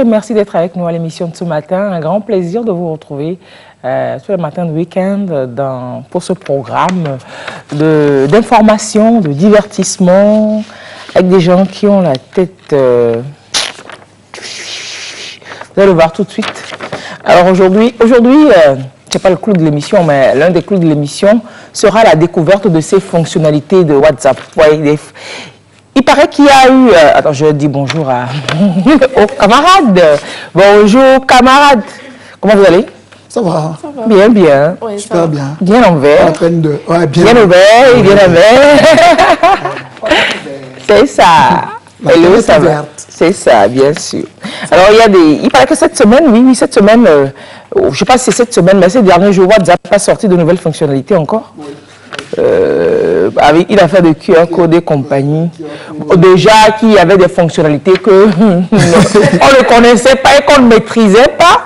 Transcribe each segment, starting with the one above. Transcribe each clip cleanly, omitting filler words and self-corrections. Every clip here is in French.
et merci d'être avec nous à l'émission de ce matin. Un grand plaisir de vous retrouver tous les matins de week-end pour ce programme d'information, de divertissement, avec des gens qui ont la tête... vous allez le voir tout de suite. Alors aujourd'hui, c'est pas le clou de l'émission, mais l'un des clous de l'émission sera la découverte de ces fonctionnalités de WhatsApp. Ouais, il paraît qu'il y a eu... attends, je dis bonjour aux camarades. Bonjour camarades. Comment vous allez? Ça va. Ça va. Bien, bien. Oui, super bien. Bien en vert. En train de... Ouais, bien. Bien en vert, bien en vert. C'est ça. Hello, ça va. C'est ça, bien sûr. Alors, il paraît que cette semaine, oui, cette semaine, je ne sais pas si c'est cette semaine, mais ces derniers jours, WhatsApp a sorti de nouvelles fonctionnalités encore. Oui. Avec une affaire de QR code et compagnie. Déjà, qu'il y avait des fonctionnalités que on ne connaissait pas et qu'on ne maîtrisait pas.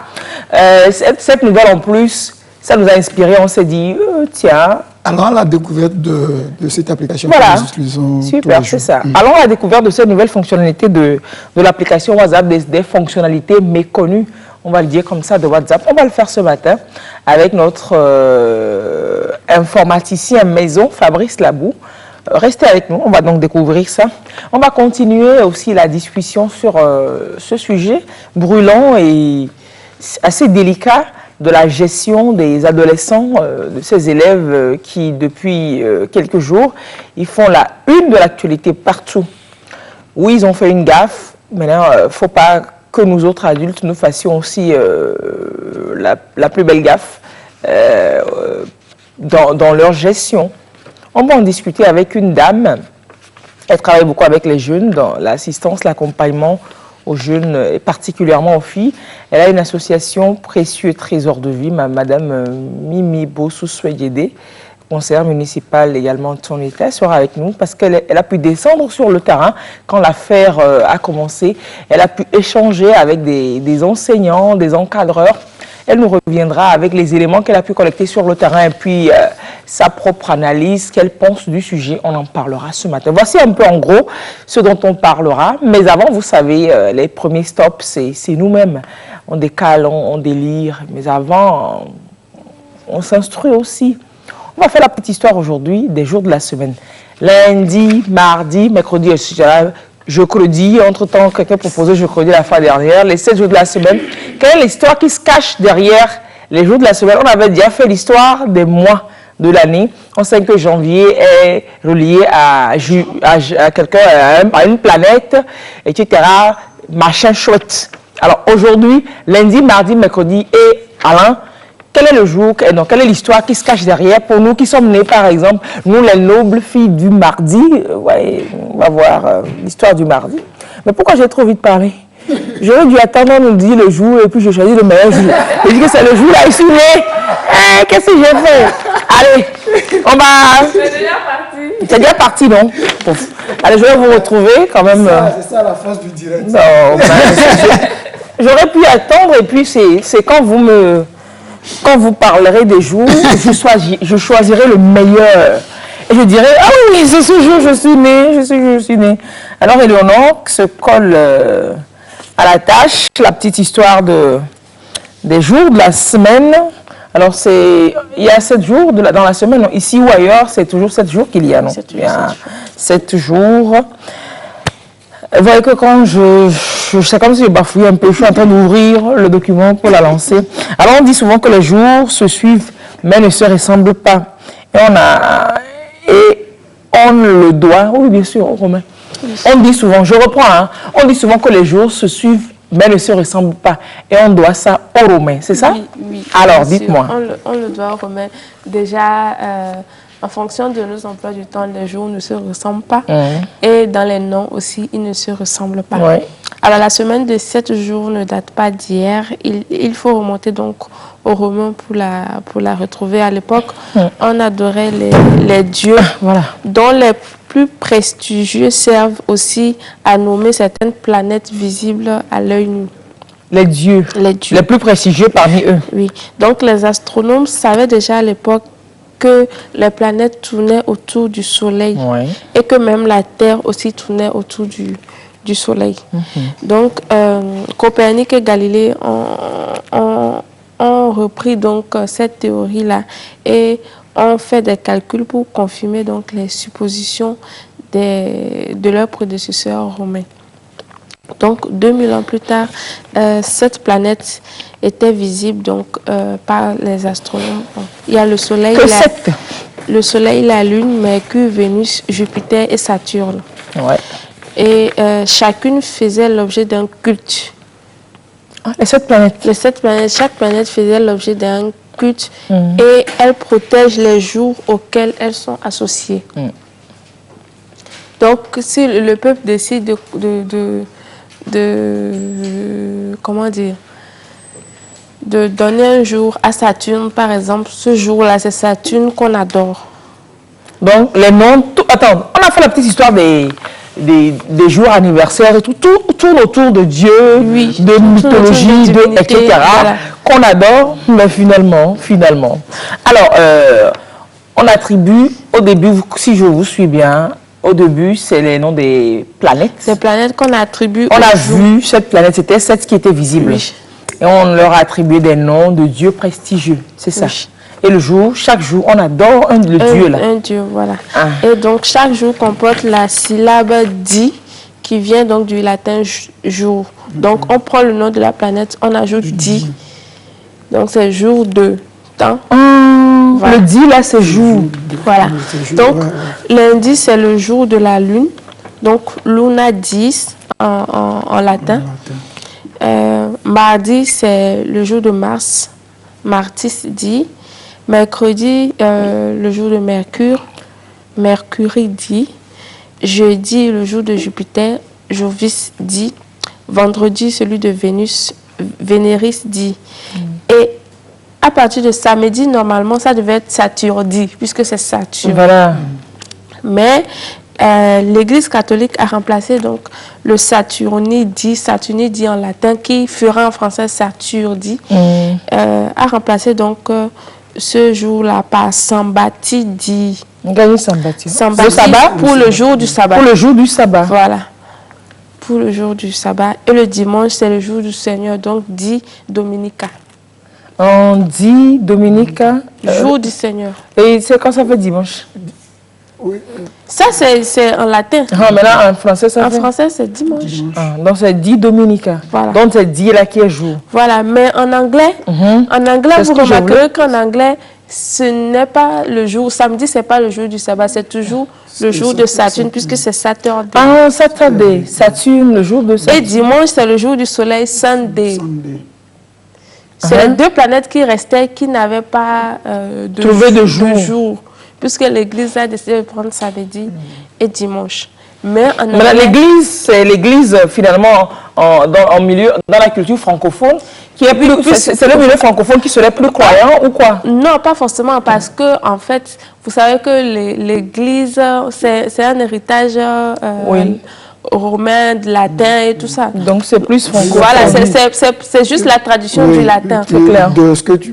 Cette nouvelle, en plus, ça nous a inspiré. On s'est dit, tiens... Allons à la découverte de cette application voilà. que nous utilisons. Super, c'est ça. Allons à la découverte de cette nouvelle fonctionnalité de l'application WhatsApp, des fonctionnalités méconnues, on va le dire comme ça, de WhatsApp. On va le faire ce matin avec notre informaticien maison, Fabrice Labou. Restez avec nous, on va donc découvrir ça. On va continuer aussi la discussion sur ce sujet brûlant et assez délicat de la gestion des adolescents, de ces élèves qui, depuis quelques jours, ils font la une de l'actualité partout. Oui, ils ont fait une gaffe, mais là, il ne faut pas que nous autres adultes, nous fassions aussi la plus belle gaffe dans leur gestion. On va en discuter avec une dame. Elle travaille beaucoup avec les jeunes dans l'assistance, l'accompagnement aux jeunes et particulièrement aux filles. Elle a une association Précieux Trésor de Vie, Madame Mimi Bossou-Sweyede, conseillère municipale également de son état, sera avec nous parce qu'elle a pu descendre sur le terrain quand l'affaire a commencé. Elle a pu échanger avec des enseignants, des encadreurs. Elle nous reviendra avec les éléments qu'elle a pu collecter sur le terrain et puis sa propre analyse, qu'elle pense du sujet. On en parlera ce matin. Voici un peu en gros ce dont on parlera. Mais avant, vous savez, les premiers stops, c'est nous-mêmes. On décale, on délire. Mais avant, on s'instruit aussi. On va faire la petite histoire aujourd'hui des jours de la semaine. Lundi, mardi, mercredi, jeudi, entre-temps, quelqu'un proposait jeudi la fois dernière, les 7 jours de la semaine. Quelle est l'histoire qui se cache derrière les jours de la semaine? On avait déjà fait l'histoire des mois de l'année. On sait que janvier est relié à quelqu'un, à une planète, etc. Machin chouette. Alors aujourd'hui, lundi, mardi, mercredi et Alain, quel est le jour, non, quelle est l'histoire qui se cache derrière pour nous qui sommes nés, par exemple, nous les nobles filles du mardi? Ouais, on va voir l'histoire du mardi. Mais pourquoi j'ai trop vite parlé? J'aurais dû attendre, on nous dit le jour et puis je choisis le meilleur jour. Je dis que c'est le jour là, je suis né. Qu'est-ce que j'ai fait? Allez, on va... C'est déjà parti. C'est déjà parti, non? Allez, je vais vous retrouver quand même. C'est ça la force du direct. Non, j'aurais pu attendre et puis c'est quand vous parlerez des jours, je choisirai le meilleur. Et je dirai, ah oui, c'est ce jour, je suis né. Alors, Éléonore se colle à la tâche, la petite histoire des jours de la semaine. Alors, il y a 7 jours dans la semaine, non, ici ou ailleurs, c'est toujours 7 jours qu'il y a, non? Il y a 7 jours. Vous voyez que quand c'est comme si je bafouille un peu, je suis en train d'ouvrir le document pour la lancer. Alors on dit souvent que les jours se suivent, mais ne se ressemblent pas. Et on le doit, oui bien sûr, Romain. On dit souvent, je reprends, hein, on dit souvent que les jours se suivent, mais ne se ressemblent pas. Et on doit ça aux Romains, c'est ça? Oui. Alors dites-moi. On le doit aux Romains. Déjà... en fonction de nos emplois du temps, les jours ne se ressemblent pas. Et dans les noms aussi, ils ne se ressemblent pas. Ouais. Alors, la semaine de 7 jours ne date pas d'hier. Il faut remonter donc aux Romains pour la retrouver. À l'époque, on adorait les dieux, voilà, dont les plus prestigieux servent aussi à nommer certaines planètes visibles à l'œil nu. Les dieux. Les plus prestigieux parmi eux. Oui. Donc, les astronomes savaient déjà à l'époque que les planètes tournaient autour du Soleil et que même la Terre aussi tournait autour du Soleil. Donc, Copernic et Galilée ont repris donc cette théorie-là et ont fait des calculs pour confirmer donc les suppositions de leurs prédécesseurs romains. Donc, 2000 ans plus tard, cette planète était visible donc, par les astronomes. Il y a le Soleil, la Lune, Mercure, Vénus, Jupiter et Saturne. Ouais. Et chacune faisait l'objet d'un culte. Et cette planète? Chaque planète faisait l'objet d'un culte et elle protège les jours auxquels elles sont associées. Donc, si le peuple décide comment dire, de donner un jour à Saturne, par exemple, ce jour-là, c'est Saturne qu'on adore. Donc, les noms... Attends, on a fait la petite histoire des jours anniversaires et tout tourne autour de Dieu, oui, de mythologie, etc., voilà, qu'on adore, mais finalement. Alors, on attribue, au début, si je vous suis bien, au début, c'est les noms des planètes. Ces planètes qu'on attribue. On a vu cette planète, c'était celle qui était visible. Oui. Et on leur a attribué des noms de dieux prestigieux, c'est ça. Oui. Et le jour, chaque jour, on adore le dieu là. Un dieu, voilà. Et donc, chaque jour comporte la syllabe di, qui vient donc du latin jour. Donc, on prend le nom de la planète, on ajoute di. Donc, c'est jour de temps. Voilà. Le di, là, c'est jour. Voilà. Donc, lundi, c'est le jour de la lune. Donc, luna dies en latin. Mardi, c'est le jour de Mars. Martis di. Mercredi, le jour de Mercure. Mercury dit. Jeudi, le jour de Jupiter. Jovis dit. Vendredi, celui de Vénus. Vénéris dit. Et à partir de samedi, normalement, ça devait être Saturdi, puisque c'est Saturne. Voilà. Mais l'Église catholique a remplacé donc le Saturnidi en latin, qui fera en français Saturdi, a remplacé donc ce jour-là par Sambatidi. Sambati Pour le jour du sabbat. Pour le jour du sabbat. Voilà. Pour le jour du sabbat. Et le dimanche, c'est le jour du Seigneur, donc dit Dominica. On dit Dominica. Jour du Seigneur. Et c'est quand ça fait dimanche? Oui. Ça, c'est en latin. Ah, mais là, en français, ça En fait... français, c'est dimanche. Ah, donc, c'est dit Dominica. Voilà. Donc, c'est dit là qui est jour. Voilà, mais en anglais, vous remarquerez qu'en anglais, ce n'est pas le jour, samedi, ce n'est pas le jour du sabbat, c'est toujours le jour de Saturne, puisque c'est Saturday. Ah, Saturday, Saturne, le jour de Saturne. Et dimanche, c'est le jour du soleil, Sunday. C'est les deux planètes qui restaient, qui n'avaient pas de jour. Puisque l'Église a décidé de prendre samedi et dimanche. Mais l'Église, c'est l'Église finalement dans la culture francophone, qui est plus, c'est le milieu francophone qui serait plus croyant ou quoi? Non, pas forcément, parce que en fait, vous savez que l'Église, c'est un héritage romain, latin et tout ça. Donc c'est plus francophone. Voilà, c'est juste la tradition du latin. C'est clair. De ce que tu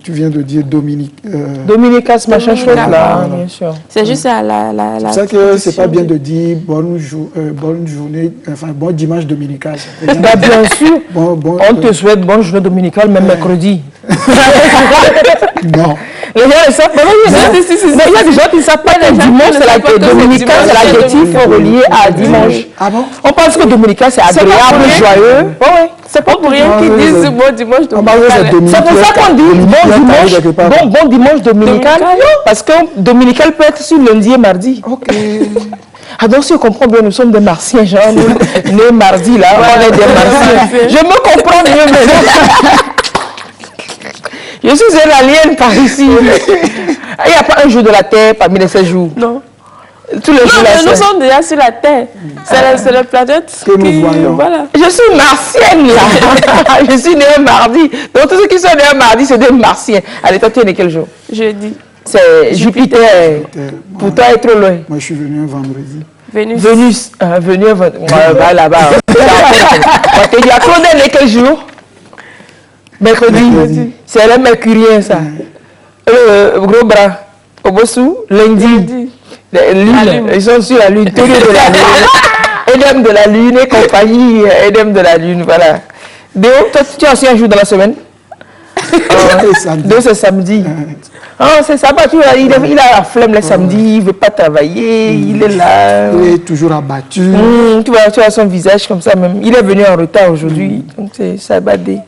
viens de dire, Dominicas, machin chouette là, bien sûr. C'est juste la c'est ça que c'est pas bien de dire bonne journée, enfin bon dimanche dominical. Bah, bien sûr, on te souhaite bonne journée dominicale, même mercredi. Non. Les gens le savent, mais il y a des gens qui ne savent pas que dimanche, c'est dominical, c'est l'adjectif relié à dimanche. Ah bon? On pense que dominical, c'est agréable, joyeux. Oui, c'est pas pour rien qu'ils disent bon dimanche dominical. C'est pour ça qu'on dit bon dimanche dominical, parce que dominical peut être sur lundi et mardi. Ok. Ah donc si on comprend bien, nous sommes des martiens, genre nous, nés mardi là, on est des martiens. Je me comprends mieux maintenant. Je suis une alien par ici. Il n'y a pas un jour de la Terre parmi les 16 jours. Non. Tous les jours nous sommes déjà sur la Terre. C'est la planète que nous voyons. Voilà. Je suis martienne là. Je suis née un mardi. Donc tous ceux qui sont nés un mardi, c'est des martiens. Allez, toi tu es né quel jour? Jeudi. C'est Jupiter. Pour toi, est trop loin. Moi je suis venu un vendredi. Vénus. Venu un vendredi. Va là-bas. Tu dis à Claude est né quel jour? Mercredi. C'est le mercurien, ça. Gros bras. Au bossou, lundi. Lune. Ils sont sur la lune. Tous les de la lune. Édème de la lune et compagnie, Édème de la lune, voilà. Déo, toi, tu as aussi un jour dans la semaine? Déo, c'est samedi. Ah, c'est ça, tu vois, il a la flemme les samedis, il ne veut pas travailler, il est là. Il est toujours abattu. Tu vois son visage comme ça même. Il est venu en retard aujourd'hui, donc c'est badé.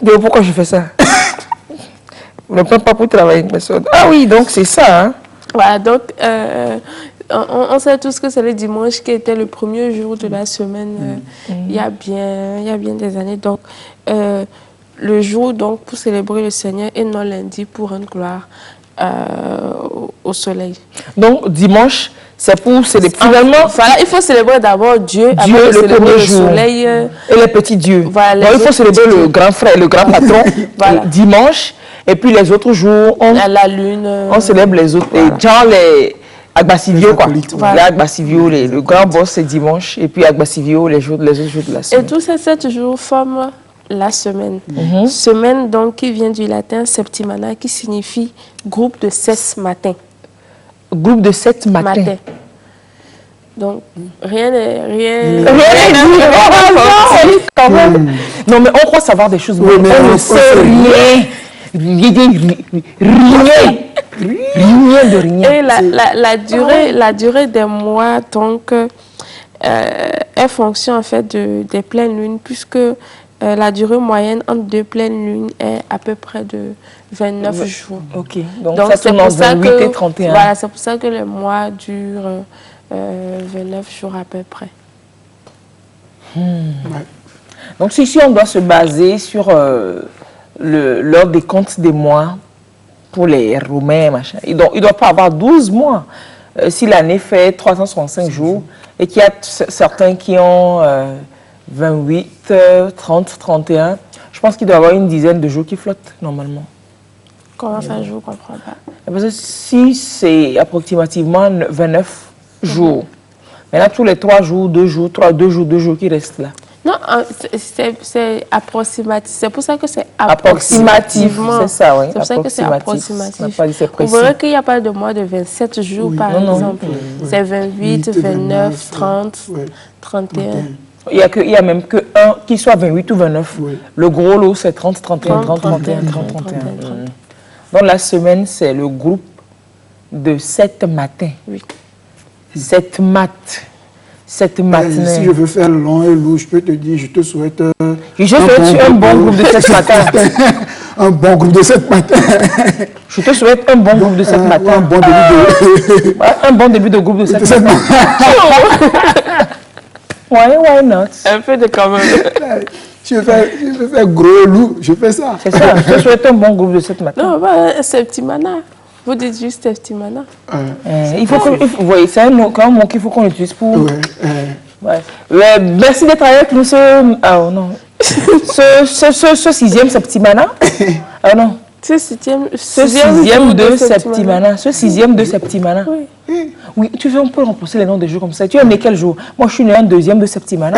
Déo, pourquoi je fais ça? On ne prend pas pour travailler une personne. Ah oui, donc c'est ça. Hein? Voilà, donc on sait tous que c'est le dimanche qui était le premier jour de la semaine il y a bien des années. Donc, le jour donc, pour célébrer le Seigneur et non lundi pour rendre gloire au soleil. Donc, dimanche, c'est pour célébrer. Finalement, voilà, il faut célébrer d'abord Dieu avant de le célébrer premier le jour. soleil. Et les petits dieux. Voilà, donc, il faut célébrer le grand frère, le grand patron voilà. Dimanche. Et puis les autres jours, la lune. On célèbre les autres. Voilà. Et genre les Agbasivio, quoi. Voilà. Les Agbasivio, le grand boss, c'est dimanche. Et puis Agbasivio, les autres jours de la semaine. Et tous ces 7 jours forment la semaine. Semaine, donc, qui vient du latin septimana, qui signifie groupe de 16 matins. Groupe de 7 matins. Donc, rien n'est Non, mais on croit savoir des choses. Oui, mais on ne sait rien. Rien de rien. Et la durée des mois, donc, est fonction en fait des pleines lunes, puisque la durée moyenne entre 2 pleines lunes est à peu près de 29 jours. Ok, donc ça tourne entre 28 et 31. Voilà, c'est pour ça que les mois durent 29 jours à peu près. Ouais. Donc si on doit se baser sur l'ordre des comptes des mois pour les Romains, machin, il ne doit pas avoir 12 mois. Si l'année fait 365 jours et qu'il y a certains qui ont 28, 30, 31, je pense qu'il doit y avoir une dizaine de jours qui flottent normalement. Comment ça, je ne comprends pas? Parce que si c'est approximativement 29 jours, maintenant tous les 3 jours, 2 jours, 2 jours qui restent là. Non, c'est approximatif. C'est pour ça que c'est approximativement. C'est ça, oui. C'est pour ça que c'est approximatif. Vous verrez qu'il n'y a pas de mois de 27 jours, par exemple. C'est 28, 29, 30, 31. Il n'y a même que un qui soit 28 ou 29. Oui. Le gros lot, c'est 30, 31, 30, 31, 30, 31. Dans la semaine, c'est le groupe de 7 matins. Oui. 7 maths. 7 matins. Si je veux faire long et lourd, je peux te dire, je te souhaite... Je souhaite un bon groupe de 7 matins. Un bon groupe de 7 matins. Je te souhaite un bon groupe de 7 matins. Un bon début de... Un bon début de groupe de 7 matins. Why not? Un peu de quand même. Je veux faire gros lourd, je fais ça. C'est ça, je te souhaite un bon groupe de 7 matins. Non, pas septimana. Vous dites juste septimana. Il faut que, vous voyez, c'est un mot qu'il faut qu'on utilise pour... Ouais. Merci d'être avec nous ce 6e septimana. Ah non. Ce sixième de septimana. Ce 6e de septimana. Oui. Oui, on peut remplacer les noms des jours comme ça. Tu es né quel jour? Moi, je suis né un 2e de septimana.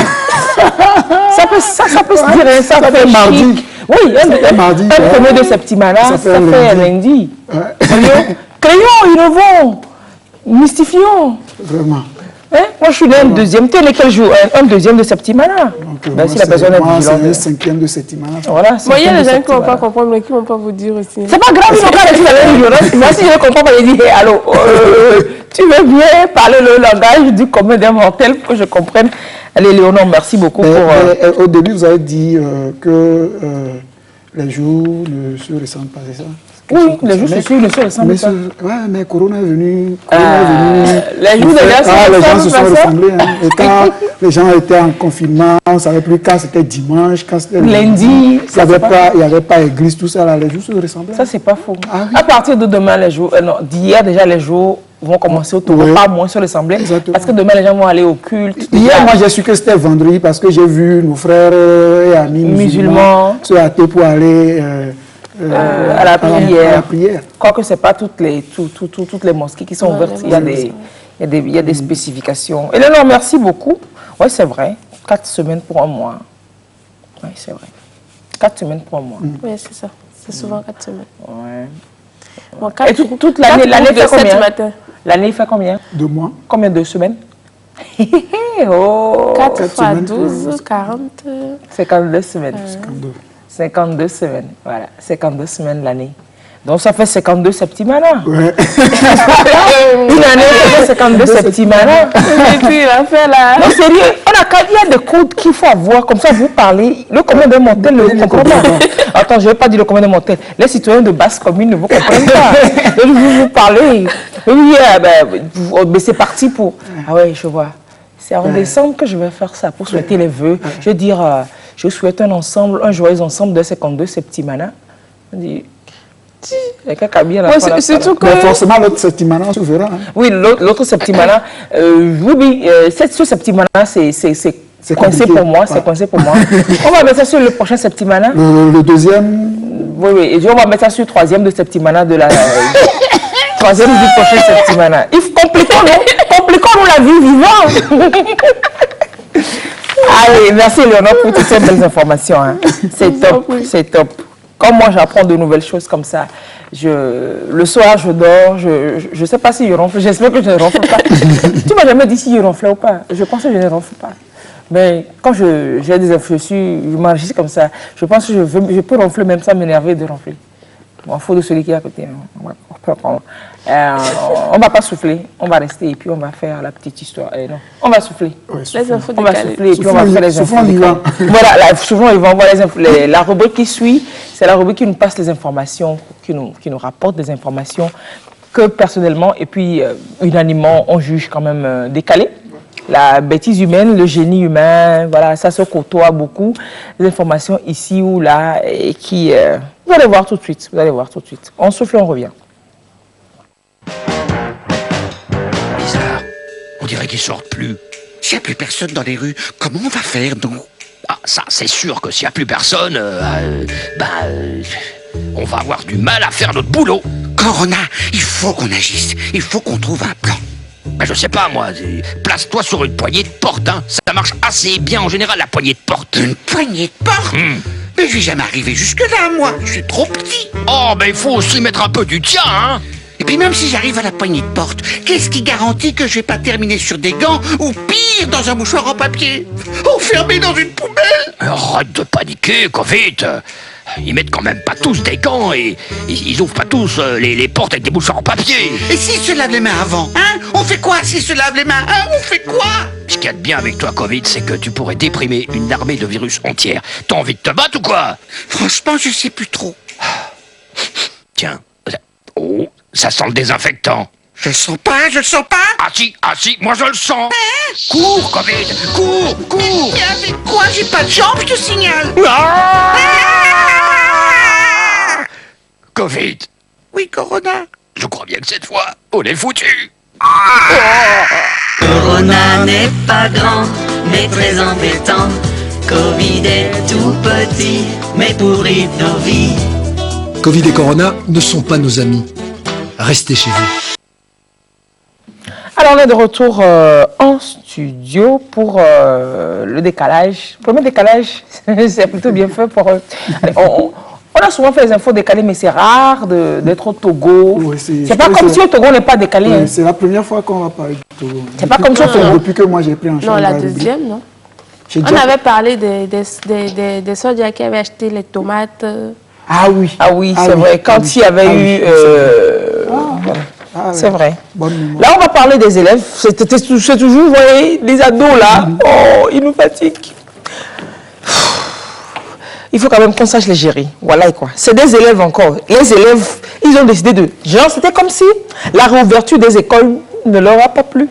ça peut se dire, ça fait mardi. Oui, un mardi. Un premier de septimana, ça fait lundi. Créons, innovons, mystifions. Vraiment. Moi, je suis né un 2e. Tu es né quel jour? Un 2e de septimana. Ben, si la personne est vigilante. C'est un 5e de septimana. Voilà. Moi, il y a des gens qui ne vont pas comprendre, mais qui ne vont pas vous dire aussi. C'est pas grave, ils n'ont qu'à dire la ignorance. Moi, si je ne comprends pas, je dis, hey, allô, tu veux bien parler le langage du commun des mortels pour que je comprenne. Allez, Léonore, merci beaucoup pour... Au début, vous avez dit que les jours ne se ressemblent pas, c'est ça? Oui, les jours se suivent, ne se ressemblent pas. Ouais, mais Corona est venu. Les jours de les gens se sont ressemblés. Et quand les gens étaient en confinement, on ne savait plus quand c'était dimanche, quand c'était lundi. Il n'y avait pas église, tout ça, là, les jours se ressemblaient. Ça, c'est pas faux. Ah, oui. À partir de demain, les jours, d'hier déjà, les jours vont commencer au tour, pas moins se ressembler. Exactement. Parce que demain, les gens vont aller au culte. Hier, moi, j'ai su que c'était vendredi parce que j'ai vu nos frères et amis musulmans se hâter pour aller à la prière. Quoique ce n'est pas toutes les mosquées qui sont ouvertes. Il y a des spécifications. Éléonore, merci beaucoup. Oui, c'est vrai. 4 semaines pour un mois. Oui, c'est vrai. 4 semaines pour un mois. Oui, c'est ça. C'est souvent 4 semaines. Ouais. Bon, et toute l'année, l'année fait combien? L'année fait combien? 2 mois. Combien de semaines? Oh, 4 fois 12, 40... 52 semaines. 52 semaines, voilà. 52 semaines l'année. Donc ça fait 52 septimana. Ouais. Une année, ça fait 52 septimana. Et puis il a fait là. Non, sérieux, il y a des codes qu'il faut avoir, comme ça vous parlez. Le commun de Montel ne vous comprend pas. Attends, je ne vais pas dire le commun de Montel. Les citoyens de basse commune ne vous comprennent pas. Donc vous parlez. Oui, mais c'est parti pour... Ah ouais, je vois. C'est en décembre que je vais faire ça, pour souhaiter les vœux. Je veux dire, je souhaite un joyeux ensemble de 52 septimana. Je dis... Surtout que... Mais forcément, l'autre septimana, on se verra. Hein. Oui, l'autre septimana, ce septimana, c'est coincé pour moi, c'est coincé pour moi. On va mettre ça sur le prochain septimana. Le deuxième... Oui, et on va mettre ça sur le troisième de septimana de la... troisième du prochain septimana. Compliquons-nous la vie vivante. Allez, merci Léonore pour toutes ces belles informations. Hein. C'est top, c'est top. Comme moi, j'apprends de nouvelles choses comme ça. Le soir, je dors, je ne sais pas si je ronfle, j'espère que je ne ronfle pas. Tu m'as jamais dit si je ronflais ou pas. Je pense que je ne ronfle pas. Mais quand j'ai des infos, je m'enregistre comme ça. Je pense que je peux ronfler même sans m'énerver de ronfler. Bon, il faut de celui qui est à côté. On ne va pas souffler, on va rester et puis on va faire la petite histoire. Non, on va souffler. Ouais, les infos on va souffler et puis on va faire les infos. Voilà, souvent ils vont voir la rubrique qui suit, c'est la rubrique qui nous passe les informations, qui nous rapporte des informations que personnellement et puis unanimement on juge quand même décalées. La bêtise humaine, le génie humain, voilà, ça se côtoie beaucoup. Les informations ici ou là et qui... vous allez voir tout de suite, On souffle, on revient. Bizarre, on dirait qu'ils sortent plus. S'il n'y a plus personne dans les rues, comment on va faire, donc? Ah, ça, c'est sûr que s'il n'y a plus personne, on va avoir du mal à faire notre boulot. Corona, il faut qu'on agisse, il faut qu'on trouve un plan. Ben, je sais pas, moi, place-toi sur une poignée de porte, hein. Ça marche assez bien en général, la poignée de porte. Une poignée de porte? Mais je vais jamais arriver jusque-là, moi, je suis trop petit. Oh, ben il faut aussi mettre un peu du tien, hein. Et puis même si j'arrive à la poignée de porte, qu'est-ce qui garantit que je vais pas terminer sur des gants ou pire, dans un mouchoir en papier, enfermé dans une poubelle? Arrête de paniquer, Covid. Ils mettent quand même pas tous des gants et ils ouvrent pas tous les portes avec des mouchoirs en papier. Et s'ils se lavent les mains avant, hein? On fait quoi s'ils se lavent les mains, hein? On fait quoi? Ce qu'il y a de bien avec toi, Covid, c'est que tu pourrais déprimer une armée de virus entière. T'as envie de te battre ou quoi? Franchement, je sais plus trop. Tiens. Oh, ça sent le désinfectant. Je le sens pas, Ah si, moi je le sens. Cours, Covid, cours. Mais avec quoi? J'ai pas de jambes, je te signale. Covid. Oui, Corona. Je crois bien que cette fois, on est foutu. Corona n'est pas grand, mais très embêtant. Covid est tout petit, mais pourrit nos vies. Covid et Corona ne sont pas nos amis. Restez chez vous. Alors, on est de retour en studio pour le décalage. Le premier décalage, c'est plutôt bien fait pour... on a souvent fait les infos décalées, mais c'est rare d'être au Togo. Oui, c'est pas comme si au Togo, on n'est pas décalé. Oui, hein. C'est la première fois qu'on va parler du Togo. C'est pas comme si au Togo. Depuis que moi, j'ai pris en charge. Non, la deuxième, non. On avait parlé des soldats qui avaient acheté les tomates. Ah oui, c'est vrai. Quand il y avait eu... c'est vrai. Là, on va parler des élèves. C'est toujours, vous voyez, les ados là. Oh, ils nous fatiguent. Il faut quand même qu'on sache les gérer. Voilà quoi. C'est des élèves encore. Les élèves, ils ont décidé de... Genre, c'était comme si la réouverture des écoles ne leur a pas plu.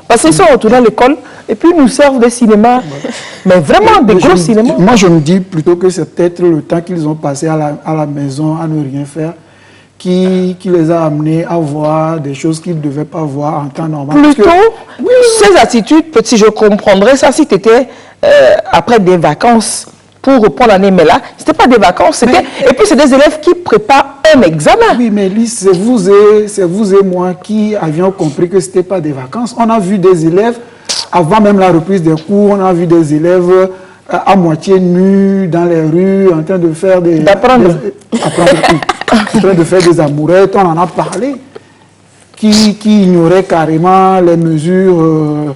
Parce qu'ils sont retournés à l'école et puis ils nous servent des cinémas. Mais vraiment, des gros cinémas. Moi, je me dis plutôt que c'est peut-être le temps qu'ils ont passé à la maison à ne rien faire qui les a amenés à voir des choses qu'ils ne devaient pas voir en temps normal. Plutôt, ces attitudes, si je comprendrais ça, si tu étais après des vacances pour reprendre l'année, mais là, ce n'était pas des vacances, et puis c'est des élèves qui préparent un examen. Oui, mais Lise, c'est vous et moi qui avions compris que ce n'était pas des vacances. On a vu des élèves, avant même la reprise des cours, on a vu des élèves à moitié nus dans les rues, en train de faire des... D'apprendre. En train de faire des amourettes, on en a parlé, qui ignoraient carrément les mesures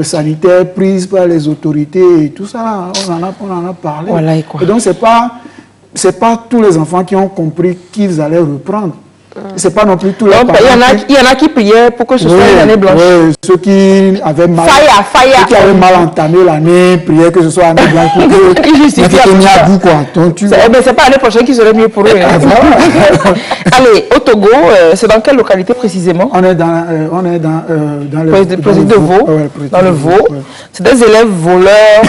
sanitaires prises par les autorités et tout ça, on en a parlé. Voilà, et quoi. Et donc, c'est pas tous les enfants qui ont compris qu'ils allaient reprendre. C'est pas non plus tous les parents. Il y en a qui priaient pour que ce soit une année blanche. Oui, ceux qui avaient mal, Ceux qui avaient mal entamé l'année, priaient que ce soit année blanche pour que Ils justifient mis à bout, quoi. Donc, c'est pas l'année prochaine qui serait mieux pour eux. Hein. Allez, au Togo, c'est dans quelle localité précisément? On est dans le Président de Vaud, dans le Vaud. Ouais. C'est des élèves voleurs.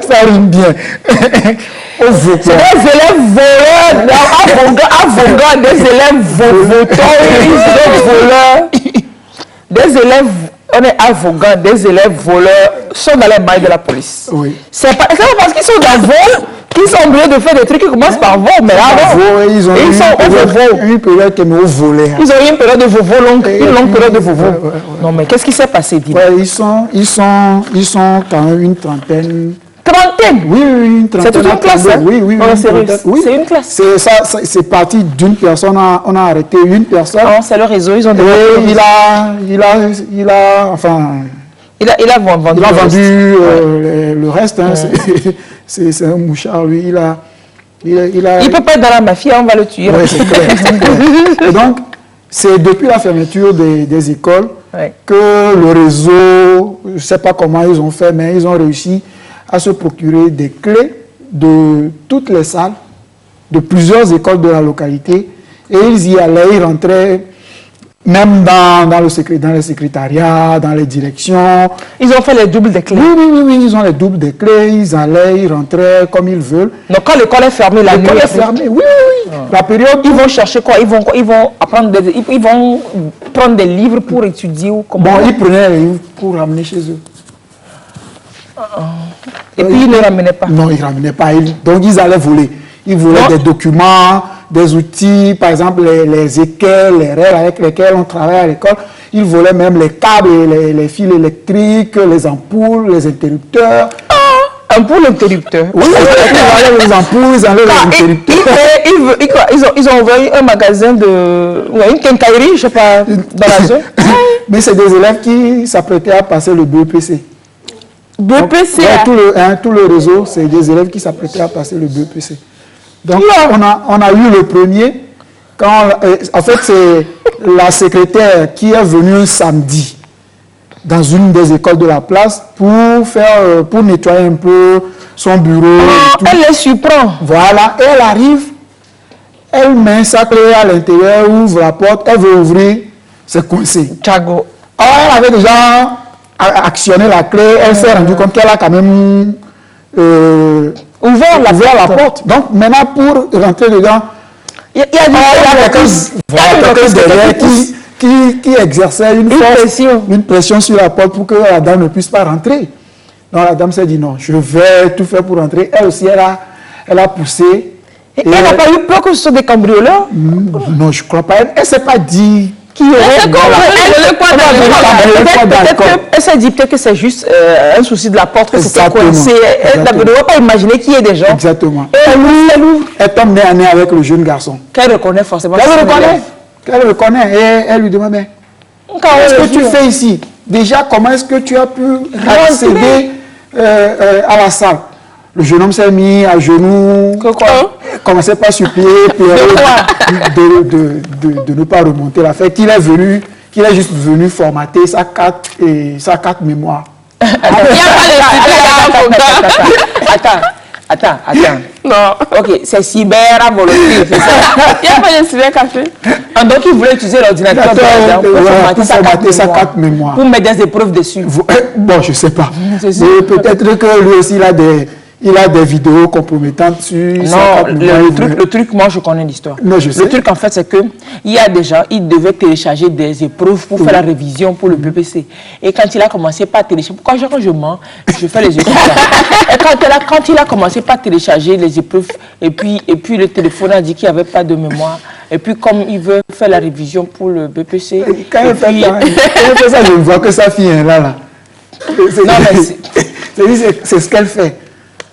Ça rime bien. Au Vaud, C'est des élèves voleurs. À Vaughan, des élèves votants, des voleurs. Des élèves, on est à Vaughan, des élèves voleurs sont dans les mailles de la police. Oui. C'est pas parce qu'ils sont dans Vaud qu'ils sont obligés de faire des trucs qui commencent par Vaud, mais là, ils ont une période qui nous volait. Ils ont eu une période de Vovo longue, une longue période de Vovo. Non, mais qu'est-ce qui s'est passé, dis-moi? Ils sont quand même une trentaine. Trentaine? Oui, une trentaine. C'est toute une classe, hein? Oui, c'est une classe. C'est parti d'une personne, on a arrêté une personne. Non, c'est le réseau, ils ont il a vendu le reste. Hein, c'est un mouchard, lui. Il peut pas être dans la mafia, on va le tuer. Oui, c'est clair. Et donc, c'est depuis la fermeture des écoles que le réseau, je ne sais pas comment ils ont fait, mais ils ont réussi à se procurer des clés de toutes les salles, de plusieurs écoles de la localité. Et ils y allaient, ils rentraient même dans les secrétariats, dans les directions. Ils ont fait les doubles des clés. Oui, ils ont les doubles des clés, ils allaient, ils rentraient comme ils veulent. Donc quand l'école est fermée, la nuit... L'école est fermée, oui. La période... Ils vont chercher quoi? Ils vont apprendre ils vont prendre des livres pour étudier ou comment? Bon, ils prenaient les livres pour ramener chez eux. Et puis ils ne ramenaient pas? Non, ils ne ramenaient pas. Donc ils allaient voler. Ils volaient des documents, des outils, par exemple les équelles, les règles avec lesquelles on travaille à l'école. Ils volaient même les câbles, les fils électriques, les ampoules, les interrupteurs. Ampoule interrupteur? Oui, ils enlèvent les ampoules, ils enlèvent les interrupteurs. Ils ont ouvert un magasin une quincaillerie, je ne sais pas, dans la zone. Mais c'est des élèves qui s'apprêtaient à passer le BEPC. BEPC? Tout le réseau, c'est des élèves qui s'apprêtaient à passer le BEPC. Donc, on a eu le premier, en fait, c'est la secrétaire qui est venue un samedi dans une des écoles de la place pour nettoyer un peu son bureau. Elle les surprend. Voilà, et elle arrive, elle met sa clé à l'intérieur, ouvre la porte, elle veut ouvrir, c'est coincé. Tchago. Alors, elle avait déjà actionné la clé, elle s'est rendue compte qu'elle a quand même ouvert la porte. Donc maintenant, pour rentrer dedans, il y a quelqu'un derrière qui exerçait une pression sur la porte pour que la dame ne puisse pas rentrer. Donc la dame s'est dit non, je vais tout faire pour rentrer. Elle aussi, elle a poussé. Et elle n'a pas eu peur que ce soit des cambrioleurs? Non, je ne crois pas. Elle ne s'est pas dit... Elle s'est dit peut-être que c'est juste un souci de la porte, que c'était coincé. Elle ne doit pas imaginer qu'il y ait des gens. Exactement. Elle tombe nez à nez avec le jeune garçon. Qu'elle reconnaît forcément. Elle reconnaît et elle lui demande, mais qu'est-ce que tu fais ici? Déjà, comment est-ce que tu as pu accéder à la salle? Le jeune homme s'est mis à genoux, commençait pas à supplier, de ne pas remonter la fête. Il est juste venu formater sa carte mémoire. Attends. Non. Ok, c'est cyber à volonté, c'est ça. Il n'y a pas de cybercafé. Donc il voulait utiliser l'ordinateur pour formater sa carte mémoire. Pour mettre des épreuves dessus. Bon, je ne sais pas. Peut-être que lui aussi, il a des vidéos compromettantes sur... Non, le truc, moi je connais l'histoire. Le truc en fait, c'est que il devait télécharger des épreuves pour faire la révision pour le BPC. Et quand il a commencé par télécharger, quand je mens, je fais les épreuves. Et quand il a commencé par télécharger les épreuves, et puis le téléphone a dit qu'il n'y avait pas de mémoire. Et puis comme il veut faire la révision pour le BPC... Quand il fait ça, je vois que sa fille est là. C'est ce qu'elle fait.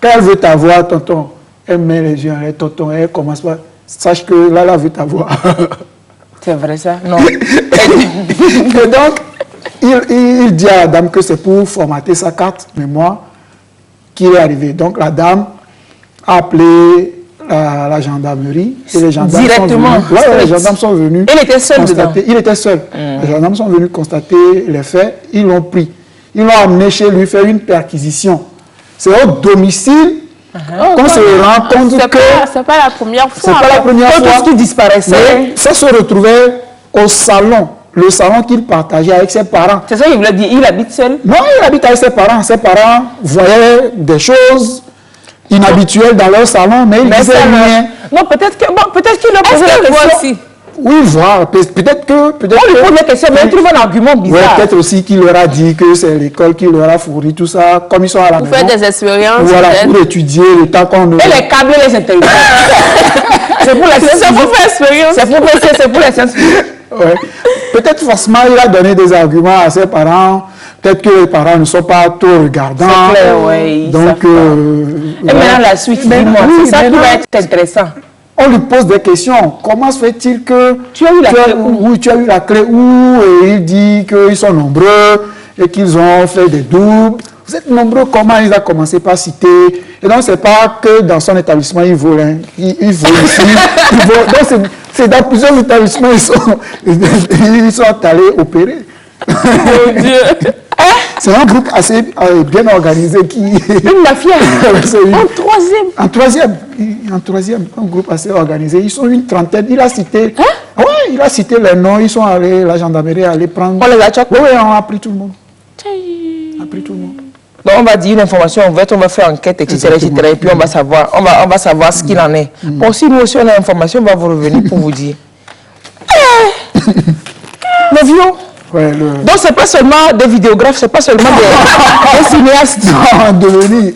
Quand elle veut t'avoir, tonton, elle met les yeux en l'air, tonton, elle commence pas. Sache que là, elle veut t'avoir. C'est vrai ça? Non. Et donc, il dit à la dame que c'est pour formater sa carte mémoire qu'il est arrivé. Donc la dame a appelé la gendarmerie et les gendarmes directement. sont venus, les gendarmes sont venus. Il était seul dedans. Il était seul. Les gendarmes sont venus constater les faits, ils l'ont pris. Ils l'ont amené chez lui faire une perquisition. C'est au domicile qu'on se rend compte que... C'est pas la première fois. C'est pas la première fois. Tout ce qui disparaissait. Mais ça se retrouvait au salon. Le salon qu'il partageait avec ses parents. C'est ça qu'il voulait dire. Il habite seul? Non, il habite avec ses parents. Ses parents voyaient des choses inhabituelles dans leur salon, mais ils disaient rien. Non, peut-être qu'il a posé la question. Aussi. Oui, voir. Peut-être que... On lui pose la question, mais il trouve un argument bizarre. Ouais, peut-être aussi qu'il leur a dit que c'est l'école qui leur a fourni tout ça, comme ils sont à la maison. Pour faire des expériences. Voilà, pour étudier le temps qu'on... Et les câbles et les interrupteurs. C'est pour la science. C'est pour faire expérience. C'est pour la science. Ouais. Peut-être forcément il a donné des arguments à ses parents. Peut-être que les parents ne sont pas trop regardants. C'est clair, oui. Donc, et maintenant la suite, dis-moi, c'est ça qui va être intéressant. On lui pose des questions. Comment se fait-il que tu as eu la clé où? Oui, tu as eu la clé où? Et il dit qu'ils sont nombreux et qu'ils ont fait des doubles. Vous êtes nombreux, comment? Il a commencé par citer. Et donc, c'est pas que dans son établissement, il vole. Hein. Il vole ici. Donc, c'est dans plusieurs établissements, ils sont allés opérer. Mon Dieu. C'est un groupe assez bien organisé qui... Une mafia. En troisième. En troisième, un groupe assez organisé. Ils sont une trentaine. Il a cité... Oui, il a cité les noms. Ils sont allés, la gendarmerie est allée prendre... On les a choqués? Oui, on a pris tout le monde. On a pris tout le monde. Donc on va dire une information ouverte, on va faire enquête, etc. Et puis on va savoir ce qu'il en est. Bon, si nous aussi on a l'information, on va vous revenir pour vous dire. Le vieux. Ouais, donc c'est pas seulement des vidéographes, c'est pas seulement des cinéastes. Non, devenir.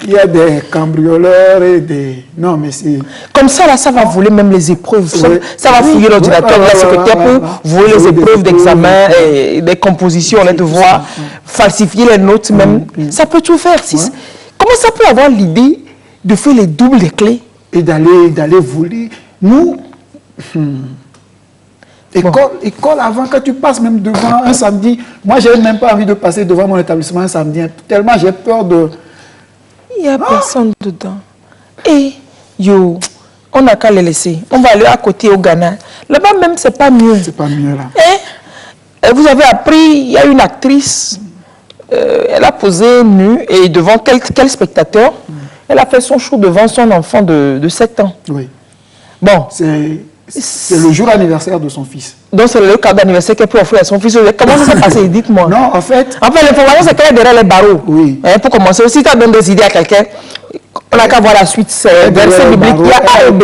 Il y a des cambrioleurs et des... Non, mais c'est... Comme ça, là, ça va voler même les épreuves. Ça va fouiller l'ordinateur de la secrétaire pour voler les épreuves d'examen et des compositions, les devoirs, falsifier les notes même. Ça peut tout faire. Comment ça peut avoir l'idée de faire les doubles des clés? Et d'aller voler. Nous... École avant, quand tu passes même devant un samedi, moi j'ai même pas envie de passer devant mon établissement un samedi, tellement j'ai peur de... Il n'y a personne dedans. Et yo, on n'a qu'à les laisser. On va aller à côté au Ghana. Là-bas même, c'est pas mieux. C'est pas mieux là. Et vous avez appris, il y a une actrice, elle a posé nue et devant quel spectateur, elle a fait son show devant son enfant de 7 ans. Oui. Bon. C'est le jour anniversaire de son fils. Donc c'est le cas d'anniversaire qu'elle peut offrir à son fils. Comment ça s'est passé? Dites-moi. Non, en fait... l'information c'est qu'elle est derrière les barreaux. Oui. Pour commencer, si tu as donné des idées à quelqu'un, on n'a qu'à voir la suite. C'est verset biblique, il y a A et B.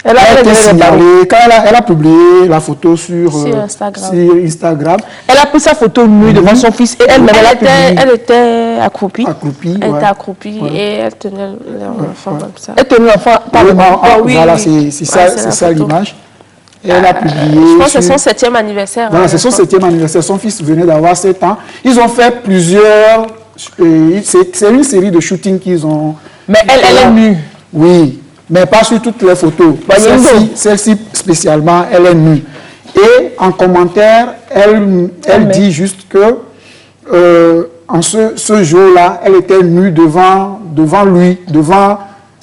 Elle a publié la photo sur Instagram. Elle a pris sa photo nue devant son fils et elle-même elle était accroupie. Elle était accroupie et elle tenait l'enfant comme ça. Elle tenait l'enfant par le bras. Voilà, c'est ça l'image. Et elle a publié... Je pense que c'est son 7e anniversaire. Voilà, c'est son 7e anniversaire. Son fils venait d'avoir 7 ans. Ils ont fait plusieurs... C'est une série de shootings qu'ils ont... Mais elle est nue. Oui, mais pas sur toutes les photos. Celle-ci spécialement, elle est nue. Et en commentaire, elle dit juste que en ce jour-là, elle était nue devant lui,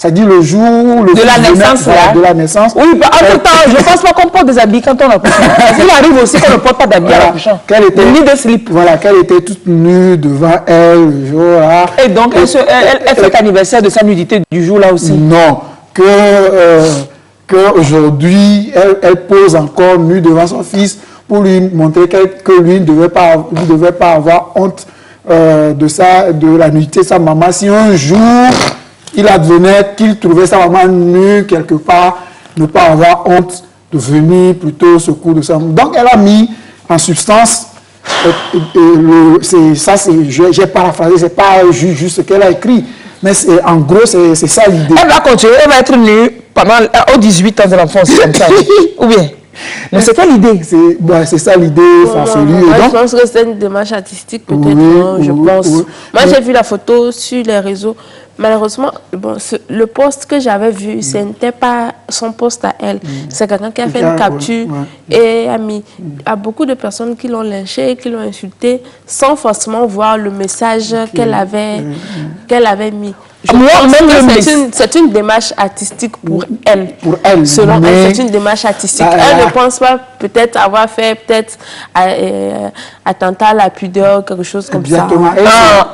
ça dit le jour de la naissance. De la naissance. Oui, entre-temps, je ne pense pas qu'on porte des habits quand on accouche. Il arrive aussi qu'on ne porte pas d'habits à l'accouchant. Ni de slip. Voilà, qu'elle était toute nue devant elle le jour-là. Et donc, elle fait l'anniversaire de sa nudité du jour-là aussi. Non, qu'aujourd'hui, elle pose encore nue devant son fils pour lui montrer que lui ne devait pas avoir honte de la nudité de sa maman. Si un jour, il advenait qu'il trouvait sa maman nue quelque part, ne pas avoir honte de venir plutôt au secours de sa maman. Donc, elle a mis en substance, j'ai paraphrasé, c'est pas juste ce qu'elle a écrit, mais en gros, c'est ça l'idée. Elle va continuer, elle va être nue aux 18 ans de l'enfance, comme ça. Ou bien? Mais c'est quelle idée? C'est ça l'idée farfelue. Je pense que c'est une démarche artistique, peut-être, je pense. Moi, j'ai vu la photo sur les réseaux, malheureusement, bon, le poste que j'avais vu, ce n'était pas son poste à elle. C'est quelqu'un qui a fait une capture et a mis à beaucoup de personnes qui l'ont lynché, qui l'ont insulté, sans forcément voir le message qu'elle avait mis. C'est une démarche artistique pour elle. Pour elle. Selon elle, c'est une démarche artistique. Elle ne pense pas peut-être avoir fait attentat à la pudeur, quelque chose comme ça. Non,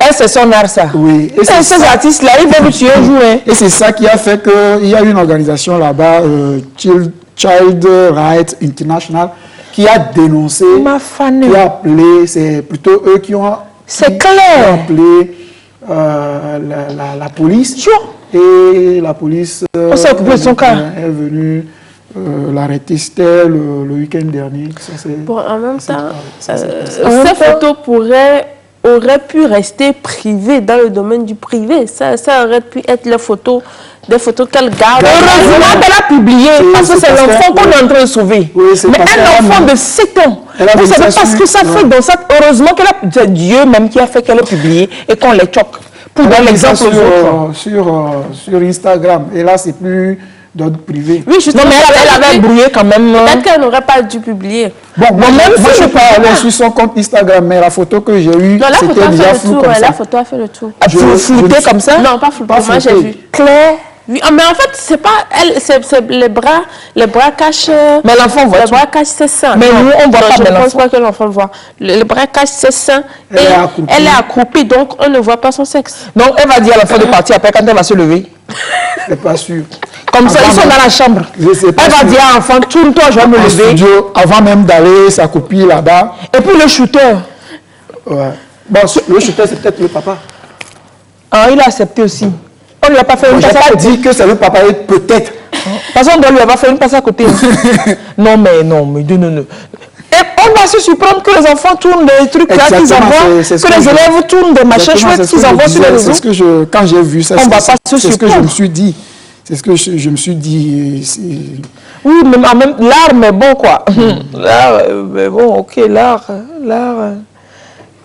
elle, c'est son art, ça. Oui. Et ces artistes-là, ils vont tuer un jour. Et c'est ça qui a fait qu'il y a une organisation là-bas, Child Rights International, qui a dénoncé, qui a appelé, c'est plutôt eux qui ont appelé la police. Et la police s'est occupé de son cas. Est venue l'arrêter, c'était le week-end dernier. Bon, en même temps, ces photos auraient pu rester privées dans le domaine du privé. Ça aurait pu être des photos qu'elle garde. Heureusement qu'elle a publié, parce que c'est l'enfant qu'on est en train de sauver. Oui, mais un enfant de 7 ans, vous savez pas ce que ça fait dans ça. Heureusement c'est Dieu même qui a fait qu'elle ait publié et qu'on les choque. Pour donner l'exemple aux autres. Sur Instagram. Et là, c'est plus d'ordre privé. Oui, justement, mais elle avait brouillé quand même. Peut-être qu'elle n'aurait pas dû publier. Bon, moi, je ne sais pas sur son compte Instagram, mais la photo que j'ai eue, c'était déjà flou comme ça. La photo a fait le tour. Flouté comme ça? Non, pas flouté. Moi, j'ai vu. Claire. Oui, mais en fait, c'est pas elle, c'est les bras cachent. Mais l'enfant voit. Les bras cachent ses seins. Mais nous, on voit pas. Je ne pense pas que l'enfant voit. Les bras cachent ses seins et elle est accroupie, donc on ne voit pas son sexe. Donc elle va dire à l'enfant de partir après quand elle va se lever. Je ne suis pas sûr. Comme ça, ils sont dans la chambre. Elle va dire à l'enfant, tourne-toi, je vais me lever. Studio, avant même d'aller s'accroupir là-bas. Et puis le shooter. Ouais. Bon, le shooter, c'est peut-être le papa. Ah, il a accepté aussi. On ne lui a pas fait une passe à côté. Je n'ai pas dit que c'est le papa, peut-être. Parce qu'on ne lui a pas fait une passe à côté. Non. Et on va se surprendre que les enfants tournent des trucs là qu'ils envoient, que les élèves tournent des machins chouettes qu'ils envoient sur les réseaux. C'est ce que quand j'ai vu ça, c'est ce que je me suis dit. C'est ce que je me suis dit. Oui, mais l'art, mais bon, quoi. L'art, mais bon, ok, l'art.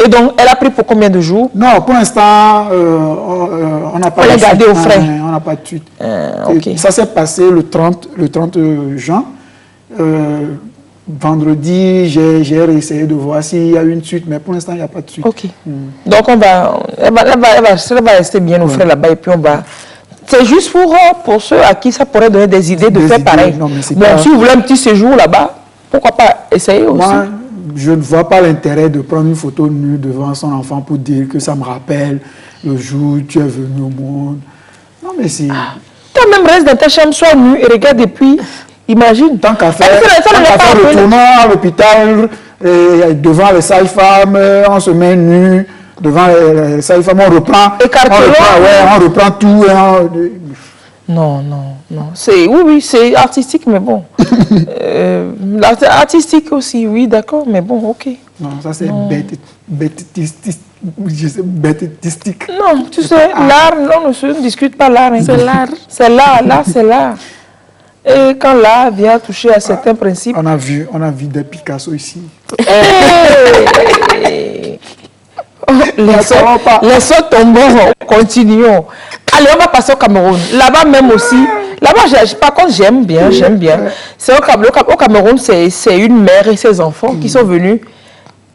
Et donc, elle a pris pour combien de jours? Non, pour l'instant, on n'a pas de suite. Gardé au frais. On n'a pas de suite. Okay. Ça s'est passé le 30 juin. Vendredi, j'ai réessayé de voir s'il y a une suite, mais pour l'instant, il n'y a pas de suite. Ok. Donc, elle va rester bien au frais là-bas et puis on va... C'est juste pour ceux à qui ça pourrait donner des idées de faire pareil. Non, mais bon, si vous voulez un petit séjour là-bas, pourquoi pas essayer aussi? Moi, je ne vois pas l'intérêt de prendre une photo nue devant son enfant pour dire que ça me rappelle le jour où tu es venu au monde. Non, mais c'est... Toi-même, reste dans ta chambre, sois nu et regarde depuis. Imagine. Tant qu'à faire, retournant à l'hôpital, devant les salles-femmes, on se met nu, devant les salles-femmes, on reprend tout. Non. Oui, c'est artistique, mais bon. Artistique aussi, oui, d'accord, mais bon, ok. Non, ça c'est bêtistique. Non, tu sais, l'art, on ne discute pas l'art. Hein. C'est l'art. C'est l'art, c'est l'art. Et quand l'art vient toucher à certains principes... On a vu des Picasso ici. Laissons tomber, continuons. Allez, on va passer au Cameroun. Là-bas même aussi, par contre, j'aime bien. C'est au Cameroun, c'est une mère et ses enfants qui sont venus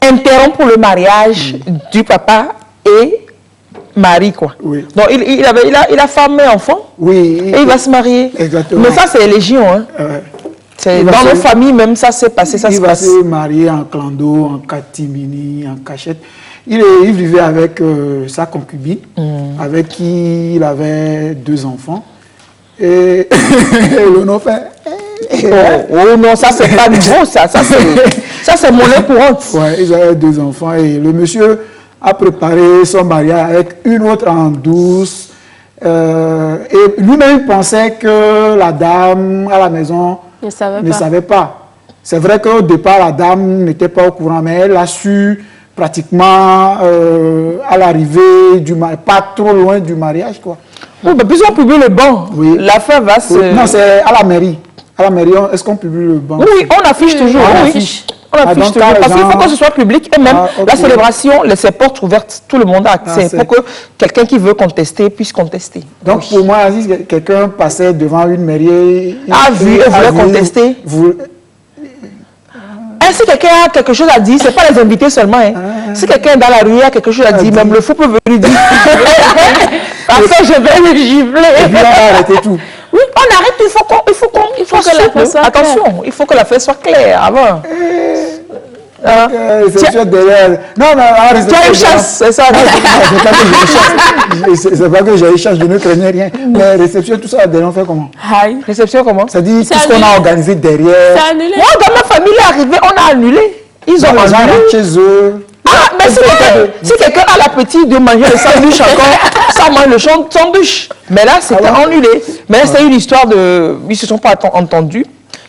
interrompre le mariage du papa et Marie, quoi. Oui. Donc, il a femme et enfant. Oui. Et il va se marier. Exactement. Mais ça, c'est légion, hein. Dans nos familles, même, ça s'est passé, Il va se marier en clando, en catimini, en cachette. Il vivait avec sa concubine, avec qui il avait 2 enfants. Et le nom fait... Oh non, ça c'est pas nouveau, ça c'est monnaie courante. Ouais, ils avaient 2 enfants et le monsieur a préparé son mariage avec une autre en douce. Et lui-même pensait que la dame à la maison ne savait pas. C'est vrai qu'au départ, la dame n'était pas au courant, mais elle a su pratiquement à l'arrivée du mariage, pas trop loin du mariage, quoi. Oui, mais puis on publie le banc. Oui. L'affaire va se... Non, c'est à la mairie. À la mairie, est-ce qu'on publie le banc? Oui, on affiche toujours. On affiche toujours, parce qu'il faut que ce soit public et même la célébration, ses portes ouvertes, tout le monde a accès pour que quelqu'un qui veut contester puisse contester. Donc pour moi, si quelqu'un passait devant une mairie, a vu et voulait contester. Si quelqu'un a quelque chose à dire, ce n'est pas les invités seulement. Hein. Si quelqu'un dans la rue a quelque chose à dire, même le fou peut venir dire. Parce que je vais le gifler. Et puis on va arrêter tout. Oui, on arrête, il faut que la fête soit attention, claire. Il faut que la fête soit claire avant. Non, tu as une chasse, c'est ça. C'est pas que j'ai une chasse, je ne craignais rien. Mais réception, tout ça, on fait comment? Réception comment? Ça dit tout ce qu'on a organisé derrière. C'est annulé. Moi, dans ma famille, il est arrivé, on a annulé. Ils ont annulé. Chez eux. Ah, mais si quelqu'un a l'appétit de manger le sandwich encore, ça mange le sandwich. Mais là, c'était annulé. Mais là, c'est une histoire de... Ils ne se sont pas entendus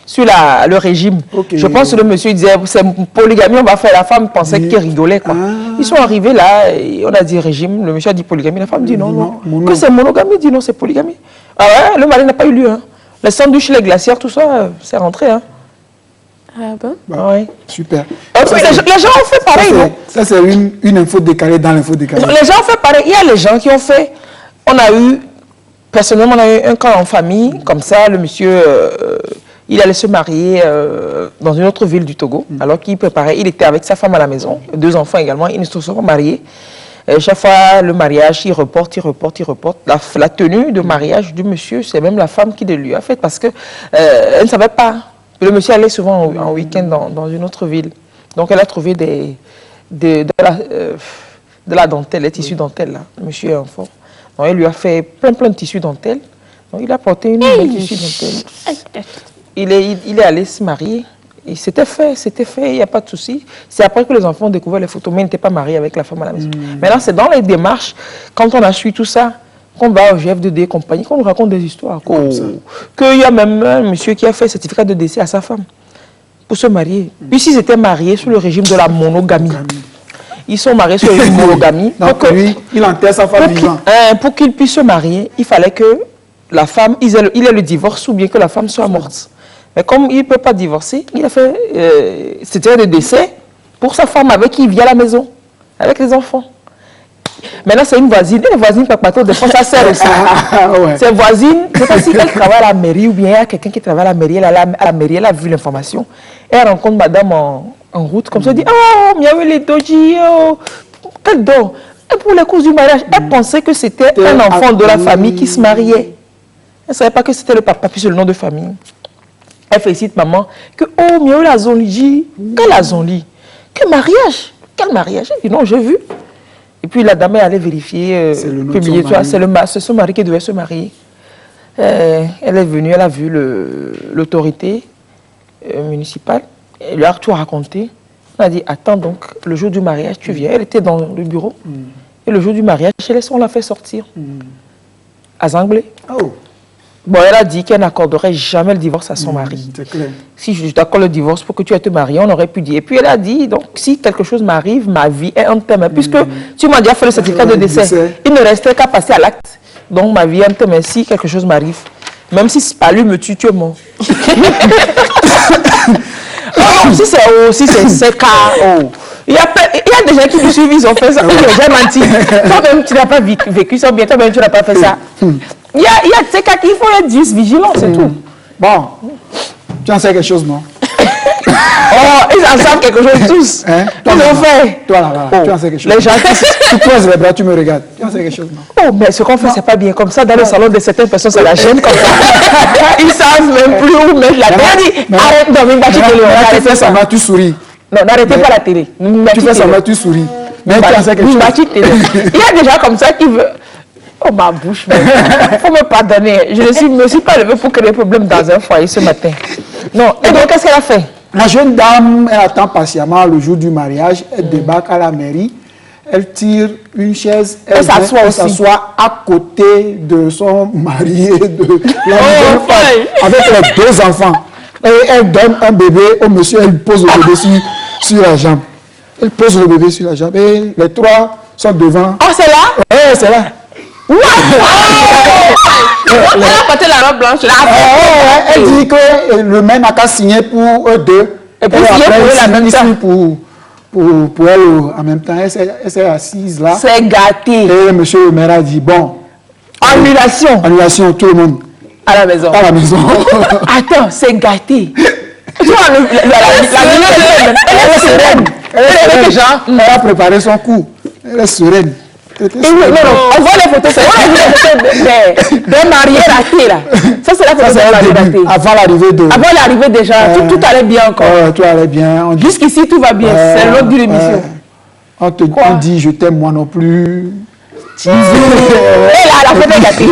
sur le régime. Je pense que le monsieur disait, c'est polygamie, on va faire. La femme pensait qu'il rigolait, quoi. Ils sont arrivés là, et on a dit régime, le monsieur a dit polygamie, la femme dit non. Que c'est monogamie, il dit non, c'est polygamie. Ah ouais, le mari n'a pas eu lieu. Hein. Les sandwichs, les glacières, tout ça, c'est rentré. Hein. Ah bon? Ouais. Super. Les gens ont fait pareil. Ça, c'est une info décalée dans l'info décalée. Les gens ont fait pareil. Il y a les gens qui ont fait... Personnellement, on a eu un cas en famille, comme ça, le monsieur... il allait se marier dans une autre ville du Togo, alors qu'il préparait, il était avec sa femme à la maison, 2 enfants également, ils ne se sont pas mariés. Chaque fois, le mariage, il reporte. La tenue de mariage du monsieur, c'est même la femme qui le lui a fait, parce qu'elle ne savait pas. Le monsieur allait souvent en week-end dans une autre ville. Donc, elle a trouvé de la dentelle, les tissus dentelle, là. Le monsieur est un fort. Donc, elle lui a fait plein de tissus dentelle. Donc, il a porté une tissu dentelle. Il est allé se marier. C'était fait, il n'y a pas de souci. C'est après que les enfants ont découvert les photos, mais il n'était pas marié avec la femme à la maison. Maintenant, c'est dans les démarches, quand on a su tout ça, qu'on va au GFDD et compagnie, qu'on nous raconte des histoires. Qu'il y a même un monsieur qui a fait certificat de décès à sa femme pour se marier. Puis s'ils étaient mariés sous le régime de la monogamie. Ils sont mariés sur une monogamie. Donc lui, il enterre sa femme vivante. Pour qu'il puisse se marier, il fallait que la femme, il ait le divorce ou bien que la femme soit morte. Mais comme il ne peut pas divorcer, il a fait certificat de décès pour sa femme avec qui il vit à la maison, avec les enfants. Maintenant, c'est une voisine. Et les voisines, par des fois, ça sert aussi. C'est voisine, je ne sais pas si elle travaille à la mairie ou bien il y a quelqu'un qui travaille à la mairie. Elle a vu l'information. Elle rencontre madame en route, comme ça, elle dit, oh, miaou les doji, oh, quel don. Et pour les causes du mariage, elle pensait que c'était un enfant de la famille qui se mariait. Elle ne savait pas que c'était le papa, puis c'est le nom de famille. Elle félicite maman que, oh, miaou la zonli, quel la zonli? Quel mariage? Quel mariage? Elle dit, non, j'ai vu. Et puis la dame est allée vérifier, publier tout ça. C'est son mari qui devait se marier. Elle est venue, elle a vu l'autorité municipale. Elle lui a tout raconté. On a dit, attends donc, le jour du mariage, tu viens. Elle était dans le bureau. Et le jour du mariage, on l'a fait sortir. À Zanglé. Bon, elle a dit qu'elle n'accorderait jamais le divorce à son mari. Si je t'accorde le divorce pour que tu aies te marier, on aurait pu dire. Et puis elle a dit, donc, si quelque chose m'arrive, ma vie est un thème. Puisque tu m'as déjà fait le certificat de décès, il ne restait qu'à passer à l'acte. Donc ma vie est un thème. Et si quelque chose m'arrive, même si Spalu me tue, tu es mort. Si c'est cas, il y a des gens qui me suivent, ils ont fait ça. J'ai menti. Toi-même, tu n'as pas vécu ça, bien toi-même, tu n'as pas fait ça. Il y a ces cas qu'il faut être juste vigilant, c'est tout. Bon, tu en sais quelque chose, non? Ils en savent quelque chose tous. Ils ont fait. Toi là, tu en sais quelque chose. Les gens tu poses les bras, tu me regardes. Tu en sais quelque chose, non? Mais ce qu'on fait, c'est pas bien. Comme ça, dans le salon de certaines personnes, ça la gêne comme ça. Ils savent même plus où mettre la télé. Arrête, non, mais tu fais ça, tu souris. Non, n'arrêtez pas la télé. Tu fais ça, tu souris. Mais tu en sais quelque chose. Il y a des gens comme ça qui veulent... Oh, ma bouche, il faut me pardonner. Je ne me suis pas levée pour créer des problèmes dans un foyer ce matin. Non, et donc qu'est-ce qu'elle a fait? La jeune dame, elle attend patiemment le jour du mariage, elle débarque à la mairie, elle tire une chaise, elle s'assoit à côté de son mari et de la jeune femme, avec les 2 enfants. Et elle donne un bébé au monsieur, elle pose le bébé sur la jambe. Elle pose le bébé sur la jambe et les 3 sont devant. Oh, c'est là? Oui, c'est là. Elle a porté la robe blanche. Elle dit que le maire n'a qu'à signer pour eux 2 Et puis, si elle la même temps. Pour elle, en même temps, elle s'est assise là. C'est gâté. Et monsieur le maire a dit, bon. Annulation. Annulation, tout le monde. À la maison. À la maison. Attends, c'est gâté. Tu vois, elle est sereine. Elle a préparé son coup. Elle est sereine. Non, on voit les photos. On a vu les photos des mariés ratés là. Ça, c'est la photo des mariés ratés. Avant l'arrivée déjà, tout allait bien encore. Tout allait bien. Jusqu'ici, tout va bien. C'est l'autre de l'émission. On dit, je t'aime moi non plus. Et là, la photo est gâtée.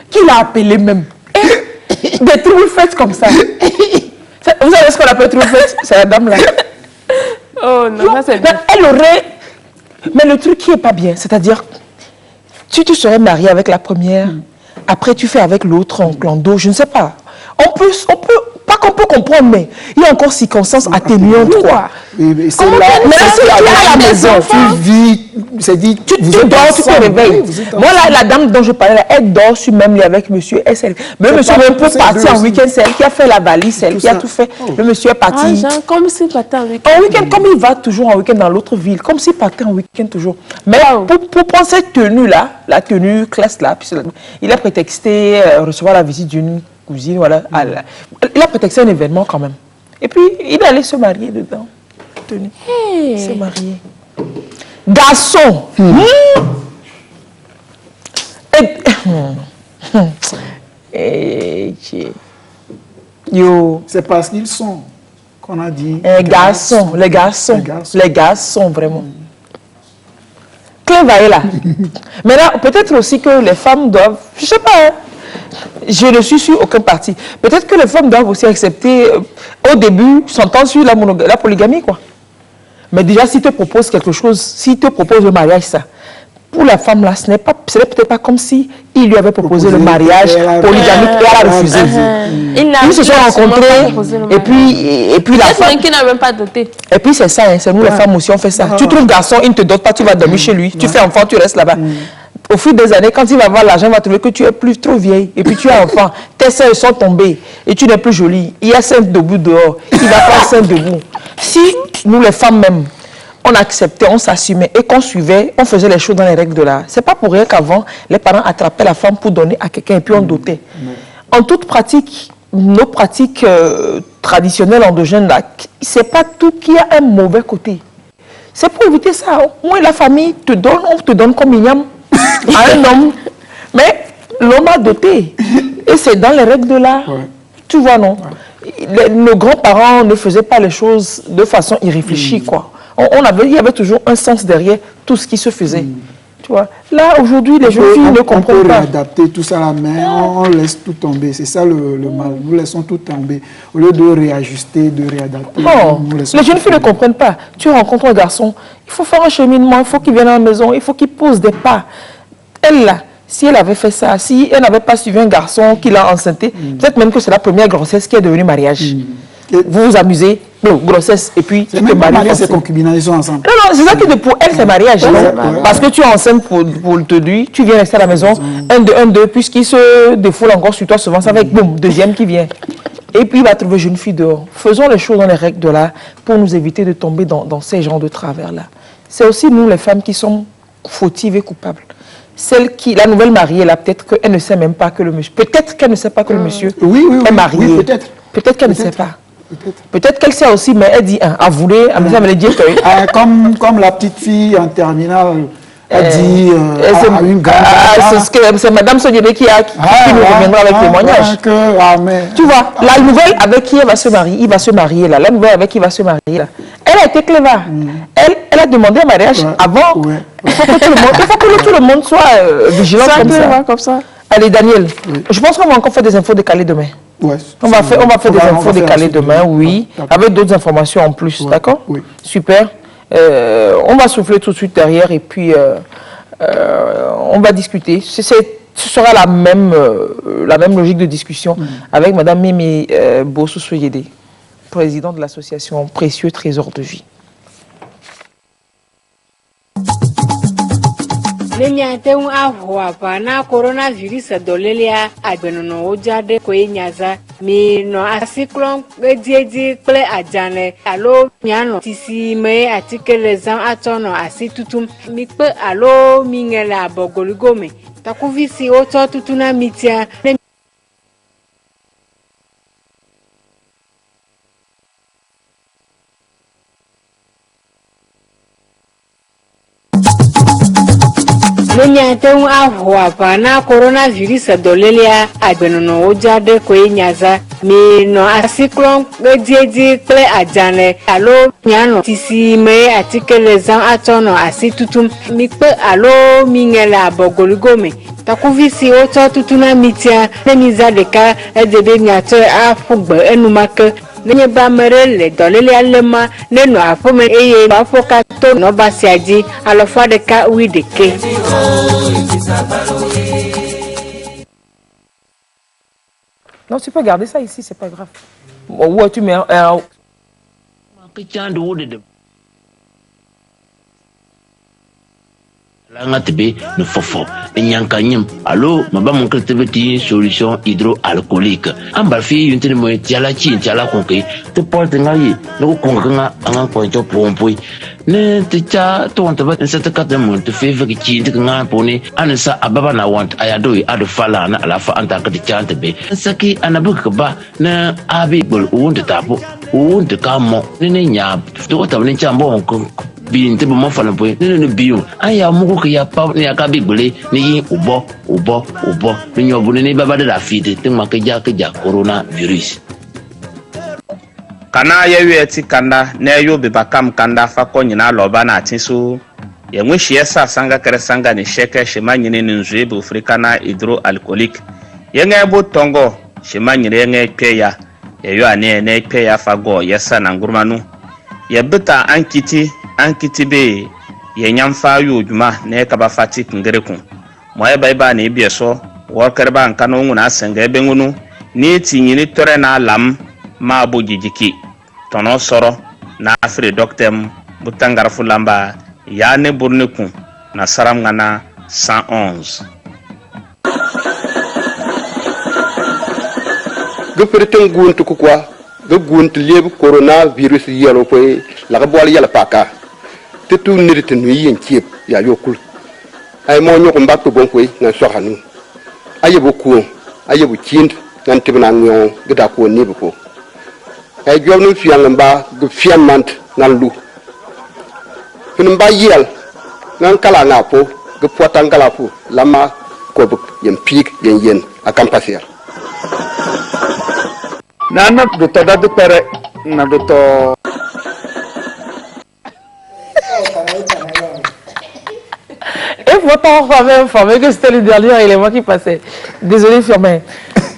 Qui l'a appelé même? Des troubles faits comme ça. Vous savez ce qu'on appelle troubles faits? C'est la dame là. Oh non, ça c'est bien. Elle aurait... Mais le truc qui n'est pas bien, c'est-à-dire, si tu serais marié avec la première, après tu fais avec l'autre en clando, je ne sais pas. On peut, pas qu'on peut comprendre, mais il y a encore circonstances atténuantes, quoi. Mais c'est Comment là, mais là, si tu es à la maison, tu vis, c'est dit, tu dors, tu te réveilles. Moi, là, la dame dont je parlais, là, elle dort sur même lit avec monsieur. Mais monsieur même peut partir en week-end, c'est elle qui a fait la valise, c'est elle qui a tout fait. Le monsieur est parti. Genre, comme s'il partait en week-end. En week-end, comme il va toujours en week-end dans l'autre ville, comme s'il partait en week-end toujours. Mais pour prendre cette tenue-là, la tenue classe-là, il a prétexté recevoir la visite d'une cousine, voilà. Il a prétexté un événement quand même. Et puis, il allait se marier dedans. Tenue. Se marier. Garçon. Yo. C'est parce qu'ils sont, qu'on a dit. Les garçons, vraiment. Clé là. Maintenant, peut-être aussi que les femmes doivent, je sais pas, hein, je ne suis sur aucun parti. Peut-être que les femmes doivent aussi accepter, au début, s'entendre sur la polygamie, quoi. Mais déjà, s'il te propose quelque chose, s'il te propose le mariage, ça, pour la femme là, ce n'est peut-être pas comme si il lui avait proposé le mariage polygamique et elle a refusé. Ils se sont rencontrés et puis la femme qui n'a même pas doté. Et puis c'est ça, hein, c'est nous les femmes aussi on fait ça. Tu trouves garçon, il ne te dote pas, tu vas dormir chez lui. Tu fais enfant, tu restes là-bas. Au fil des années, quand il va avoir l'argent, il va trouver que tu es plus trop vieille. Et puis tu as enfant, tes seins sont tombés et tu n'es plus jolie. Il y a sein debout dehors, il va faire sein debout. Si nous les femmes même, on acceptait, on s'assumait et qu'on suivait, on faisait les choses dans les règles de l'art. C'est pas pour rien qu'avant, les parents attrapaient la femme pour donner à quelqu'un et puis on dotait. En toute pratique, nos pratiques traditionnelles endogènes, c'est pas tout qui a un mauvais côté. C'est pour éviter ça. Moi, la famille te donne, on te donne comme igname à un homme. Mais l'homme a doté. Et c'est dans les règles de l'art. Tu vois, non? Nos grands-parents ne faisaient pas les choses de façon irréfléchie, quoi. Il y avait toujours un sens derrière tout ce qui se faisait. Tu vois. Là, aujourd'hui, les jeunes filles ne comprennent pas. On peut réadapter tout ça à la main, on laisse tout tomber. C'est ça le mal. Nous laissons tout tomber. Au lieu de réajuster, de réadapter. Non, les jeunes filles ne comprennent pas. Tu rencontres un garçon, il faut faire un cheminement, il faut qu'il vienne à la maison, il faut qu'il pose des pas. Elle, là, si elle avait fait ça, si elle n'avait pas suivi un garçon qui l'a enceinté, peut-être même que c'est la première grossesse qui est devenue mariage. Vous vous amusez, grossesse, et puis tu te maries. C'est concubinage, ils sont ensemble. Non, c'est ça que pour elle, c'est mariage. Parce que tu es enceinte pour te dire, tu viens rester à la maison, 1, 2, puisqu'il se défoule encore sur toi, souvent ça va être boum, deuxième qui vient. Et puis il va trouver une fille dehors. Faisons les choses dans les règles de l'art pour nous éviter de tomber dans ces genres de travers-là. C'est aussi nous, les femmes, qui sommes fautives et coupables. La nouvelle mariée, là, peut-être qu'elle ne sait même pas que le monsieur. Peut-être qu'elle ne sait pas que le monsieur est marié. Oui, peut-être. Peut-être qu'elle ne sait pas. Peut-être qu'elle sait aussi, mais elle dit, avouez, elle me dit que... Comme la petite fille en terminale, elle dit à une grande... C'est Madame Sodiébé qui nous reviendra avec témoignage. Tu vois, la nouvelle avec qui elle va se marier, il va se marier là. La nouvelle avec qui il va se marier là. Elle a été cléva. Elle a demandé un mariage avant. Il faut que tout le monde soit vigilant comme ça. Allez, Daniel, je pense qu'on va encore faire des infos décalées demain. Ouais, on va faire des infos décalées demain, oui, avec d'autres informations en plus, d'accord? Oui. Super. On va souffler tout de suite derrière et puis on va discuter. Ce sera la même logique de discussion avec Madame Mimi Bosso-Soyédé, présidente de l'association Précieux Trésor de Vie. Nenyaten ahwa pa na coronavirus dolelia agbenono ojade ko enyaza mi no asiklon edieji ple ajane alo nyano tisi me atikele zan atono asitutum mi pe alo mingele abogoligome takuvisi oto tutuna mitia. Nenyaten ahwa pa na coronavirus dolelia agbenono ojade ko enyaza mi no asiklon edieji ple ajane alo nyano tisi me atikele zan atono asitutum mi pe alo mingele abogoligome takuvisi oto tutuna mitia nemiza deka edebe nyato afugbe enumake nenye ba mere le dolele alema neno afome eye afoka to no basiaji alofa deka wi deke. Non, tu peux garder ça ici, c'est pas grave. Ou tu mets un... Langatebe ne fofo nyankanyim allo maba mon creativity solution hydroalcoolique ambalfi yuntene mo tiala chi tiala konke te porte ngai no konga anga konjo pompoi ne te cha to wanta ba se kata mo te feve ki chi te nga poni ansa ababa na want ayado ado fala na alafa anta ka te chante be saki anabuka ba na abi bol unde tapo unde kamo ne nya to wata ne chambo onko bin te mo fana boy ne biu aya mo ko ya pa ne aka bigbele ni ubo ni nyobu ne baba da fite te ma ke ja corona virus kana ya yeti kanda na yo be bakam kanda fa ko nyina loba na tinso ye nwishi esa sanga kere sanga ni sheke shema nyine ni nzwe bu africana hydroalcoolique ye ngebo tongo shema nyine ngekpe ya ye yo ane ne ekpe ya fa go yesa na ngurmanu ye beta ankiti be ye nyamfa yo juma ne kaba fati kingerekun moye baiba ne bieso worker ba nkano nguna senga ebe ngunu ni tinyini tore na lam ma bo jijiki tono soro na afri doctem butangar fulamba ya ne burneku na saram ngana 111 gupirtin guntu kwa gunt leb coronavirus yelo ko la ga bol yela paka te tu nirite nu yin chip ya yokul ay mo nyoko mbak bon ko na so hanu ayebu ku ayebu chind nan tibna nyon gida ko ni ko ay jomnu fiang mba gu fiamant nan lu fin mba yel nan kala na po gu potangala fu lama ko bu yen pik yen akampasier nana duto da dupere na duto Et pourtant, on m'avait informé que c'était le dernier élément qui passait. Désolé, Firmin.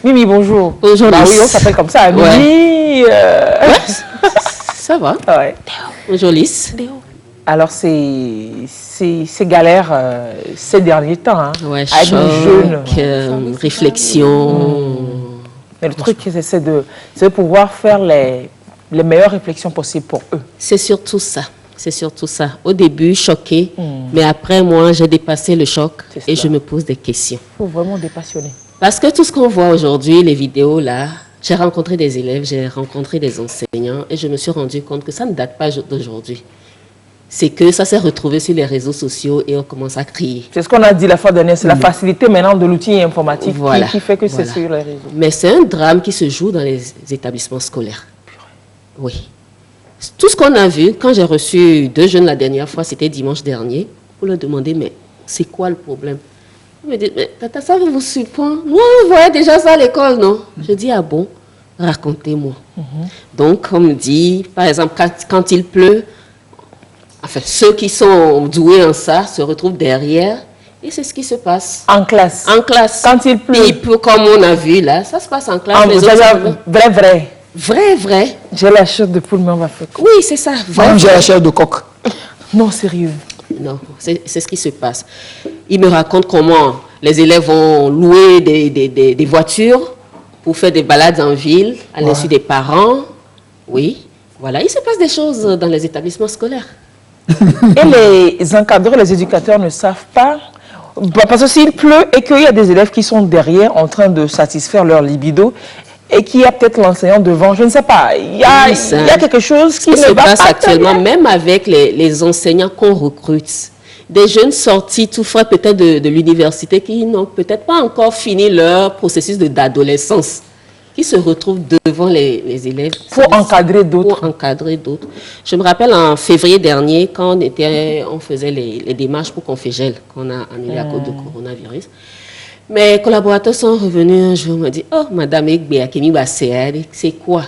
Mimi, bonjour. Bonjour, bah oui, on s'appelle comme ça. Ouais. Mimi. Ça va. Ouais. Bonjour, Lys. Alors, c'est galère ces derniers temps. Hein, ouais, avec choc, les jeunes. Réflexion. Mais le truc, c'est de pouvoir faire les meilleures réflexions possibles pour eux. C'est surtout ça. C'est surtout ça. Au début, choqué, mais après, moi, j'ai dépassé le choc et je me pose des questions. Il faut vraiment dépassionner. Parce que tout ce qu'on voit aujourd'hui, les vidéos là, j'ai rencontré des élèves, j'ai rencontré des enseignants et je me suis rendu compte que ça ne date pas d'aujourd'hui. C'est que ça s'est retrouvé sur les réseaux sociaux et on commence à crier. C'est ce qu'on a dit la fois dernière, c'est la facilité maintenant de l'outil informatique voilà. qui fait que c'est sur les réseaux. Mais c'est un drame qui se joue dans les établissements scolaires. Oui. Tout ce qu'on a vu, quand j'ai reçu 2 jeunes la dernière fois, c'était dimanche dernier, pour leur demander, mais c'est quoi le problème? Ils me disent, mais tata, ça vous surprend? Moi, vous voyez déjà ça à l'école, non? Je dis, ah bon? Racontez-moi. Donc, on me dit, par exemple, quand il pleut, enfin, ceux qui sont doués en ça se retrouvent derrière. Et c'est ce qui se passe. En classe. En classe. Quand il pleut. Il pleut comme on a vu là. Ça se passe en classe. Vrai. Vrai. J'ai la chair de poule, mais on va faire quoi? Oui, c'est ça. Moi, j'ai la chair de coq. Non, sérieux. Non, c'est ce qui se passe. Il me raconte comment les élèves vont louer des voitures pour faire des balades en ville à l'insu des parents. Oui, voilà. Il se passe des choses dans les établissements scolaires. Et les encadreurs, les éducateurs ne savent pas Parce que s'il pleut et qu'il y a des élèves qui sont derrière en train de satisfaire leur libido et qu'il y a peut-être l'enseignant devant, je ne sais pas, il y a quelque chose qui se passe actuellement, même avec les enseignants qu'on recrute. Des jeunes sortis tout frais peut-être de l'université qui n'ont peut-être pas encore fini leur processus d'adolescence, qui se retrouvent devant les élèves. Pour encadrer d'autres. Pour encadrer d'autres. Je me rappelle en février dernier, quand on faisait les démarches pour Confégel, qu'on a annulé à cause de coronavirus. Mes collaborateurs sont revenus un jour, m'ont dit, oh, Madame Egbe, c'est quoi?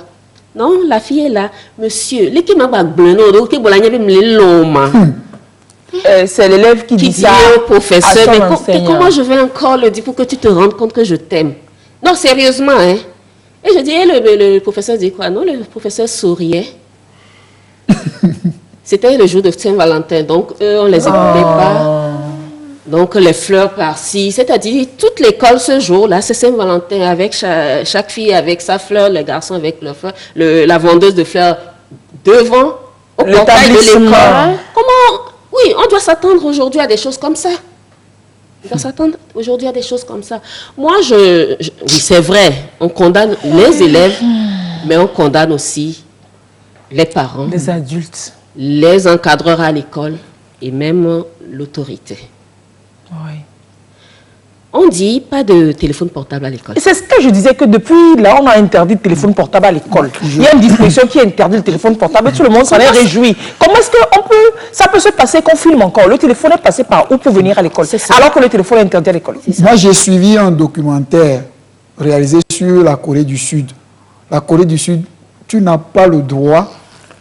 Non, la fille est là. Monsieur, c'est l'élève qui dit ça au professeur, mais comment je vais encore le dire pour que tu te rendes compte que je t'aime? Non, sérieusement, hein? Et je dis, le professeur dit quoi? Non, le professeur souriait. C'était le jour de Saint-Valentin, donc eux, on les écoutait pas. Donc les fleurs par-ci, c'est-à-dire toute l'école ce jour-là, c'est Saint-Valentin, avec chaque fille avec sa fleur, les garçons avec leurs fleurs, la vendeuse de fleurs devant, au portail de l'école. Comment? Oui, on doit s'attendre aujourd'hui à des choses comme ça. On doit s'attendre aujourd'hui à des choses comme ça. Moi, oui, c'est vrai, on condamne les élèves, mais on condamne aussi les parents, les adultes, les encadreurs à l'école et même l'autorité. Oui. On dit pas de téléphone portable à l'école. C'est ce que je disais, que depuis là, on a interdit le téléphone portable à l'école. Il y a une disposition qui interdit le téléphone portable et tout le monde s'en est réjoui. Comment est-ce que ça peut se passer qu'on filme encore? Le téléphone est passé par où pour venir à l'école, alors que le téléphone est interdit à l'école? Moi, j'ai suivi un documentaire réalisé sur la Corée du Sud. La Corée du Sud, tu n'as pas le droit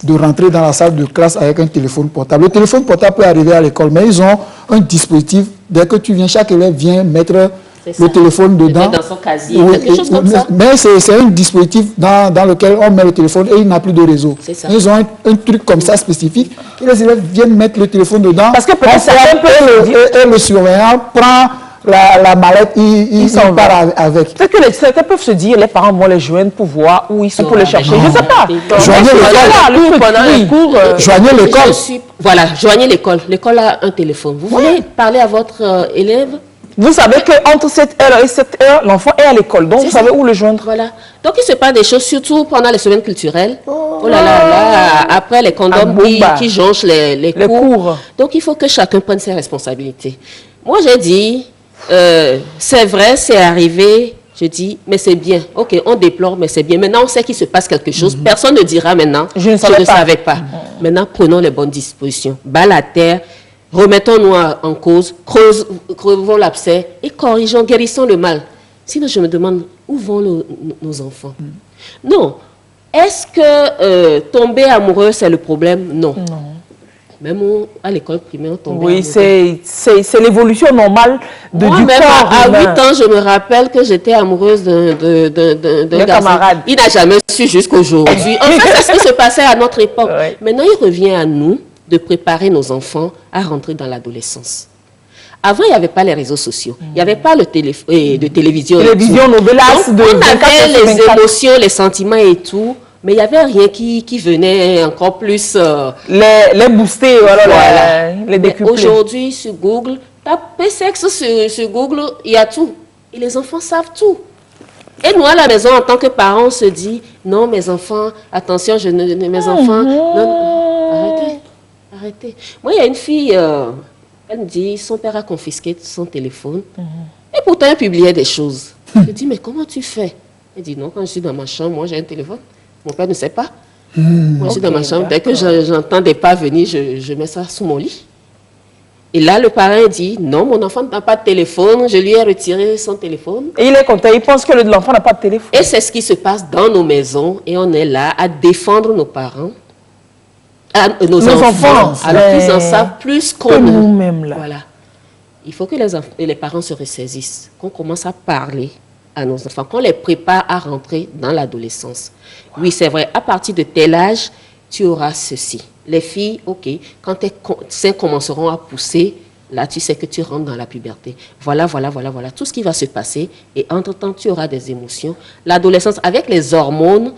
de rentrer dans la salle de classe avec un téléphone portable. Le téléphone portable peut arriver à l'école, mais ils ont un dispositif. Dès que tu viens, chaque élève vient mettre le téléphone dedans. Dans son casier, quelque chose comme ça. Mais c'est un dispositif dans lequel on met le téléphone et il n'a plus de réseau. Ils ont un truc comme ça spécifique. Et les élèves viennent mettre le téléphone dedans. Parce que peut-être et le surveillant prend la mallette, il s'en part avec. Peut-être que certains peuvent se dire, les parents vont les joindre pour voir où ils sont, pour les chercher. Je ne sais pas. Joignez l'école. Voilà, joignez l'école. L'école a un téléphone. Vous voulez parler à votre élève? Vous savez qu'entre 7 heures et 7 heures, l'enfant est à l'école. Donc, vous savez où le joindre. Voilà. Donc, il se passe des choses, surtout pendant les semaines culturelles. Oh là là là, après les condoms qui jonchent les cours. Donc, il faut que chacun prenne ses responsabilités. Moi, j'ai dit, c'est vrai, c'est arrivé. Je dis, mais c'est bien. OK, on déplore, mais c'est bien. Maintenant, on sait qu'il se passe quelque chose. Personne ne dira maintenant, je ne savais pas. Maintenant, prenons les bonnes dispositions. Bas la terre, remettons-nous en cause, crevons l'abcès et corrigeons, guérissons le mal. Sinon, je me demande, où vont nos enfants? Non. Est-ce que tomber amoureux, c'est le problème? Non. Même à l'école primaire, on tombait amoureux. Oui, c'est l'évolution normale du corps. À 8 ans, je me rappelle que j'étais amoureuse d'un camarade. Il n'a jamais su jusqu'aujourd'hui. En fait, c'est ce qui se passait à notre époque. Ouais. Maintenant, il revient à nous de préparer nos enfants à rentrer dans l'adolescence. Avant, il n'y avait pas les réseaux sociaux. Il n'y avait pas de télévision. Télévision, novelas. Donc, on avait les émotions, les sentiments et tout. Mais il n'y avait rien qui venait encore plus... les booster, voilà. Les décupler. Aujourd'hui, sur Google, tapez sexe sur Google, il y a tout. Et les enfants savent tout. Et nous, à la maison, en tant que parents, on se dit, non, mes enfants, attention, mes enfants... Non, arrêtez. Moi, il y a une fille, elle me dit, son père a confisqué son téléphone. Et pourtant, elle publiait des choses. Je dis, mais comment tu fais? Elle dit, non, quand je suis dans ma chambre, moi, j'ai un téléphone. Mon père ne sait pas. Moi, je suis dans ma chambre. Dès que j'entends des pas venir, je mets ça sous mon lit. Et là, le parent dit, non, mon enfant n'a pas de téléphone. Je lui ai retiré son téléphone. Et il est content. Il pense que l'enfant n'a pas de téléphone. Et c'est ce qui se passe dans nos maisons. Et on est là à défendre nos parents, nos enfants. Alors qu'ils en savent plus que nous-mêmes. Voilà. Il faut que les parents se ressaisissent, qu'on commence à parler à nos enfants, qu'on les prépare à rentrer dans l'adolescence. Oui, c'est vrai, à partir de tel âge, tu auras ceci. Les filles, OK, quand tes seins commenceront à pousser, là, tu sais que tu rentres dans la puberté. Voilà, tout ce qui va se passer. Et entre-temps, tu auras des émotions. L'adolescence, avec les hormones,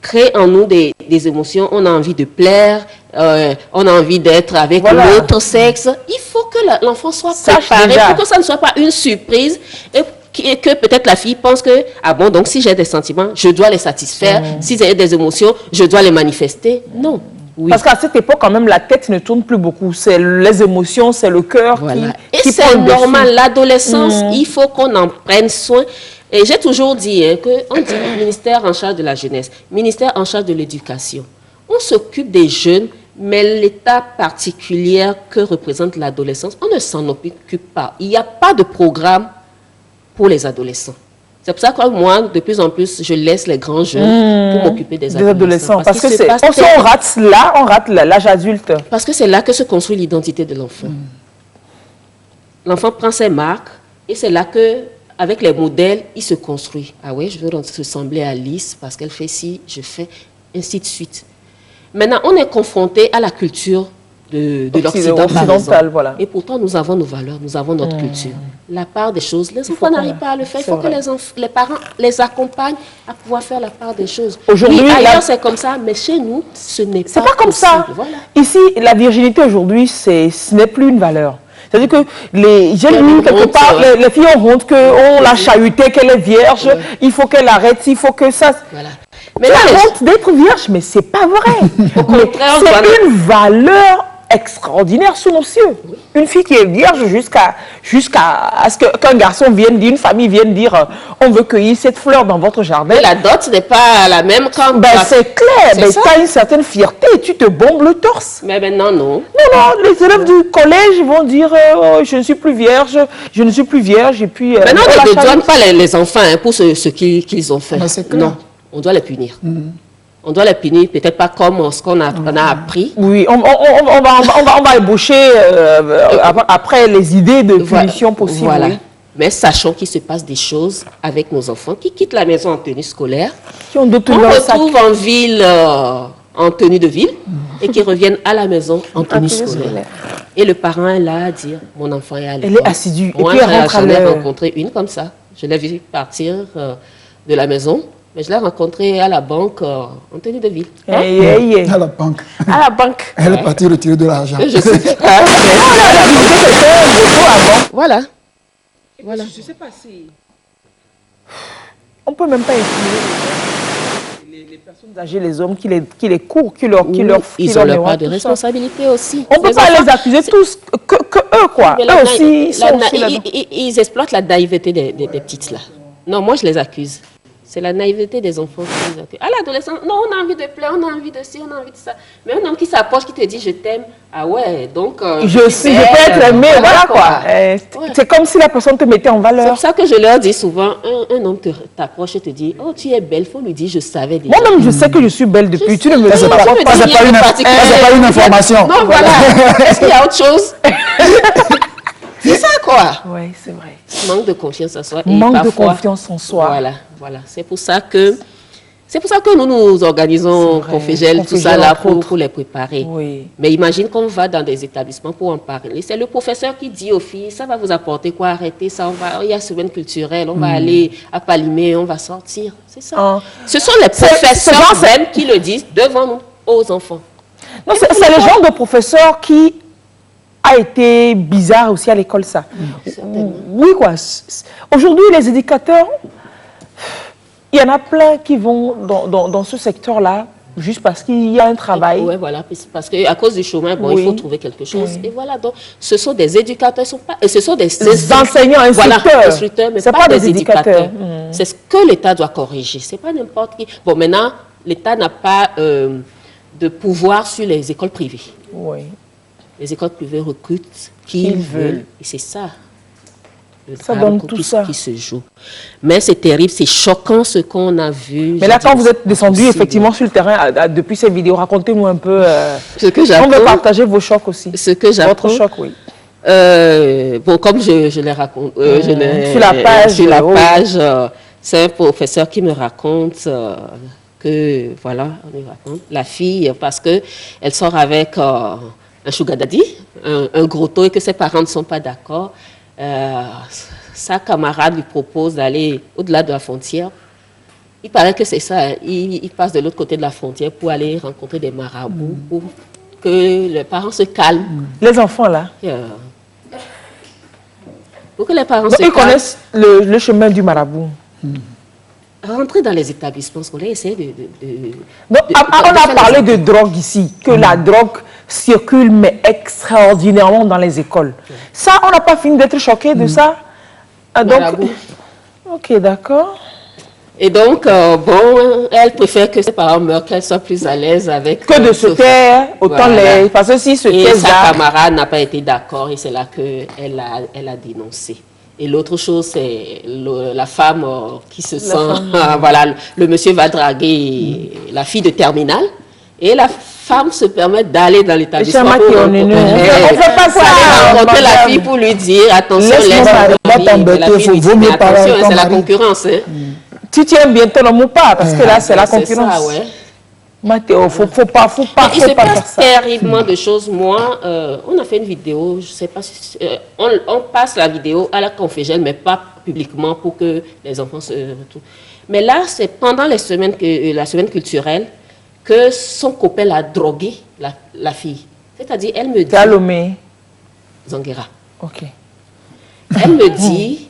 crée en nous des émotions. On a envie de plaire, on a envie d'être avec l'autre sexe. Il faut que l'enfant soit Sache préparé, déjà. pour que ça ne soit pas une surprise et que peut-être la fille pense que, ah bon, donc si j'ai des sentiments, je dois les satisfaire. Si j'ai des émotions, je dois les manifester. Non. Oui. Parce qu'à cette époque, quand même, la tête ne tourne plus beaucoup. C'est les émotions, c'est le cœur qui Et c'est prend le dessus. normal, l'adolescence, il faut qu'on en prenne soin. Et j'ai toujours dit qu'on dit ministère en charge de la jeunesse, ministère en charge de l'éducation. On s'occupe des jeunes, mais l'état particulier que représente l'adolescence, on ne s'en occupe pas. Il n'y a pas de programme pour les adolescents. C'est pour ça que moi, de plus en plus, je laisse les grands jeunes pour m'occuper des adolescents. Parce que on rate l'âge adulte. Parce que c'est là que se construit l'identité de l'enfant. L'enfant prend ses marques et c'est là que, avec les modèles, il se construit. Ah oui, je veux ressembler à Alice parce qu'elle fait ci, je fais, ainsi de suite. Maintenant, on est confronté à la culture de l'Occident, par exemple. Voilà. Et pourtant, nous avons nos valeurs, nous avons notre culture. La part des choses, les enfants n'arrivent pas à le faire. Il faut que les parents les accompagnent à pouvoir faire la part des choses. Aujourd'hui, ailleurs, c'est comme ça, mais chez nous, ce n'est pas comme possible. ça. Voilà. Ici, la virginité, aujourd'hui, ce n'est plus une valeur. C'est-à-dire que j'ai lu quelque part, les filles ont honte qu'on l'a chahutée, qu'elle est vierge, il faut qu'elle arrête, il faut que ça... Voilà. Mais la honte d'être vierge, mais c'est pas vrai. C'est une valeur extraordinaire sous nos cieux. Une fille qui est vierge jusqu'à ce qu'un garçon vienne dire, une famille vienne dire, on veut cueillir cette fleur dans votre jardin. Mais la dot n'est pas la même quand... c'est clair, mais tu as une certaine fierté et tu te bombes le torse. Mais maintenant, non. Non, les élèves du collège vont dire, je ne suis plus vierge, je ne suis plus vierge, et puis... Maintenant, on ne donne pas les enfants pour ce qu'ils ont fait. Non, on doit les punir. On doit les punir, peut-être pas comme ce qu'on a appris. Oui, on va ébaucher après les idées de punition possibles. Voilà. Oui. Mais sachons qu'il se passe des choses avec nos enfants qui quittent la maison en tenue scolaire, qui ont d'autres on retrouve en ville en tenue de ville et qui reviennent à la maison en tenue scolaire. Et le parent est là à dire, mon enfant est à l'école. Elle est assidue. Moi, j'en ai rencontré une comme ça. Je l'ai vue partir de la maison. Mais je l'ai rencontrée à la banque en tenue de ville. À la banque. À la banque. Elle est partie retirer de l'argent. Je sais. Voilà. Voilà. Je ne sais pas si... On ne peut même pas estimer les personnes âgées, les hommes qui les courent, qui leur ils ont leur part de responsabilité aussi. On ne peut pas les accuser tous, que eux, quoi. Eux aussi, ils exploitent la naïveté des petites là. Non, moi je les accuse. C'est la naïveté des enfants qui nous accuse. À l'adolescent, non, on a envie de pleurer, on a envie de ci, on a envie de ça. Mais un homme qui s'approche, qui te dit je t'aime, ah ouais, donc... je peux être aimé, voilà quoi. C'est comme si la personne te mettait en valeur. C'est pour ça que je leur dis souvent, un homme t'approche et te dit, oh tu es belle, il faut lui dire je savais déjà. Moi-même je sais que je suis belle depuis, tu ne me dis pas. C'est pas une information. Non, voilà. Est-ce qu'il y a autre chose? C'est ça quoi. Oui, c'est vrai. Manque de confiance en soi. Manque de confiance en soi. Voilà. C'est pour ça que nous organisons Confégel, tout ça là pour les préparer. Oui. Mais imagine qu'on va dans des établissements pour en parler. C'est le professeur qui dit aux filles, ça va vous apporter quoi? Arrêtez ça, il y a semaine culturelle, on va aller à Palimé, on va sortir. C'est ça. Ce sont les professeurs même qui le disent devant nous, aux enfants. Non, c'est le genre de professeur qui a été bizarre aussi à l'école, ça. Oui, quoi. Aujourd'hui, les éducateurs, il y en a plein qui vont dans ce secteur-là juste parce qu'il y a un travail. Oui, voilà, parce qu'à cause du chômage, il faut trouver quelque chose. Oui. Et voilà, donc, ce sont des éducateurs, ce sont des enseignants, instructeurs. Instructeurs, mais pas des éducateurs. C'est ce que l'État doit corriger. Ce n'est pas n'importe qui. Bon, maintenant, l'État n'a pas de pouvoir sur les écoles privées. Oui. Les écoles privées recrutent qui ils veulent. Et c'est ça. Ça donne tout ça. Qui se joue. Mais c'est terrible, c'est choquant ce qu'on a vu. Mais là, quand vous êtes descendu effectivement sur le terrain, depuis ces vidéos, racontez-nous un peu. Ce que j'apprends. On veut partager vos chocs aussi. Ce que j'apprends. Votre choc, oui. Bon, comme je les raconte, sur la page, c'est un professeur qui me raconte que, voilà, on lui raconte, la fille, parce qu'elle sort avec un sugar daddy, un gros taux, et que ses parents ne sont pas d'accord. Sa camarade lui propose d'aller au-delà de la frontière. Il paraît que c'est ça, il passe de l'autre côté de la frontière pour aller rencontrer des marabouts, pour que les parents se calment. Les enfants, là Pour que les parents Donc, se ils calment. connaissent le chemin du marabout. Rentrer dans les établissements scolaires, essayer Donc, on a faire parlé les de drogue ici, que la drogue circule, mais extraordinairement dans les écoles. Ça, on n'a pas fini d'être choqué de ça. Ah, donc, Marabout. ok, d'accord. Et donc, bon, elle préfère que ses parents meurent, qu'elle soit plus à l'aise avec... Que de se taire, autant les... Parce que si se Et taire, sa camarade n'a pas été d'accord et c'est là qu'elle a dénoncé. Et l'autre chose, c'est la femme qui se sent... voilà, le monsieur va draguer la fille de terminale et la femme se permet d'aller dans l'établissement. On fait pas ça. Rencontrer la fille pour lui dire, attention, attention, c'est la concurrence. Hein. Tu tiens bientôt l'homme ou pas, parce que là, c'est la concurrence. Ça, ouais. Mathéo, faut pas il se passe terriblement de choses. Moi, on a fait une vidéo, je sais pas si... on passe la vidéo à la Confégène, mais pas publiquement pour que les enfants se retrouvent. Mais là, c'est pendant la semaine culturelle que son copain l'a drogué, la fille. C'est-à-dire, elle me dit... Salomé. Zanguera. Ok. Elle me dit,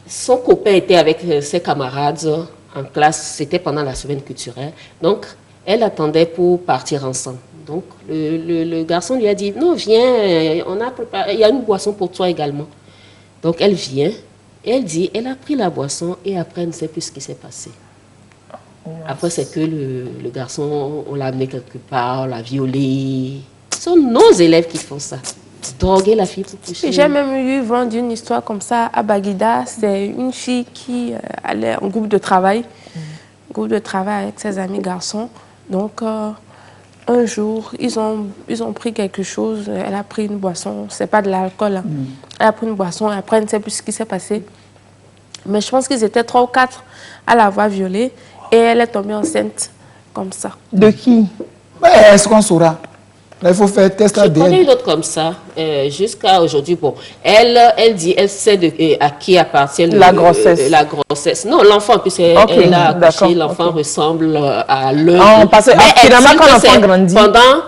son copain était avec ses camarades en classe, c'était pendant la semaine culturelle. Donc, elle attendait pour partir ensemble. Donc, le garçon lui a dit, non, viens, on a préparé, il y a une boisson pour toi également. Donc, elle vient, et elle dit, elle a pris la boisson, et après, elle ne sait plus ce qui s'est passé. Après, c'est que le garçon, on l'a amené quelque part, on l'a violé. Ce sont nos élèves qui font ça. Droguer la fille pour coucher. J'ai même eu vent d'une histoire comme ça à Baguida. C'est une fille qui allait en groupe de travail. Groupe de travail avec ses amis garçons. Donc, un jour, ils ont pris quelque chose. Elle a pris une boisson. C'est pas de l'alcool. Hein. Elle a pris une boisson et après, elle ne sait plus ce qui s'est passé. Mais je pense qu'ils étaient 3 ou 4 à l'avoir violée. Et elle est tombée enceinte comme ça. De qui? Est-ce qu'on saura? Là, il faut faire test ADN. Je connais une autre comme ça, jusqu'à aujourd'hui. Bon, elle dit, elle sait à qui appartient la grossesse. La grossesse. Non, l'enfant, puisqu'elle a accouché, l'enfant ressemble à l'œuvre. Parce que finalement, quand l'enfant grandit... Pendant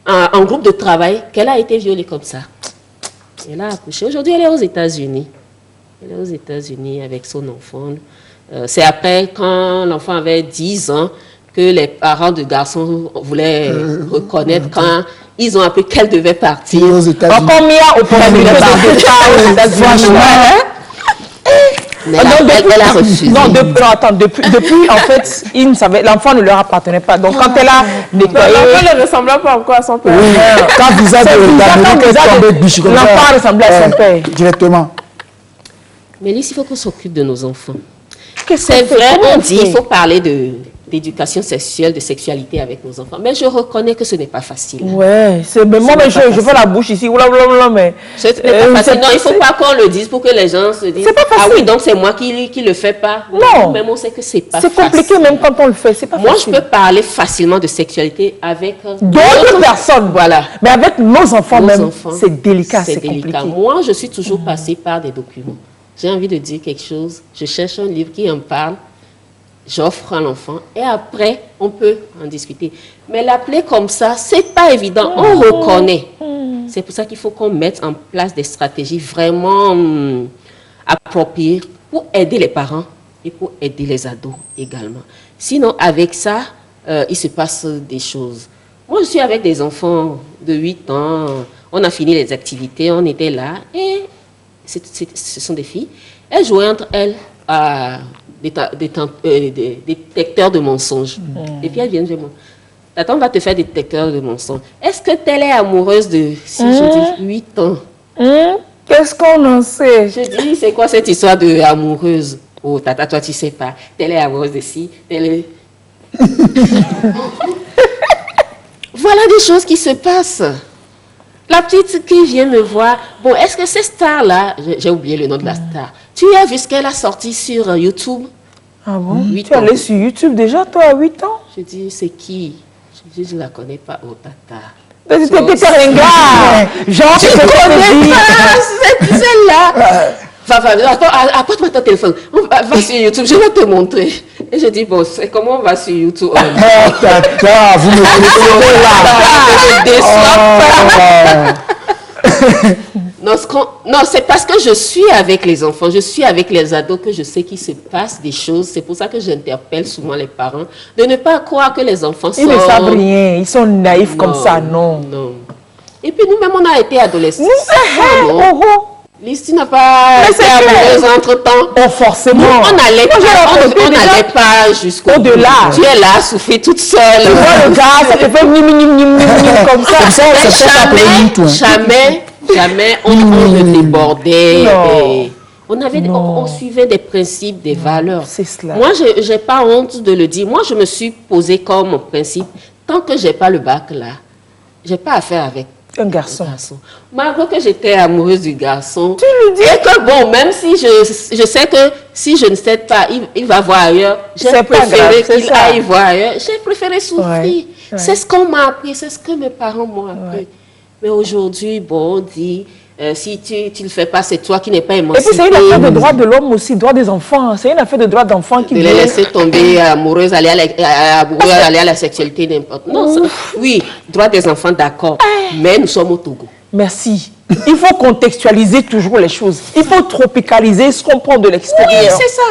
un groupe de travail, qu'elle a été violée comme ça. Elle a accouché. Aujourd'hui, elle est aux États-Unis. Elle est aux États-Unis avec son enfant. C'est après, quand l'enfant avait 10 ans, que les parents de garçons voulaient reconnaître quand ils ont appris qu'elle devait partir. Aux États-Unis. Encore mis au problème de elle a refusé. Non, depuis, en fait, l'enfant ne leur appartenait pas. Donc, quand elle a nettoyé... L'enfant ne ressemblait pas encore à son père. Oui, quand vous avez l'enfant ressemblait à son père. Directement. Mais Lise, il faut qu'on s'occupe de nos enfants. C'est vrai, on dit qu'il faut parler d'éducation sexuelle, de sexualité avec nos enfants. Mais je reconnais que ce n'est pas facile. Ouais, mais moi, je fais la bouche ici, mais... Ce n'est pas facile. Non, il ne faut pas qu'on le dise pour que les gens se disent... C'est pas facile. Ah oui, donc c'est moi qui le fais pas. Non. Même on sait que c'est pas facile. C'est compliqué même quand on le fait, c'est pas facile. Moi, je peux parler facilement de sexualité avec... d'autres personnes. Voilà. Mais avec nos enfants même, c'est délicat, c'est délicat. Compliqué. Moi, je suis toujours passée par des documents. J'ai envie de dire quelque chose, je cherche un livre qui en parle, j'offre à l'enfant et après, on peut en discuter. Mais l'appeler comme ça, c'est pas évident, on reconnaît. C'est pour ça qu'il faut qu'on mette en place des stratégies vraiment appropriées pour aider les parents et pour aider les ados également. Sinon, avec ça, il se passe des choses. Moi, je suis avec des enfants de 8 ans, on a fini les activités, on était là et... ce sont des filles. Elles jouaient entre elles à des détecteurs de mensonges. Et puis elles viennent vers moi. Attends, on va te faire des détecteurs de mensonges. Est-ce que telle est amoureuse de... Si je dis 8 ans. Qu'est-ce qu'on en sait? Je dis, c'est quoi cette histoire de amoureuse? Oh, tata, toi, tu sais pas. Telle est amoureuse de ci, telle est... Voilà des choses qui se passent. La petite qui vient me voir, bon, est-ce que cette star-là, j'ai oublié le nom de la star, tu as vu ce qu'elle a sorti sur YouTube? Ah bon? Tu es allé sur YouTube déjà, toi, à 8 ans? Je dis, c'est qui? Je dis, je ne la connais pas, oh tata. C'était un gars! Genre, je ne connais pas cette celle-là! Attends, apporte-moi ton téléphone. Va sur YouTube, je vais te montrer. Et je dis, bon, c'est comment on va sur YouTube? Oh, tata, vous me connaissez là! Non, c'est parce que je suis avec les enfants, je suis avec les ados que je sais qu'il se passe des choses. C'est pour ça que j'interpelle souvent les parents de ne pas croire que les enfants sont... Ils ne savent rien, ils sont naïfs comme ça, non. Non. Et puis nous-mêmes, on a été adolescents. Lise, tu n'as pas été amoureuse entre-temps. Oh, forcément. Nous, on n'allait pas jusqu'au-delà. Tu es là, souffler toute seule. Tu vois le gars, ça te fait comme ça. Jamais on ne débordait. On suivait des principes, des valeurs. C'est cela. Moi, je n'ai pas honte de le dire. Moi, je me suis posé comme principe, tant que je n'ai pas le bac là, je n'ai pas affaire avec un garçon. Malgré que j'étais amoureuse du garçon. Tu lui dis. Et que bon, même si je sais que si je ne cède pas, il va voir ailleurs. J'ai préféré qu'il aille voir ailleurs. J'ai préféré souffrir. Ouais. C'est ce qu'on m'a appris, c'est ce que mes parents m'ont appris. Ouais. Mais aujourd'hui, bon, on dit, si tu ne le fais pas, c'est toi qui n'es pas émancipé. Et puis c'est une affaire de droit de l'homme aussi, droit des enfants. C'est une affaire de droit d'enfant qui... De les laisser tomber amoureuse, aller à la sexualité, n'importe. Non, oui, droit des enfants, d'accord. Mais nous sommes au Togo. Merci. Il faut contextualiser toujours les choses. Il faut tropicaliser ce qu'on prend de l'extérieur. Oui, c'est ça.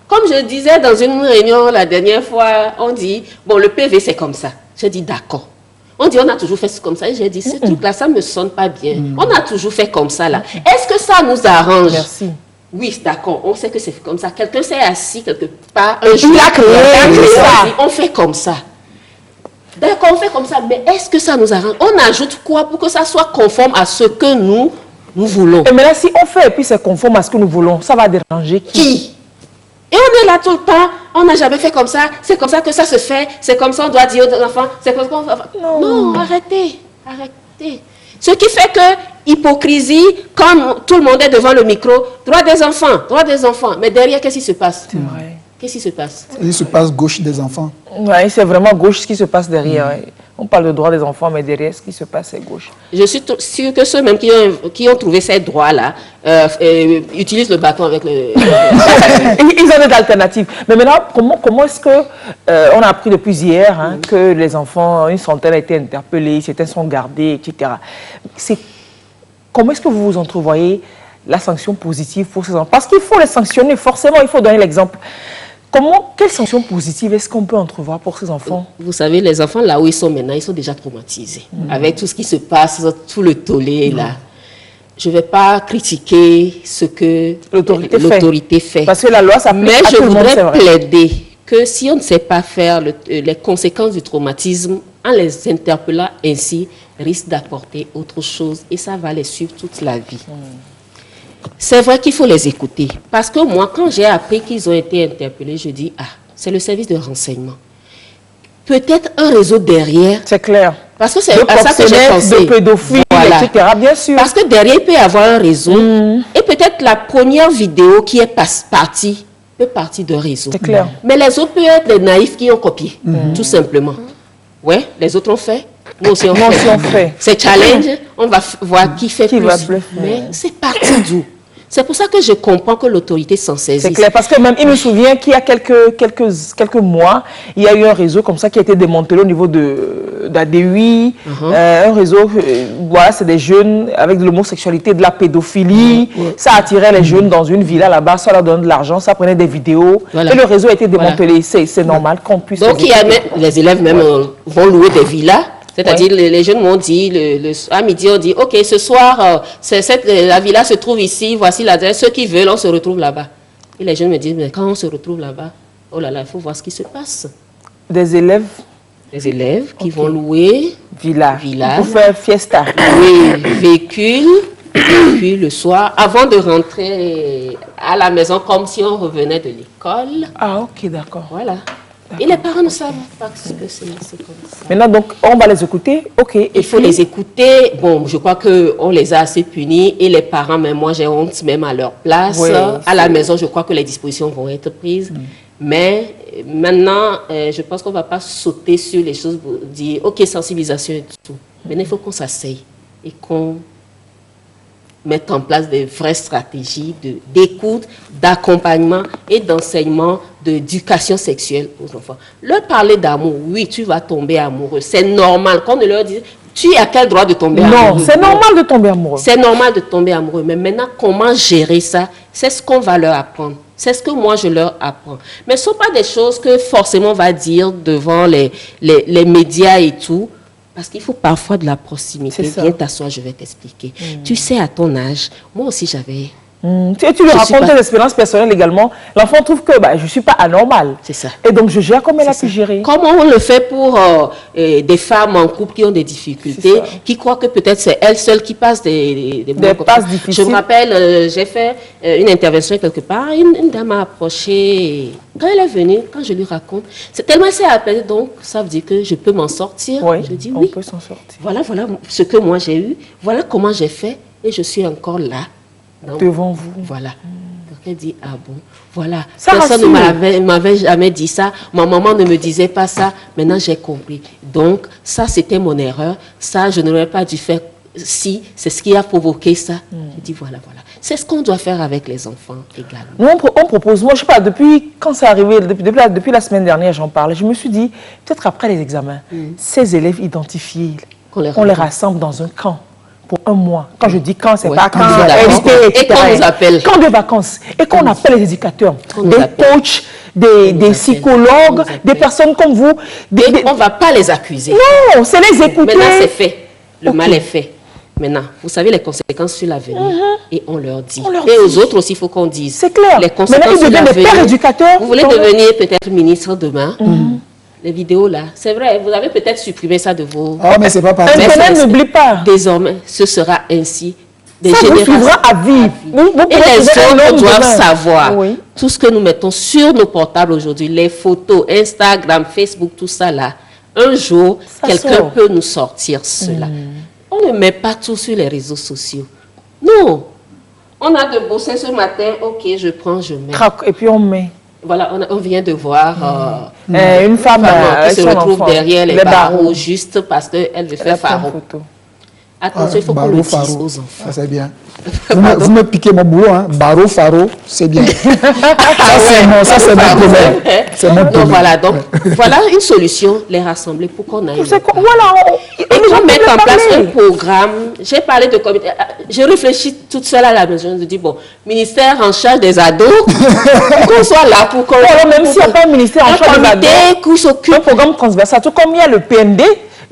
Comme je disais dans une réunion la dernière fois, on dit, bon, le PV, c'est comme ça. J'ai dit, d'accord. On dit, on a toujours fait comme ça. Et j'ai dit, ce truc-là, ça ne me sonne pas bien. On a toujours fait comme ça, là. Est-ce que ça nous arrange? Merci. Oui, d'accord. On sait que c'est comme ça. Quelqu'un s'est assis quelque part. Un jour, il a créé ça. On fait comme ça. D'accord, on fait comme ça. Mais est-ce que ça nous arrange? On ajoute quoi pour que ça soit conforme à ce que nous voulons? Et maintenant, si on fait et puis c'est conforme à ce que nous voulons, ça va déranger qui? Et on est là tout le temps, on n'a jamais fait comme ça, c'est comme ça que ça se fait, c'est comme ça on doit dire aux enfants, c'est comme ça qu'on fait. Non, arrêtez. Ce qui fait que hypocrisie, comme tout le monde est devant le micro, droit des enfants, mais derrière, qu'est-ce qui se passe? C'est vrai. Qu'est-ce qui se passe? Il se passe gauche des enfants. Oui, c'est vraiment gauche ce qui se passe derrière. Ouais. On parle de droit des enfants, mais derrière, ce qui se passe, c'est gauche. Je suis sûre que ceux même qui ont trouvé ces droits-là utilisent le bâton avec le... Ils ont des alternatives. Mais maintenant, comment est-ce que on a appris depuis hier que les enfants, une centaine a été interpellés, certains sont gardés, etc. Comment est-ce que vous vous entrevoyez la sanction positive pour ces enfants? Parce qu'il faut les sanctionner, forcément, il faut donner l'exemple. Quelle sanction positive est-ce qu'on peut entrevoir pour ces enfants? Vous savez, les enfants, là où ils sont maintenant, ils sont déjà traumatisés. Avec tout ce qui se passe, tout le tollé, là. Je ne vais pas critiquer ce que l'autorité fait. Parce que la loi s'applique à tout le monde, c'est vrai. Mais je voudrais plaider que si on ne sait pas faire les conséquences du traumatisme, en les interpellant ainsi, risque d'apporter autre chose. Et ça va les suivre toute la vie. C'est vrai qu'il faut les écouter. Parce que moi, quand j'ai appris qu'ils ont été interpellés, je dis, c'est le service de renseignement. Peut-être un réseau derrière. C'est clair. Parce que c'est à ça que j'ai pensé. De pédophiles, etc., bien sûr. Parce que derrière, il peut y avoir un réseau. Et peut-être la première vidéo qui est partie peut partir de réseau. C'est clair. Mais les autres peuvent être des naïfs qui ont copié, tout simplement. Ouais, les autres ont fait. Nous aussi on fait. C'est challenge, on va voir qui fait plus. Mais c'est parti d'où? C'est pour ça que je comprends que l'autorité s'en saisisse. C'est clair, parce que même, il me souvient qu'il y a quelques mois, il y a eu un réseau comme ça qui a été démantelé au niveau d'ADUI, un réseau, voilà, c'est des jeunes avec de l'homosexualité, de la pédophilie, ça attirait les jeunes dans une villa là-bas, ça leur donne de l'argent, ça prenait des vidéos, et le réseau a été démantelé. C'est normal qu'on puisse... Donc, les élèves même vont louer des villas. C'est-à-dire, les jeunes m'ont dit, à midi, on dit, OK, ce soir, la villa se trouve ici, voici l'adresse, ceux qui veulent, on se retrouve là-bas. Et les jeunes me disent, mais quand on se retrouve là-bas, oh là là, il faut voir ce qui se passe. Des élèves qui vont louer villa pour faire fiesta. Oui, véhicule, et puis le soir, avant de rentrer à la maison, comme si on revenait de l'école. Ah, OK, d'accord. Voilà. Et les parents ne savent pas ce que c'est comme ça. Maintenant, donc, on va les écouter. OK. Il faut les écouter. Bon, je crois qu'on les a assez punis. Et les parents, même moi, j'ai honte même à leur place. Oui, à la maison, je crois que les dispositions vont être prises. Mais maintenant, je pense qu'on ne va pas sauter sur les choses pour dire, OK, sensibilisation et tout. Mais il faut qu'on s'asseye et qu'on mettre en place des vraies stratégies d'écoute, d'accompagnement et d'enseignement d'éducation sexuelle aux enfants. Leur parler d'amour, oui, tu vas tomber amoureux. C'est normal qu'on ne leur dise, tu as quel droit de tomber amoureux? Non, c'est normal de tomber amoureux. C'est normal de tomber amoureux. Mais maintenant, comment gérer ça? C'est ce qu'on va leur apprendre. C'est ce que moi, je leur apprends. Mais ce ne sont pas des choses que forcément on va dire devant les médias et tout. Parce qu'il faut parfois de la proximité. Viens t'asseoir, je vais t'expliquer. Tu sais, à ton âge, moi aussi j'avais... Tu lui racontes tes expériences personnelles également. L'enfant trouve que je ne suis pas anormal. C'est ça. Et donc je gère comme elle a pu gérer. Comment on le fait pour des femmes en couple qui ont des difficultés, qui croient que peut-être c'est elles seules qui passent des passes difficiles. Je me rappelle, j'ai fait une intervention quelque part, une dame m'a approché. Quand elle est venue, quand je lui raconte, c'est tellement assez apaisé, donc ça veut dire que je peux m'en sortir. Oui, je dis on peut s'en sortir. Voilà ce que moi j'ai eu, voilà comment j'ai fait et je suis encore là. Devant vous. Voilà. Donc elle dit, ah bon, voilà. Ça personne ne m'avait jamais dit ça. Ma maman ne me disait pas ça. Maintenant, j'ai compris. Donc, ça, c'était mon erreur. Ça, je n'aurais pas dû faire si. C'est ce qui a provoqué ça. Je dis, voilà. C'est ce qu'on doit faire avec les enfants également. Nous, on propose, moi, je ne sais pas, depuis quand c'est arrivé, depuis la semaine dernière, j'en parle, je me suis dit, peut-être après les examens, ces élèves identifiés, on les rassemble dans un camp. Pour un mois. Quand je dis quand, c'est pas quand. Et qu'on nous appelle. Quand de vacances. Et qu'on appelle les éducateurs. Des coachs, des psychologues, des personnes comme vous. On ne va pas les accuser. Non, c'est les écouter. Maintenant, c'est fait. Le mal est fait. Maintenant, vous savez les conséquences sur l'avenir. Et on leur dit. Et aux autres aussi, il faut qu'on dise. C'est clair. Les conséquences sur l'avenir. Des pères éducateurs. Vous voulez devenir peut-être ministre demain. Les vidéos là, c'est vrai, vous avez peut-être supprimé ça de vos... Ah, mais c'est pas pareil. Internet n'oublie pas. Désormais, ce sera ainsi. Des générations vous suivra à vie. Et les autres doivent savoir. Tout ce que nous mettons sur nos portables aujourd'hui, les photos, Instagram, Facebook, tout ça là, un jour, quelqu'un peut nous sortir cela. On ne met pas tout sur les réseaux sociaux. Non. On a de bosser ce matin, ok, je prends, je mets. Et puis on met. Voilà, on vient de voir une femme qui se retrouve derrière les barreaux juste parce qu'elle veut faire barreau. Attention, il faut qu'on le dise aux enfants. C'est bien. Vous me piquez mon boulot, hein. Barreau, faro, c'est bien. Ça, c'est mon problème. C'est mon problème. Voilà, donc, voilà une solution, les rassembler pour qu'on aille. Voilà. Et qu'on mette en place un programme. J'ai parlé de comité. Je réfléchis toute seule à la maison. Je dis, bon, ministère en charge des ados, qu'on soit là pour qu'on... Même s'il n'y a pas un ministère en charge des ados, un programme transversal, tout comme il y a le PND,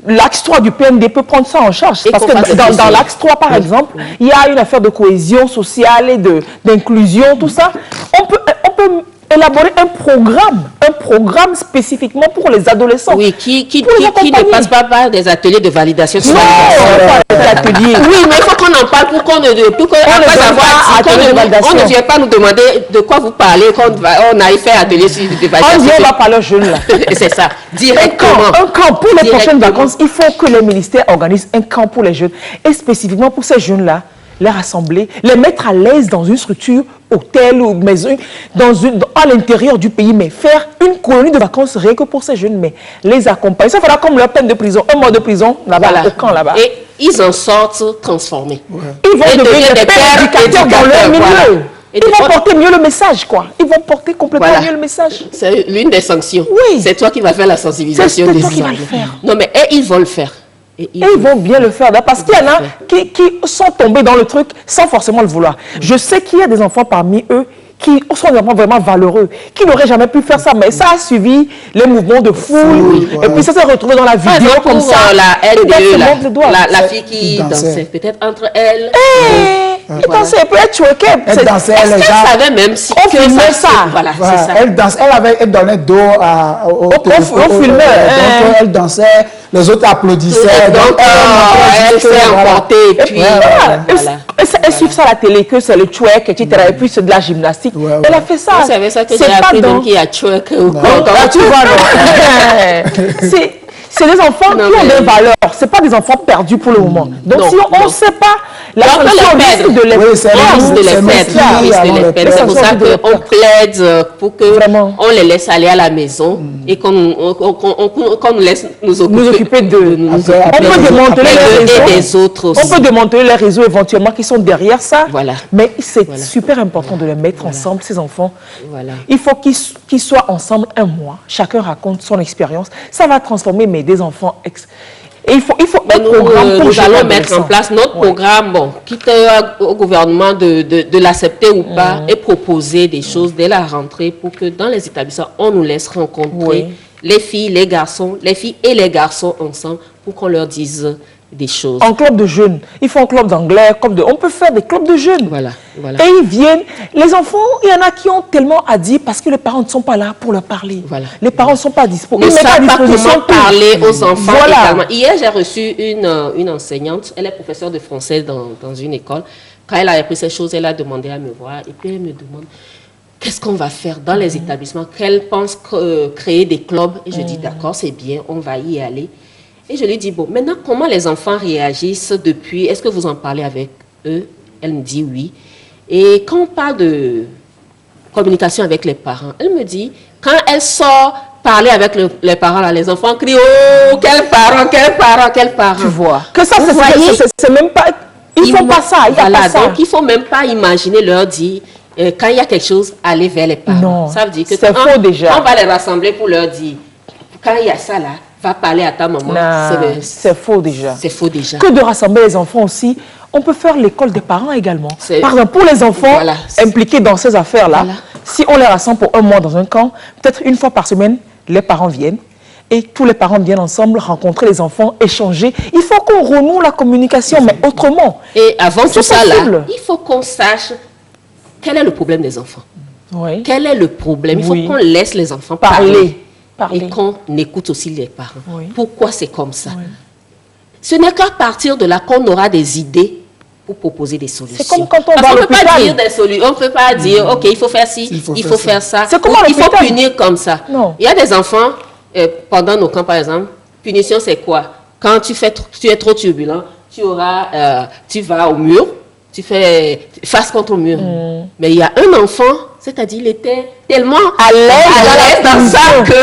l'axe 3 du PND peut prendre ça en charge. Parce que dans l'axe 3, par exemple, il y a une affaire de cohésion sociale et d'inclusion, tout ça. On peut élaborer un programme spécifiquement pour les adolescents. Oui, qui ne passe pas par des ateliers de validation. Non, ateliers. Oui, mais il faut qu'on en parle pour qu'on ne vienne pas nous demander de quoi vous parlez, on aille faire atelier sur de validation. On va parler aux jeunes là. C'est ça. Directement. Un camp pour les prochaines vacances, il faut que les ministères organisent un camp pour les jeunes. Et spécifiquement pour ces jeunes-là, les rassembler, les mettre à l'aise dans une structure, hôtel ou maison, à l'intérieur du pays, mais faire une colonie de vacances rien que pour ces jeunes, mais les accompagner. Ça fera comme leur peine de prison, un mois de prison là-bas, au camp là-bas. Et ils en sortent transformés. Ils vont devenir des pères éducateurs dans leur milieu. Ils vont porter mieux le message, quoi. Ils vont porter complètement mieux le message. C'est l'une des sanctions. Oui. C'est toi qui vas faire la sensibilisation des enfants. Non, mais ils vont le faire. Et ils vont bien le faire, parce qu'il y en a qui sont tombés dans le truc sans forcément le vouloir. Je sais qu'il y a des enfants parmi eux qui sont des enfants vraiment valeureux, qui n'auraient jamais pu faire ça, mais ça a suivi les mouvements de foule, et puis ça s'est retrouvé dans la vidéo comme ça. La fille qui dansait, peut-être entre elles. Elle dansait, elle peut être choquée. Elle dansait, elle savait même si on filmait ça. Voilà, c'est ça. Elle dansait, elle donnait dos au filmait. Donc elle dansait, les autres applaudissaient. Donc elle s'est emportée. Et puis elle suit ça à la télé, que c'est le twerk, etc. Et puis c'est de la gymnastique. Elle a fait ça. Vous savez ça que j'ai appris même qu'il y a twerk ou quoi. Tu vois, non. C'est des enfants qui ont des valeurs. ce pas des enfants perdus pour le moment. Donc, Non, si on ne sait pas, la solution risque de les perdre. C'est pour ça qu'on plaide pour qu'on les laisse aller à la maison et qu'on nous laisse nous occuper d'eux. On peut démanteler les réseaux. On peut démanteler les réseaux éventuellement qui sont derrière ça. Voilà. Mais c'est super important de les mettre ensemble, ces enfants. Voilà. Il faut qu'ils soient ensemble un mois. Chacun raconte son expérience. Ça va transformer des enfants. Et il faut un programme pour nous allons mettre en place notre programme, quitte au gouvernement de l'accepter ou pas, et proposer des choses dès la rentrée pour que dans les établissements, on nous laisse rencontrer les filles, les garçons, les filles et les garçons ensemble pour qu'on leur dise des choses. En club de jeunes, il faut un club d'anglais, on peut faire des clubs de jeunes. Voilà. Et ils viennent, les enfants, il y en a qui ont tellement à dire parce que les parents ne sont pas là pour leur parler. Voilà. Les parents ne sont pas disponibles. Ils ne savent pas comment parler aux enfants également. Hier, j'ai reçu une enseignante, elle est professeure de français dans une école. Quand elle a appris ces choses, elle a demandé à me voir et puis elle me demande qu'est-ce qu'on va faire dans les établissements, qu'elle pense créer des clubs. Et je dis d'accord, c'est bien, on va y aller. Et je lui dis, bon, maintenant, comment les enfants réagissent depuis? Est-ce que vous en parlez avec eux? Elle me dit oui. Et quand on parle de communication avec les parents, elle me dit, quand elle sort parler avec les parents, là, les enfants crient, oh, quel parent, quel parent, quel parent. Tu vois. Que ça, c'est même pas... Ils ne font pas ça, il n'y a pas ça. Donc, il ne faut même pas imaginer leur dire, quand il y a quelque chose, aller vers les parents. Non, ça veut dire que c'est faux déjà. On va les rassembler pour leur dire, quand il y a ça là, va parler à ta maman. C'est faux déjà. C'est faux déjà. Que de rassembler les enfants aussi. On peut faire l'école des parents également. Par exemple, pour les enfants impliqués dans ces affaires-là, si on les rassemble pour un mois dans un camp, peut-être une fois par semaine, les parents viennent et tous les parents viennent ensemble rencontrer les enfants, échanger. Il faut qu'on renoue la communication, mais autrement. Et avant tout ça, là, il faut qu'on sache quel est le problème des enfants. Oui. Quel est le problème? Il faut qu'on laisse les enfants parler. Et qu'on écoute aussi les parents. Oui. Pourquoi c'est comme ça? Oui. Ce n'est qu'à partir de là qu'on aura des idées pour proposer des solutions. C'est comme quand on va à l'hôpital. On ne peut pas dire des solutions. On ne peut pas dire, OK, il faut faire ci, il faut faire ça. C'est comme il faut punir comme ça. Non. Il y a des enfants, pendant nos camps par exemple, punition c'est quoi? Quand tu es trop turbulent, tu vas au mur, tu fais face contre le mur. Mais il y a un enfant, c'est-à-dire il était tellement à l'aise dans ça que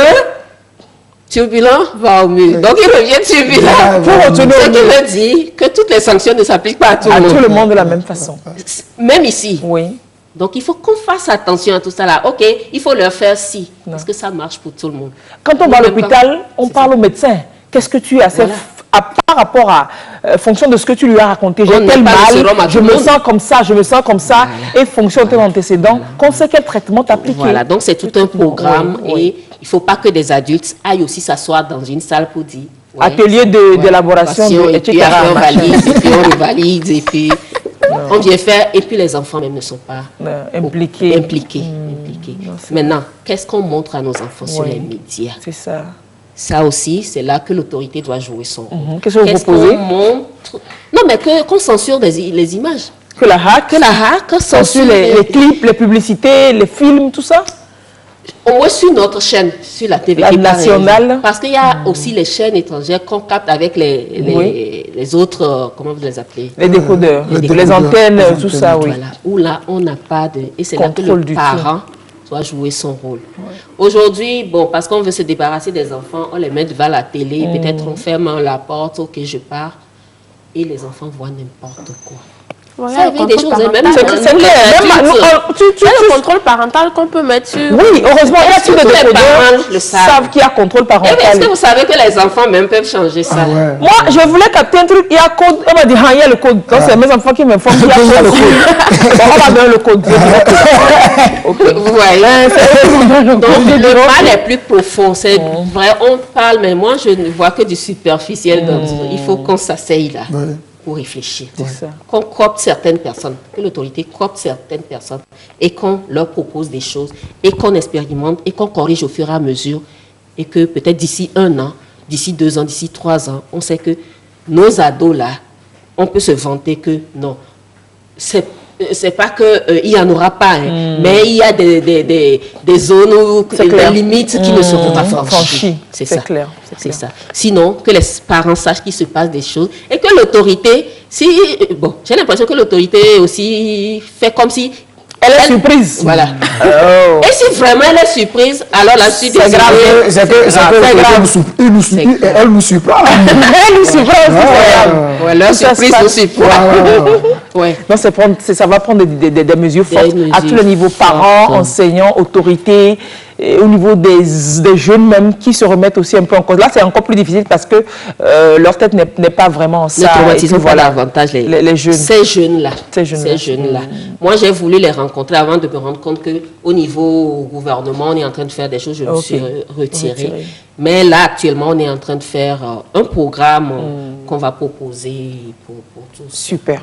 turbulent va au mur. Donc il revient turbulent. Pour retourner au mur. Ce qui veut dire que toutes les sanctions ne s'appliquent pas à tout le monde. À tout le monde de la même façon. Même ici. Oui. Donc il faut qu'on fasse attention à tout ça là. OK, il faut leur faire ci. Parce que ça marche pour tout le monde. Quand on va à l'hôpital, on parle au médecin. Qu'est-ce que tu as par rapport à fonction de ce que tu lui as raconté, j'ai tel mal, je me sens comme ça, et fonction de tes antécédents, qu'on sait quel traitement t'appliquer. Voilà, donc c'est tout un programme et il ne faut pas que des adultes aillent aussi s'asseoir dans une salle pour dire atelier d'élaboration, et puis on valide, et puis on revalide, et puis on vient faire, et puis les enfants même ne sont pas impliqués. Maintenant, qu'est-ce qu'on montre à nos enfants sur les médias? C'est ça. Ça aussi, c'est là que l'autorité doit jouer son rôle. Qu'est-ce que vous proposez? Non, mais qu'on censure les images. Que la HAC censure les clips, les publicités, les films, tout ça? Au moins sur notre chaîne, sur la TV nationale. Parce qu'il y a aussi les chaînes étrangères qu'on capte avec les autres, comment vous les appelez? Les décodeurs, les antennes, tout ça, oui. Voilà, où là, on n'a pas de... Et c'est là que le parent doit jouer son rôle. Aujourd'hui, bon, parce qu'on veut se débarrasser des enfants, on les met devant la télé, peut-être on ferme la porte, ok, je pars, et les enfants voient n'importe quoi. Voilà, ça avait des choses, même le contrôle parental qu'on peut mettre sur... Oui, heureusement, il y a tous les décodeurs savent qu'il y a contrôle parental. Est-ce que vous savez que les enfants même peuvent changer ça? Moi, je voulais capter un truc, il y a code, on m'a dit, il y a le code. Donc, c'est mes enfants qui m'informent qu'il y a le code. Bon, on va donner le code. Vous voyez, donc le mal est plus profond, c'est vrai, on parle, mais moi, je ne vois que du superficiel. Il faut qu'on s'asseye là. Pour réfléchir, qu'on coopte certaines personnes, que l'autorité coopte certaines personnes et qu'on leur propose des choses et qu'on expérimente et qu'on corrige au fur et à mesure et que peut-être d'ici 1 an, d'ici 2 ans, d'ici 3 ans, on sait que nos ados là, on peut se vanter que non, c'est c'est pas qu'il n'y en aura pas, mais il y a des zones où des limites qui ne seront pas franchies. C'est ça. Clair. C'est ça. Sinon, que les parents sachent qu'il se passe des choses et que l'autorité, j'ai l'impression que l'autorité aussi fait comme si elle est surprise. Voilà. Oh. Et si vraiment elle est surprise, alors la suite c'est grave. Elle nous surprend. Elle nous surprend aussi. Leur surprise nous surprend. Non, ça va prendre des mesures fortes à tous les niveaux, parents, enseignants, autorités, et au niveau des jeunes même qui se remettent aussi un peu en cause. Là, c'est encore plus difficile parce que leur tête n'est pas vraiment ça. Ne traumatisons pas davantage les jeunes. Ces jeunes-là. Moi, j'ai voulu les rencontrer avant de me rendre compte qu'au niveau gouvernement, on est en train de faire des choses. Je me suis retirée. Mais là, actuellement, on est en train de faire un programme qu'on va proposer pour tous. Super.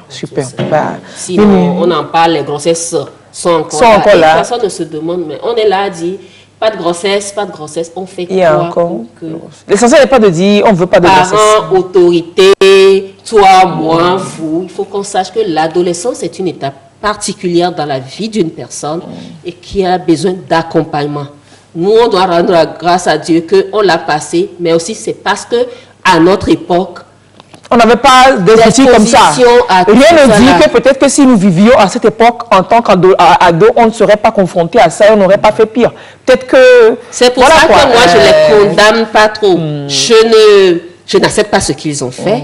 Sinon, on en parle, les grossesses sont encore là. Personne ne se demande, mais on est là à dire, pas de grossesse, on fait quoi? L'essentiel n'est pas de dire, on ne veut pas de grossesse. Parents, autorités, toi, moi, vous, il faut qu'on sache que l'adolescence est une étape particulière dans la vie d'une personne et qui a besoin d'accompagnement. Nous, on doit rendre grâce à Dieu qu'on l'a passé, mais aussi c'est parce que à notre époque, on n'avait pas des outils comme ça. Rien ne dit que peut-être que si nous vivions à cette époque en tant qu'ado, on ne serait pas confronté à ça et on n'aurait pas fait pire. Peut-être que... C'est pour ça que moi, je ne les condamne pas trop. Je n'accepte pas ce qu'ils ont fait.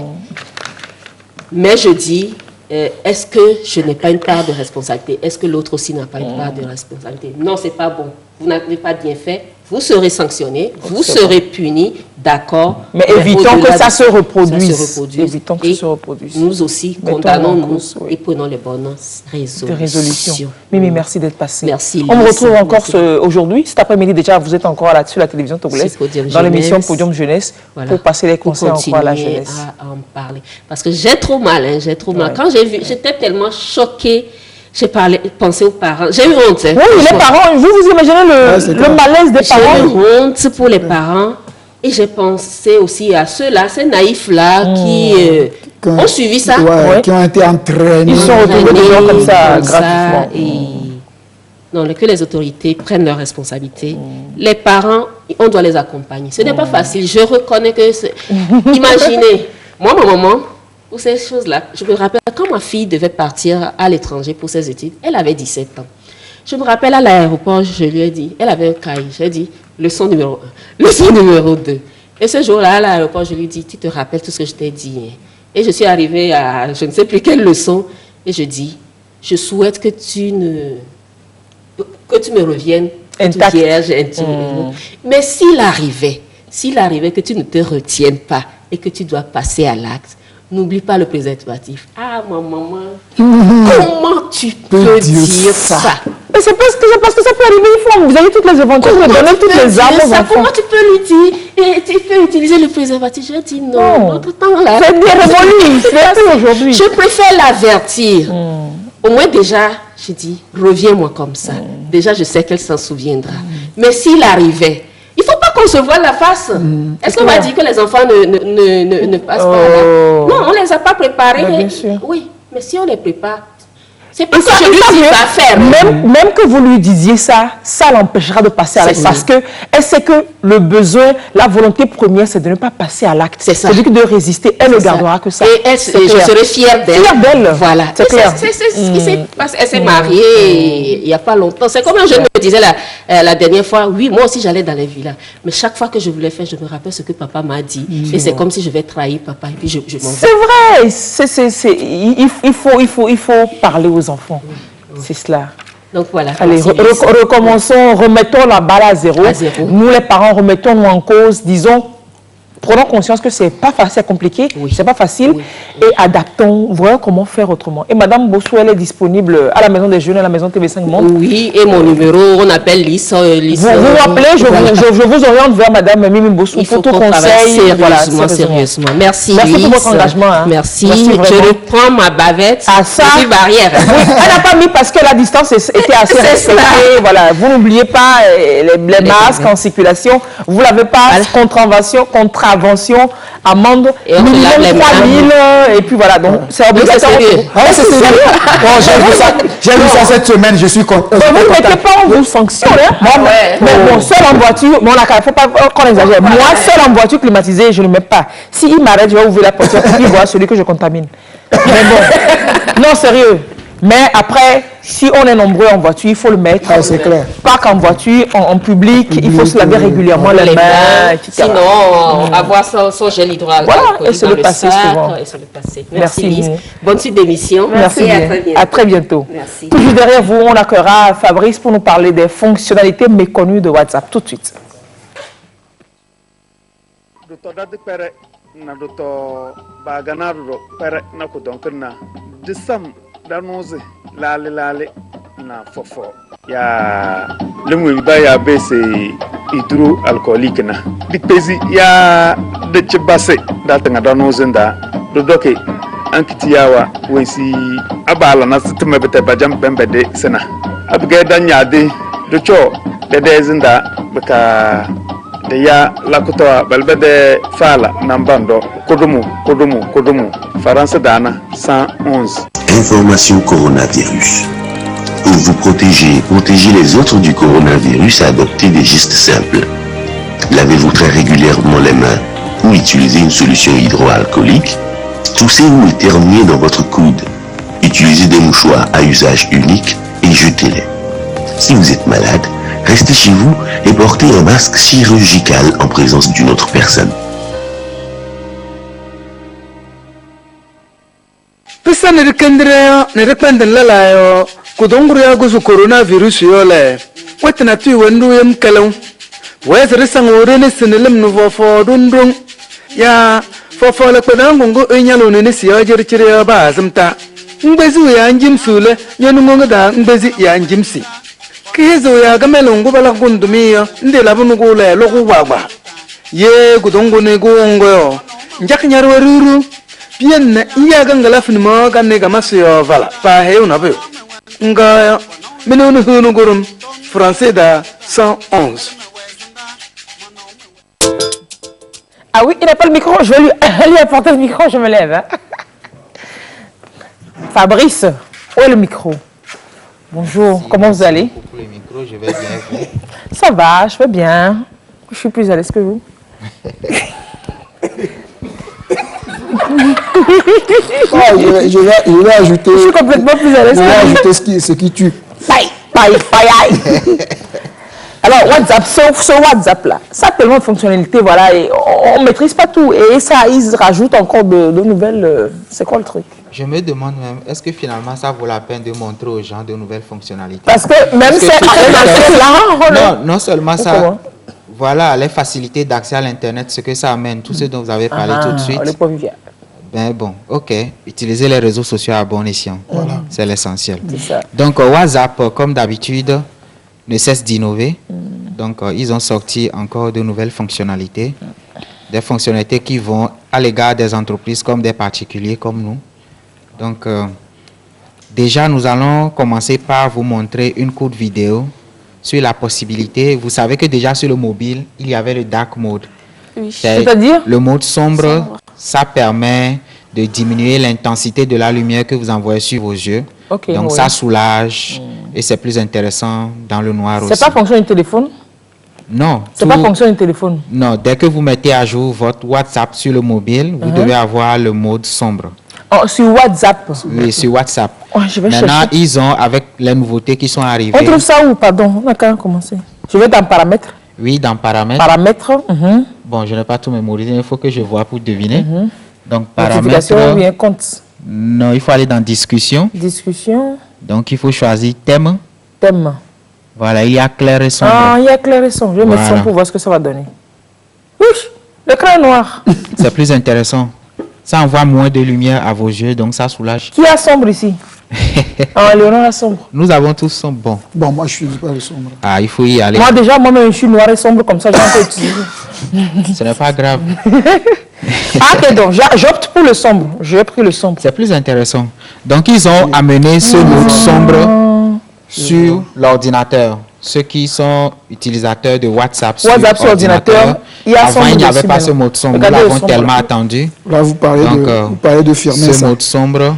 Mais je dis, est-ce que je n'ai pas une part de responsabilité? Est-ce que l'autre aussi n'a pas une part de responsabilité? Non, c'est pas bon. Vous n'avez pas bien fait. Vous serez sanctionné, vous serez puni, d'accord. Mais évitons que ça se reproduise. Évitons que ça se reproduise. Nous aussi, condamnons-nous et prenons les bonnes résolutions. Mimi, merci d'être passée. Merci. On me retrouve encore aujourd'hui, cet après-midi déjà, vous êtes encore là sur la télévision togolaise, dans l'émission Podium Jeunesse, pour passer les conseils encore à la jeunesse. À en parler. Parce que j'ai trop mal, Quand j'ai vu, j'étais tellement choquée. J'ai pensé aux parents. J'ai eu honte. Oui, les parents, vous imaginez le malaise des parents. J'ai eu honte pour les parents. Et j'ai pensé aussi à ceux-là, ces naïfs-là qui ont suivi ça. Qui ont été entraînés. Ils sont retrouvés des gens comme ça, gratuitement. Non, que les autorités prennent leurs responsabilités. Les parents, on doit les accompagner. Ce n'est pas facile. Je reconnais que c'est... Imaginez, moi, ma maman... Pour ces choses-là, je me rappelle quand ma fille devait partir à l'étranger pour ses études, elle avait 17 ans. Je me rappelle à l'aéroport, je lui ai dit, elle avait un cahier, j'ai dit, leçon numéro 1, leçon numéro 2. Et ce jour-là, à l'aéroport, je lui ai dit, tu te rappelles tout ce que je t'ai dit. Et je suis arrivée à je ne sais plus quelle leçon, et je dis, je souhaite que tu me reviennes intact. Vierge, mais s'il arrivait que tu ne te retiennes pas et que tu dois passer à l'acte, n'oublie pas le préservatif. Ah, ma maman, comment tu peux dire ça? Mais c'est parce que ça peut arriver une fois. Vous avez toutes les éventualités, vous donnez toutes les armes aux enfants. Comment tu peux lui dire, et tu peux utiliser le préservatif? Je dis non, notre temps là. C'est bien révolu, c'est aujourd'hui. Je préfère l'avertir. Au moins déjà, je dis, reviens-moi comme ça. Déjà, je sais qu'elle s'en souviendra. Mais s'il arrivait, il ne faut pas qu'on se voile la face. Est-ce qu'on va dire que les enfants ne passent pas là? Non, on ne les a pas préparés. Bien sûr. Oui, mais si on les prépare, c'est pas que je lui dis pas faire. Même que vous lui disiez ça, ça l'empêchera de passer à l'acte. Parce qu'elle sait que le besoin, la volonté première, c'est de ne pas passer à l'acte. C'est ça. C'est de résister. Elle ne gardera que ça. Et je serai fière d'elle. Fière d'elle. Voilà. C'est clair. C'est ce qui s'est passé. Elle s'est mariée il n'y a pas longtemps. C'est comme un jeune me disait la dernière fois, oui, moi aussi j'allais dans les villas. Mais chaque fois que je voulais faire, je me rappelle ce que papa m'a dit. Et c'est comme si je vais trahir papa. Et puis je m'en vais. C'est vrai. Il faut parler aux enfants. C'est cela. Donc voilà. Allez, recommençons, remettons la balle à zéro. Nous, les parents, remettons-nous en cause, disons, prenons conscience que c'est pas facile, c'est compliqué, c'est pas facile, et adaptons, voyons comment faire autrement. Et Madame Bossou, elle est disponible à la Maison des Jeunes, à la Maison TV5 Monde. Oui, et mon numéro, on appelle Lys. Vous appelez, je vous oriente vers Madame Mimi Bossou pour tout conseil. Sérieusement. Merci. Merci pour votre engagement. Hein. Merci. Je reprends ma bavette. À ça. Barrière. Oui, elle n'a pas mis parce que la distance était assez respectée. Voilà. Vous n'oubliez pas les masques en circulation. Vous l'avez pas, contravention contravention, amende, Et on minimum lave les 3 000, et puis voilà, donc c'est obligatoire. C'est sérieux. Bon, j'ai vu ça cette semaine, je suis content. Vous ne mettez pas, on vous sanctionne. Mais bon, seul en voiture, il ne faut pas qu'on exagère. Moi, seul en voiture climatisée, je ne le mets pas. S'il m'arrête, je vais ouvrir la porte pour qu'il voit celui que je contamine. Mais bon, non, sérieux. Mais après, si on est nombreux en voiture, il faut le mettre. Ah, c'est clair. Pas qu'en voiture, en public, il faut se laver régulièrement les mains, etc. Sinon, avoir son gel hydroalcoolique Voilà, et se dans le passer sac, souvent. et se le passer. Merci, Merci Lise. Lise. Bonne suite d'émission. Merci bien. À très bientôt. Merci. Toujours derrière vous, on accueillera Fabrice pour nous parler des fonctionnalités méconnues de WhatsApp. Tout de suite. na doto ba ganaro pere na ko donkna disam danoze lale na fofo ya lemwe ba ya bese hydroalcoolique na dipezi ya de chibase da tanga danoze nda dodoke ankitiyawa wensi abala na situma bete bajam bembede sena abge danyade docho de zinda baka de ya lakutoa balbede fala nambando kodumu France dana 111. Information coronavirus. Pour vous protéger les autres du coronavirus, adoptez des gestes simples. Lavez-vous très régulièrement les mains ou utilisez une solution hydroalcoolique. Toussez ou éternuez dans votre coude. Utilisez des mouchoirs à usage unique et jetez-les. Si vous êtes malade, restez chez vous et portez un masque chirurgical en présence d'une autre personne. Pisa nirikpendin lalayo kudonguru ya gusu coronavirus yole wetina tu wendu yem kalon wezri sangore ni sinilim nu fofo dundung ya fofo le kpedangungu enyalo ni siya jirchiri ya bazimta ngbezi ya njimsule nyenungu da ngbezi ya njimsi kizo ya gamelungu bala gundumiyo ndi labunugu le loku wagba ye kudongu ni gungo njak nyarwaruru bien iya gangala finimo ganne gamasyo vala pa he unabe nga minunu hunu gurum français da 111. Ah oui, il n'a pas le micro, je vais lui apporter le micro, je me lève. Hein. Fabrice, où est le micro? Bonjour, comment vous allez? Pour le micro, je vais bien. Vous? Ça va, je vais bien. Je suis plus à l'aise que vous. Je vais ajouter. Je suis complètement plus à l'aise. Je vais ajouter ce qui tue. Alors, WhatsApp, ce WhatsApp-là, ça a tellement de fonctionnalités, voilà, et on ne maîtrise pas tout. Et ça, ils rajoutent encore de nouvelles. C'est quoi le truc? Je me demande même, est-ce que finalement ça vaut la peine de montrer aux gens de nouvelles fonctionnalités? Parce que même c'est non seulement ça, voilà les facilités d'accès à l'Internet, ce que ça amène, tout ce dont vous avez parlé tout de suite. Ben bon, ok. Utilisez les réseaux sociaux à bon escient. Voilà. C'est l'essentiel. Donc WhatsApp, comme d'habitude, ne cesse d'innover. Donc ils ont sorti encore de nouvelles fonctionnalités. Des fonctionnalités qui vont à l'égard des entreprises comme des particuliers comme nous. Donc déjà, nous allons commencer par vous montrer une courte vidéo sur la possibilité. Vous savez que déjà sur le mobile, il y avait le dark mode. Oui. C'est-à-dire le mode sombre. Ça permet de diminuer l'intensité de la lumière que vous envoyez sur vos yeux. Okay, donc ça soulage et c'est plus intéressant dans le noir aussi. C'est pas fonction du téléphone? Non. C'est pas fonction du téléphone? Non, dès que vous mettez à jour votre WhatsApp sur le mobile, vous devez avoir le mode sombre. Oh, sur WhatsApp? Oui, sur WhatsApp. Oh, je vais Maintenant, chercher. ils ont, avec les nouveautés qui sont arrivées... On trouve ça où? Pardon, on a quand même commencé. Je vais dans paramètres. Oui, dans paramètres. Paramètres. Bon, je n'ai pas tout mémorisé, il faut que je vois pour deviner. Donc, Notification paramètres... ou bien compte? Non, il faut aller dans discussion. Discussion. Donc, il faut choisir thème. Thème. Voilà, il y a clair et sombre. Ah, il y a clair et sombre. Je vais mettre son pour voir ce que ça va donner. Oui, l'écran est noir. C'est plus intéressant. Ça envoie moins de lumière à vos yeux, donc ça soulage. Qui a sombre ici? Ah, Léonard a sombre. Nous avons tous sombre. Bon. Bon, moi, je suis pas le sombre. Ah, il faut y aller. Moi, déjà, moi-même, je suis noir et sombre, comme ça, je peux utiliser. Ce n'est pas grave. Ah, ok, donc, j'opte pour le sombre. J'ai pris le sombre. C'est plus intéressant. Donc, ils ont amené ce mode sombre sur l'ordinateur. Ceux qui sont utilisateurs de WhatsApp sur ordinateur, Avant, il n'y avait pas ce mode sombre. Nous l'avons tellement attendu. Là, vous parlez de firmer ce mode sombre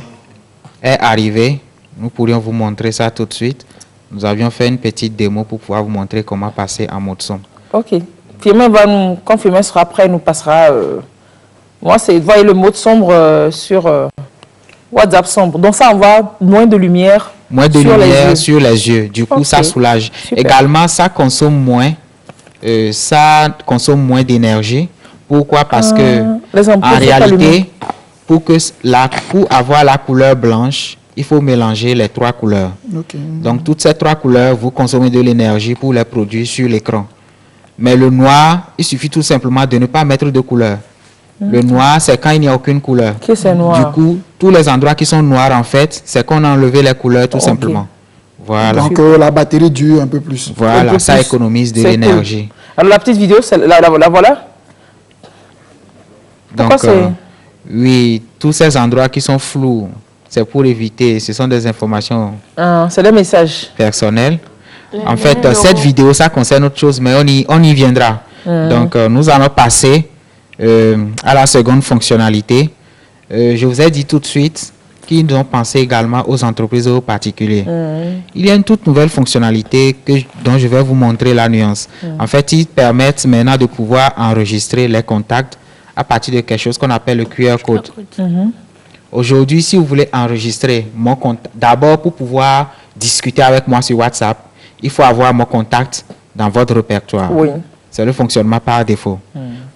est arrivé. Nous pourrions vous montrer ça tout de suite. Nous avions fait une petite démo pour pouvoir vous montrer comment passer en mode sombre. Ok. Firmin va nous, quand Firmin sera prêt, il nous passera. Moi, c'est voyez le mode sombre sur WhatsApp sombre. Donc ça envoie moins de lumière. Moins de lumière sur les yeux. Du coup, ça soulage. Super. Également, ça consomme moins d'énergie. Pourquoi? Parce que en réalité, pour avoir la couleur blanche, il faut mélanger les 3 couleurs. Okay. Donc, toutes ces 3 couleurs, vous consommez de l'énergie pour les produire sur l'écran. Mais le noir, il suffit tout simplement de ne pas mettre de couleur. Le noir, c'est quand il n'y a aucune couleur. Qu'est-ce que c'est noir? Du coup, tous les endroits qui sont noirs, en fait, c'est qu'on a enlevé les couleurs tout simplement. Voilà. Donc, la batterie dure un peu plus. Voilà, ça économise de l'énergie. Cool. Alors, la petite vidéo, la voilà? Donc, oui, tous ces endroits qui sont flous, c'est pour éviter, ce sont des informations c'est des messages personnels. En fait, cette vidéo, ça concerne autre chose, mais on y viendra. Donc, nous allons passer à la seconde fonctionnalité. Je vous ai dit tout de suite qu'ils ont pensé également aux entreprises et aux particuliers. Il y a une toute nouvelle fonctionnalité dont je vais vous montrer la nuance. En fait, ils permettent maintenant de pouvoir enregistrer les contacts à partir de quelque chose qu'on appelle le QR code. Aujourd'hui, si vous voulez enregistrer mon contact, d'abord pour pouvoir discuter avec moi sur WhatsApp, il faut avoir mon contact dans votre répertoire. Oui. C'est le fonctionnement par défaut.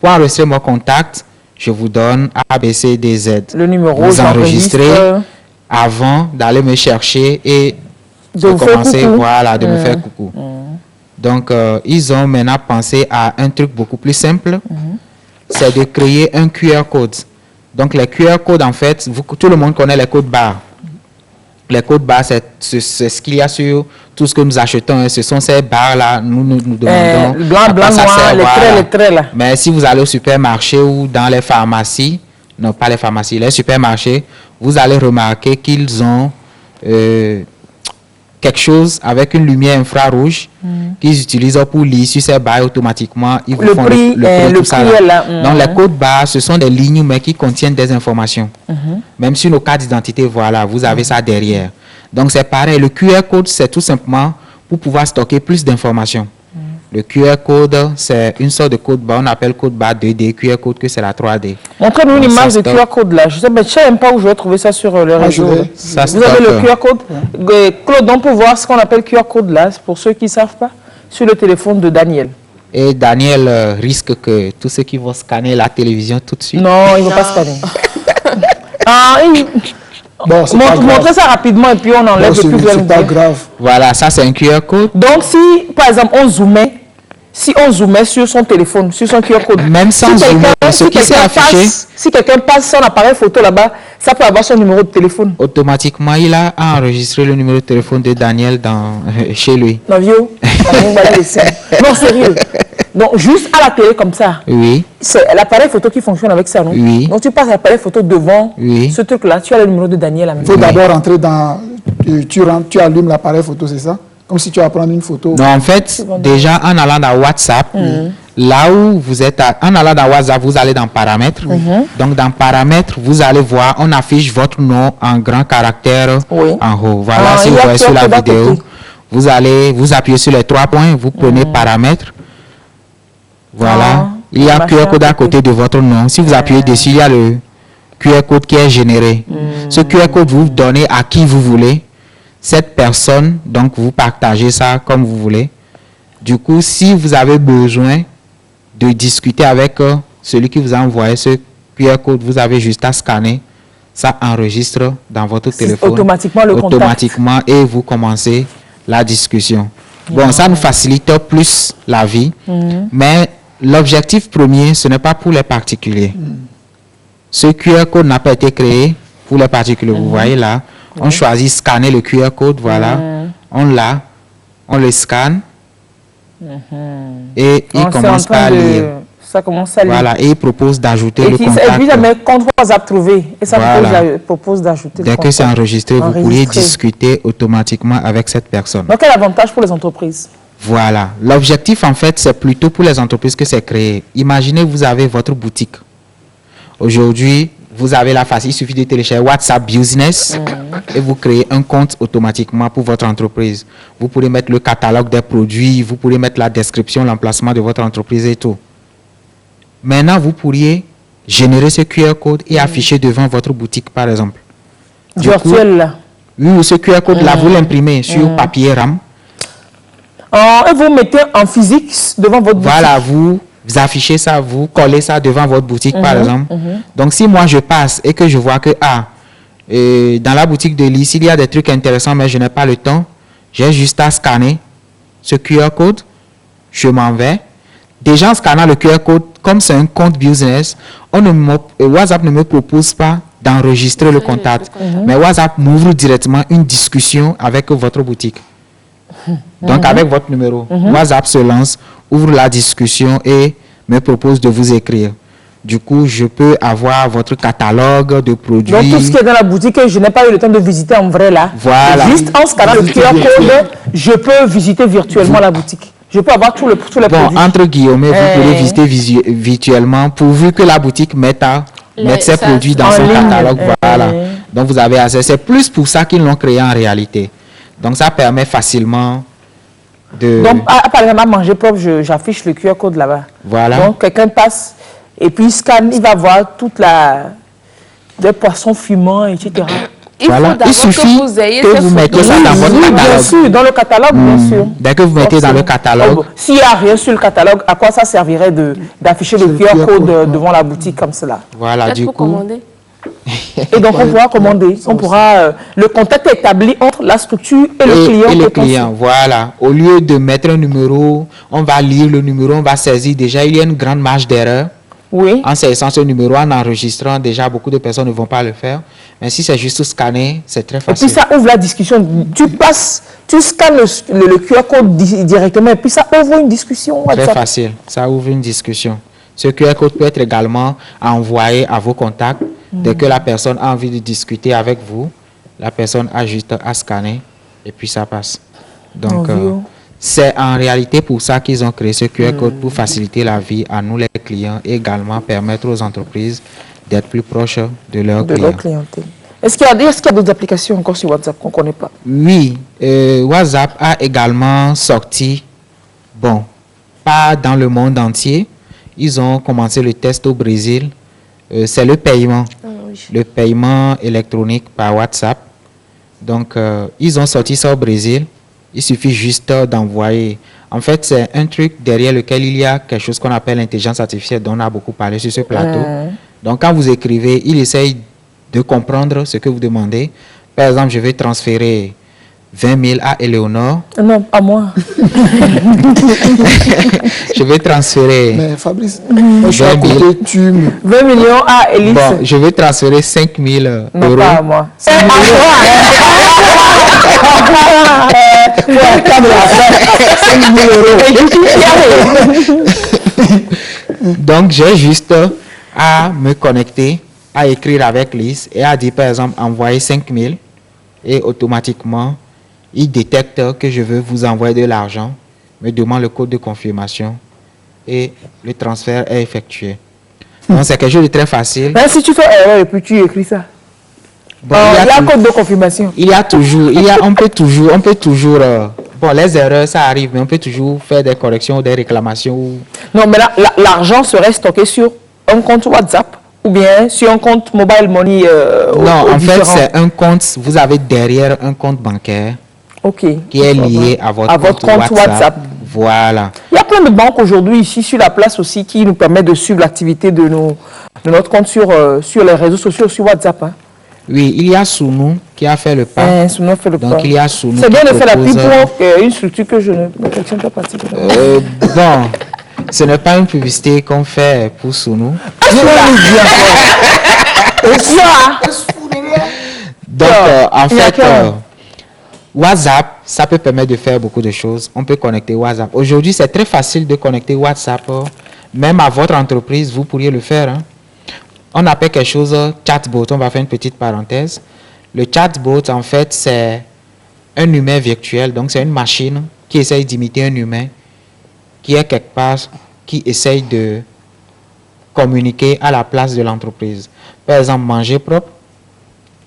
Pour enregistrer mon contact, je vous donne ABCDZ. Le numéro, vous enregistrez avant d'aller me chercher et de commencer de me faire coucou. Donc, ils ont maintenant pensé à un truc beaucoup plus simple. C'est de créer un QR code. Donc, les QR codes, en fait, tout le monde connaît les codes barres. Les codes barres, c'est ce qu'il y a sur tout ce que nous achetons. Ce sont ces barres-là, nous demandons. Blanc, noir, les traits là. Mais si vous allez au supermarché ou dans les pharmacies, non pas les pharmacies, les supermarchés, vous allez remarquer qu'ils ont quelque chose avec une lumière infrarouge qu'ils utilisent pour lire sur ces barres automatiquement. Ils vous font le prix, tout ça là. Donc les codes barres, ce sont des lignes mais qui contiennent des informations. Même sur nos cartes d'identité, voilà, vous avez ça derrière. Donc c'est pareil, le QR code, c'est tout simplement pour pouvoir stocker plus d'informations. Le QR code, c'est une sorte de code barre, on appelle code barre 2D, QR code que c'est la 3D. Montrez-nous une image de QR code là. Je ne sais même pas où je vais trouver ça sur le réseau. Vous avez le QR code. Claude, on peut voir ce qu'on appelle QR code là, pour ceux qui ne savent pas, sur le téléphone de Daniel. Et Daniel risque que tous ceux qui vont scanner la télévision tout de suite. Non, il ne va pas scanner. Bon, montrez ça rapidement et puis on enlève le plus. C'est pas grave. Voilà, ça c'est un QR code. Donc si, par exemple, on zoomait, sur son téléphone, sur son QR code, même sans zoomer, si quelqu'un passe son appareil photo là-bas, ça peut avoir son numéro de téléphone. Automatiquement, il a enregistré le numéro de téléphone de Daniel chez lui. Non, vieux. Non, sérieux. Donc, juste à la télé comme ça. Oui. C'est l'appareil photo qui fonctionne avec ça, non? Oui. Donc, tu passes l'appareil photo devant ce truc-là. Tu as le numéro de Daniel. Il faut d'abord rentrer dans... Tu allumes l'appareil photo, c'est ça? Comme si tu vas prendre une photo. Non, en fait, déjà, en allant dans WhatsApp, là où vous êtes, en allant dans WhatsApp, vous allez dans Paramètres. Donc, dans Paramètres, vous allez voir, on affiche votre nom en grand caractère en haut. Voilà, si vous voyez sur la vidéo, vous allez vous appuyer sur les 3 points, vous prenez Paramètres. Voilà, il y a un QR code à côté de votre nom. Si vous appuyez dessus, il y a le QR code qui est généré. Ce QR code, vous donnez à qui vous voulez. Cette personne, donc vous partagez ça comme vous voulez. Du coup, si vous avez besoin de discuter avec celui qui vous a envoyé ce QR code, vous avez juste à scanner. Ça enregistre dans votre téléphone. Automatiquement le contact. Automatiquement, et vous commencez la discussion. Bon, ça nous facilite plus la vie, mais l'objectif premier, ce n'est pas pour les particuliers. Ce QR code n'a pas été créé pour les particuliers. Vous voyez là, on choisit scanner le QR code, voilà. On l'a, on le scanne et il commence à lire. Ça commence à lire. Voilà, et il propose d'ajouter le contact. Et puis, jamais compte WhatsApp trouvé. Et ça propose d'ajouter le contact. Dès que c'est enregistré, vous pourriez discuter automatiquement avec cette personne. Donc, quel avantage pour les entreprises? Voilà. L'objectif, en fait, c'est plutôt pour les entreprises que c'est créé. Imaginez, vous avez votre boutique. Aujourd'hui, vous avez la facilité, il suffit de télécharger WhatsApp Business et vous créez un compte automatiquement pour votre entreprise. Vous pourrez mettre le catalogue des produits, vous pourrez mettre la description, l'emplacement de votre entreprise et tout. Maintenant, vous pourriez générer ce QR code et afficher devant votre boutique, par exemple. Virtuel, là. Oui, ce QR code-là, vous l'imprimez sur papier RAM. Et vous mettez en physique devant votre boutique. Voilà, vous affichez ça, vous collez ça devant votre boutique, par exemple. Donc, si moi, je passe et que je vois que, dans la boutique de Lys, il y a des trucs intéressants, mais je n'ai pas le temps, j'ai juste à scanner ce QR code, je m'en vais. Déjà, en scannant le QR code, comme c'est un compte business, WhatsApp ne me propose pas d'enregistrer le contact. Mais WhatsApp m'ouvre directement une discussion avec votre boutique. Donc, avec votre numéro, WhatsApp se lance, ouvre la discussion et me propose de vous écrire. Du coup, je peux avoir votre catalogue de produits. Donc, tout ce qui est dans la boutique, je n'ai pas eu le temps de visiter en vrai là. Voilà. Juste en scannant le QR code, je peux visiter virtuellement la boutique. Je peux avoir tous les produits. Entre guillemets, vous pouvez visiter virtuellement pourvu que la boutique mette ses produits dans son catalogue. Voilà. Donc, vous avez accès. C'est plus pour ça qu'ils l'ont créé en réalité. Donc, ça permet facilement de... Donc, par exemple, à manger propre, j'affiche le QR code là-bas. Voilà. Donc, quelqu'un passe et puis il scanne, il va voir des poissons fumants, etc. Il suffit que vous mettez ça dans votre catalogue. Bien sûr, dans le catalogue, bien sûr. Dès que vous mettez dans le catalogue... S'il n'y a rien sur le catalogue, à quoi ça servirait d'afficher le QR code devant la boutique comme cela? Voilà, du coup... Et donc, on pourra commander. Le contact est établi entre la structure et le client. Et le client, voilà. Au lieu de mettre un numéro, on va lire le numéro, on va saisir. Déjà, il y a une grande marge d'erreur. Oui. En saisissant ce numéro, en enregistrant, déjà, beaucoup de personnes ne vont pas le faire. Mais si c'est juste scanner, c'est très facile. Et puis, ça ouvre la discussion. Tu scannes le QR code directement et puis ça ouvre une discussion. Très facile. Ça ouvre une discussion. Ce QR code peut être également envoyé à vos contacts. Dès que la personne a envie de discuter avec vous, la personne a juste à scanner et puis ça passe. Donc, c'est en réalité pour ça qu'ils ont créé ce QR code, pour faciliter la vie à nous les clients et également permettre aux entreprises d'être plus proches de leurs clientèle. Est-ce qu'il y a d'autres applications encore sur WhatsApp qu'on ne connaît pas? Oui, WhatsApp a également sorti, pas dans le monde entier, ils ont commencé le test au Brésil. C'est le paiement, le paiement électronique par WhatsApp. Donc, ils ont sorti ça au Brésil. Il suffit juste d'envoyer. En fait, c'est un truc derrière lequel il y a quelque chose qu'on appelle l'intelligence artificielle, dont on a beaucoup parlé sur ce plateau. Donc, quand vous écrivez, il essaye de comprendre ce que vous demandez. Par exemple, je vais transférer 20 000 à Éléonore. Non, pas moi. Je vais transférer... Mais Fabrice, moi je suis à côté, 20 millions à Élise. Bon, je vais transférer 5 000 euros. Non, pas à moi. Donc, j'ai juste à me connecter, à écrire avec Lys et à dire, par exemple, envoyer 5 000 et automatiquement, il détecte que je veux vous envoyer de l'argent, me demande le code de confirmation et le transfert est effectué. Donc, c'est quelque chose de très facile. Mais si tu fais erreur et puis tu écris ça, il y a un code de confirmation. Il y a toujours, on peut toujours, les erreurs, ça arrive, mais on peut toujours faire des corrections ou des réclamations. Non, mais là, l'argent serait stocké sur un compte WhatsApp ou bien sur un compte Mobile Money Non, en fait, c'est un compte, vous avez derrière un compte bancaire qui est lié à votre compte WhatsApp. Voilà. Il y a plein de banques aujourd'hui ici sur la place aussi qui nous permettent de suivre l'activité de notre compte sur les réseaux sociaux, sur WhatsApp. Hein. Oui, il y a Sounou qui a fait le pas. Sounou fait le pas. Donc il y a Sounou. C'est bien de faire la pub pour une structure que je ne fonctionne pas particulièrement. Bon, ce n'est pas une publicité qu'on fait pour Sounou. Donc en fait, WhatsApp, ça peut permettre de faire beaucoup de choses. On peut connecter WhatsApp. Aujourd'hui, c'est très facile de connecter WhatsApp. Même à votre entreprise, vous pourriez le faire. Hein. On appelle quelque chose chatbot. On va faire une petite parenthèse. Le chatbot, en fait, c'est un humain virtuel. Donc, c'est une machine qui essaye d'imiter un humain, qui est quelque part, qui essaye de communiquer à la place de l'entreprise. Par exemple, Manger Propre,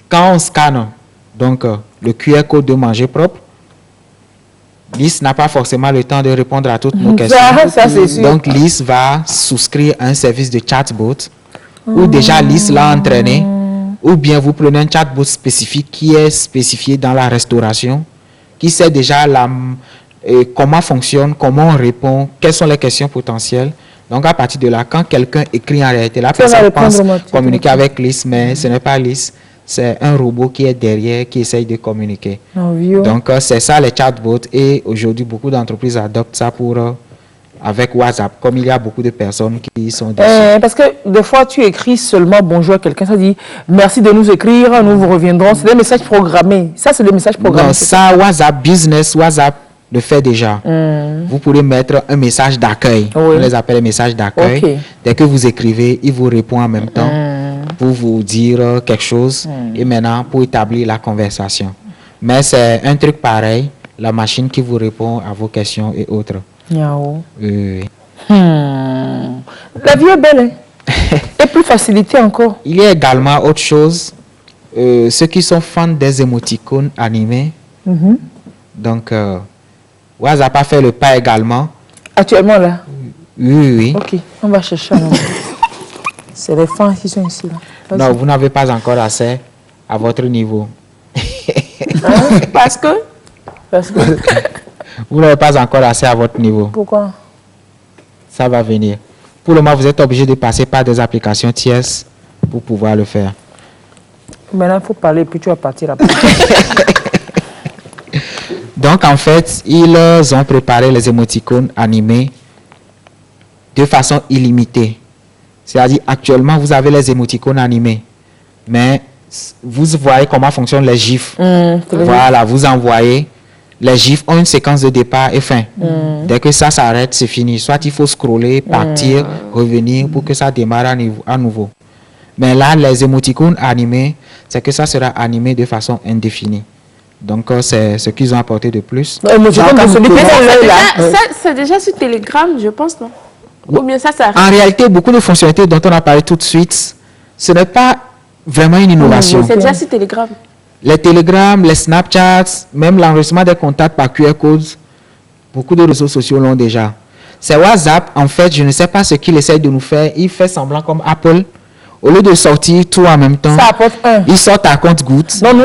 quand on scanne donc, le QR code de Manger Propre, Lys n'a pas forcément le temps de répondre à toutes nos questions. Ça, c'est sûr. Donc, Lys va souscrire à un service de chatbot où déjà Lys l'a entraîné, ou bien vous prenez un chatbot spécifique qui est spécifié dans la restauration, qui sait déjà comment fonctionne, comment on répond, quelles sont les questions potentielles. Donc, à partir de là, quand quelqu'un écrit en réalité, la personne pense communiquer avec Lys, mais ce n'est pas Lys. C'est un robot qui est derrière, qui essaye de communiquer. Donc, c'est ça les chatbots. Et aujourd'hui, beaucoup d'entreprises adoptent ça avec WhatsApp, comme il y a beaucoup de personnes qui sont dessus. Parce que des fois, tu écris seulement bonjour à quelqu'un, ça dit merci de nous écrire, nous vous reviendrons. C'est des messages programmés. Ça, c'est des messages programmés. Non, ça, WhatsApp Business, WhatsApp le fait déjà. Vous pourrez mettre un message d'accueil. On les appelle les messages d'accueil. Dès que vous écrivez, il vous répond en même temps pour vous dire quelque chose et maintenant pour établir la conversation. Mais c'est un truc pareil, la machine qui vous répond à vos questions et autres. Oui. La vie est belle, hein? Et plus facilité encore. Il y a également autre chose, ceux qui sont fans des émoticônes animés. Donc, WhatsApp a fait le pas également. Actuellement là? Oui. Ok, on va chercher. C'est les fans qui sont ici là. Non, vous n'avez pas encore accès à votre niveau. Parce que vous n'avez pas encore accès à votre niveau. Pourquoi? Ça va venir. Pour le moment, vous êtes obligé de passer par des applications tierces pour pouvoir le faire. Maintenant, il faut parler, puis tu vas partir après. Donc, en fait, ils ont préparé les émoticônes animés de façon illimitée. C'est-à-dire, actuellement, vous avez les émoticônes animés, mais vous voyez comment fonctionnent les GIFs. Voilà, vous envoyez. Les GIFs ont une séquence de départ et fin. Dès que ça s'arrête, c'est fini. Soit il faut scroller, partir, revenir pour que ça démarre à nouveau. Mais là, les émoticônes animés, c'est que ça sera animé de façon indéfinie. Donc, c'est ce qu'ils ont apporté de plus. C'est déjà sur Telegram, je pense, non? Ou bien ça arrive. En réalité, beaucoup de fonctionnalités dont on a parlé tout de suite, ce n'est pas vraiment une innovation. C'est déjà sur Telegram. Les Telegram, les Snapchats, même l'enregistrement des contacts par QR codes, beaucoup de réseaux sociaux l'ont déjà. C'est WhatsApp, en fait, je ne sais pas ce qu'il essaie de nous faire. Il fait semblant comme Apple. Au lieu de sortir tout en même temps, il sort à compte-gouttes. Non, nous,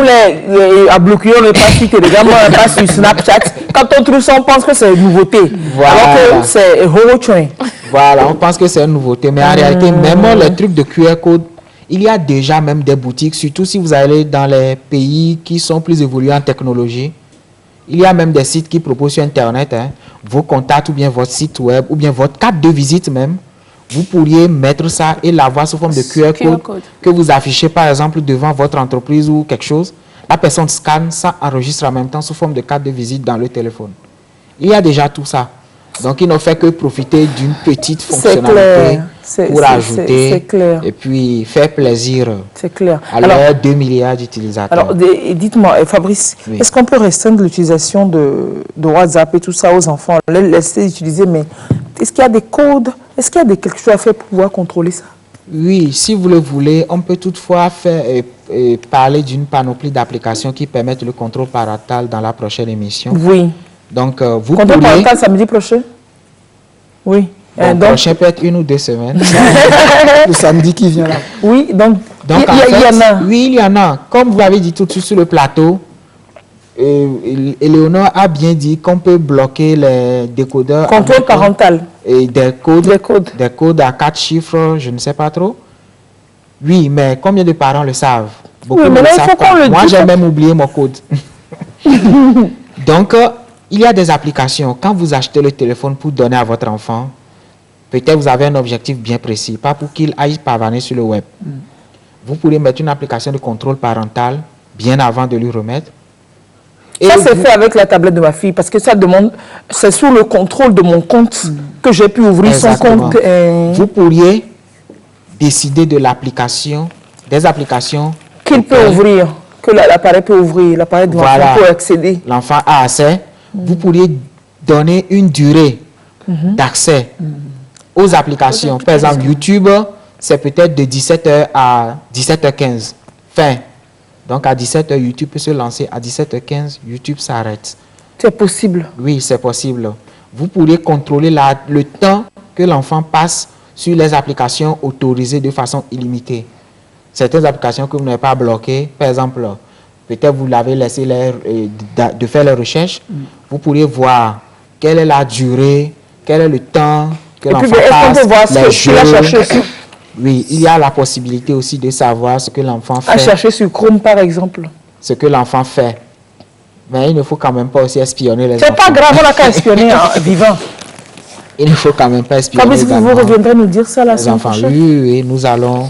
à bloquer, on n'est pas sur Telegram, on n'est pas sur Snapchat. Quand on trouve ça, on pense que c'est une nouveauté. Voilà. Alors que c'est Horo Train. Voilà, on pense que c'est une nouveauté. Mais en réalité, même les trucs de QR code, il y a déjà même des boutiques, surtout si vous allez dans les pays qui sont plus évolués en technologie. Il y a même des sites qui proposent sur Internet vos contacts ou bien votre site web ou bien votre carte de visite même. Vous pourriez mettre ça et l'avoir sous forme de QR code que vous affichez par exemple devant votre entreprise ou quelque chose. La personne scanne, ça enregistre en même temps sous forme de carte de visite dans le téléphone. Il y a déjà tout ça. Donc, il ne fait que profiter d'une petite fonctionnalité pour ajouter et puis faire plaisir à leurs 2 milliards d'utilisateurs. Alors, dites-moi, Fabrice, est-ce qu'on peut restreindre l'utilisation de WhatsApp et tout ça aux enfants? Les laisser utiliser, mais est-ce qu'il y a des codes? Est-ce qu'il y a quelque chose à faire pour pouvoir contrôler ça? Oui, si vous le voulez, on peut toutefois parler d'une panoplie d'applications qui permettent le contrôle parental dans la prochaine émission. Oui. Donc, vous contrôle parental samedi prochain? Oui. Bon, donc, prochain peut être 1 ou 2 semaines. Le samedi qui vient là. Oui, donc il y en a. Oui, il y en a. Comme vous l'avez dit tout de suite sur le plateau, Éléonore a bien dit qu'on peut bloquer les décodeurs. Contrôle parental. Et des codes à 4 chiffres, je ne sais pas trop. Oui, mais combien de parents le savent? Beaucoup ne le savent pas. Moi, j'ai même oublié mon code. Donc, il y a des applications. Quand vous achetez le téléphone pour donner à votre enfant, peut-être vous avez un objectif bien précis, pas pour qu'il aille pavaner sur le web. Vous pourrez mettre une application de contrôle parental bien avant de lui remettre. Et ça, c'est fait avec la tablette de ma fille, parce que ça demande, c'est sous le contrôle de mon compte que j'ai pu ouvrir son compte. Vous pourriez décider de l'application, des applications qu'il peut ouvrir, que l'appareil peut ouvrir, l'appareil de l'enfant peut accéder. L'enfant a accès. Vous pourriez donner une durée d'accès aux applications. Par exemple, YouTube, c'est peut-être de 17h à 17h15. Fin. Donc, à 17h, YouTube peut se lancer. À 17h15, YouTube s'arrête. C'est possible? Oui, c'est possible. Vous pourrez contrôler le temps que l'enfant passe sur les applications autorisées de façon illimitée. Certaines applications que vous n'avez pas bloquées, par exemple, peut-être vous l'avez laissé de faire les recherches, vous pourrez voir quelle est la durée, quel est le temps que l'enfant passe, est-ce qu'on peut voir ce qu'il a cherché aussi? Oui, il y a la possibilité aussi de savoir ce que l'enfant fait. À chercher sur Chrome, par exemple. Ce que l'enfant fait. Mais il ne faut quand même pas aussi espionner les enfants. C'est pas grave, on n'a qu'à espionner vivant. Il ne faut quand même pas espionner les enfants. Vous reviendrez nous dire ça la semaine prochaine? Oui, nous allons